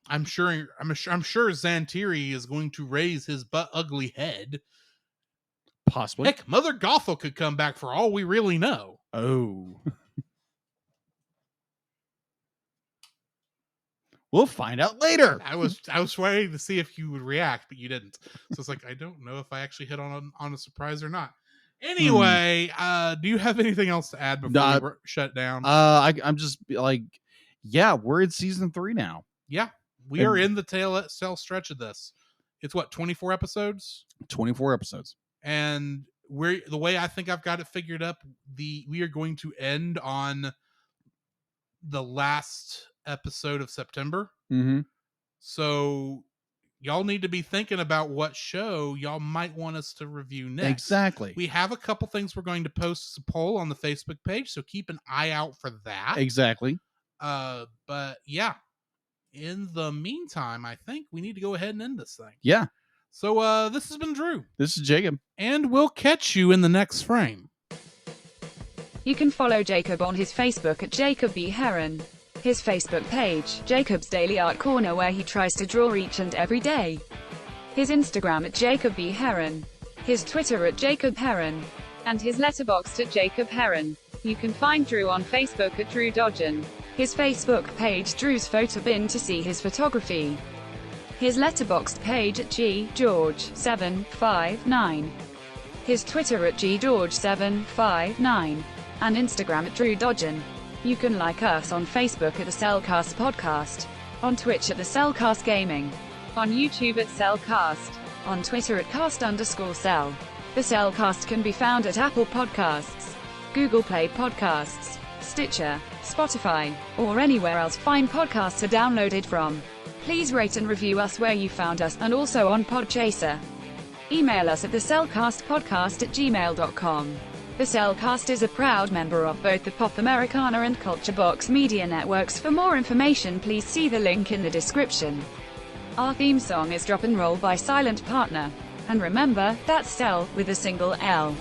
I'm sure Xantiri is going to raise his butt ugly head. Possibly. Heck, Mother Gothel could come back for all we really know. Oh. We'll find out later. I was waiting to see if you would react, but you didn't. So it's like, I don't know if I actually hit on a surprise or not. Anyway, do you have anything else to add before we shut down? I'm just like, yeah, we're in season 3 now. Yeah, we are in the tail stretch of this. It's what, 24 episodes? 24 episodes. And the way I think I've got it figured up, we are going to end on the last episode of September. Mm-hmm. So y'all need to be thinking about what show y'all might want us to review next. Exactly. We have a couple things we're going to post as a poll on the Facebook page, so keep an eye out for that. Exactly. But yeah, in the meantime, I think we need to go ahead and end this thing. Yeah. So this has been Drew. This is Jacob. And we'll catch you in the next frame. You can follow Jacob on his Facebook at Jacob B. Heron. His Facebook page, Jacob's Daily Art Corner, where he tries to draw each and every day. His Instagram at Jacob B. Heron. His Twitter at Jacob Heron. And his Letterboxd at Jacob Heron. You can find Drew on Facebook at Drew Dodgen. His Facebook page, Drew's Photo Bin, to see his photography. His Letterboxd page at GGeorge759. His Twitter at GGeorge759. And Instagram at Drew Dodgen. You can like us on Facebook at the Cellcast Podcast, on Twitch at the Cellcast Gaming, on YouTube at Cellcast, on Twitter at cast_cell. The Cellcast can be found at Apple Podcasts, Google Play Podcasts, Stitcher, Spotify, or anywhere else fine podcasts are downloaded from. Please rate and review us where you found us, and also on Podchaser. Email us at thecellcastpodcast@gmail.com. The Cellcast is a proud member of both the Pop Americana and Culture Box media networks. For more information, please see the link in the description. Our theme song is Drop and Roll by Silent Partner. And remember, that's Cell, with a single L.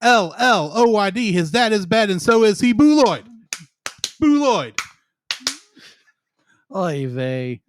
LLOYD, his dad is bad and so is he. Boo Lloyd. Oy vey.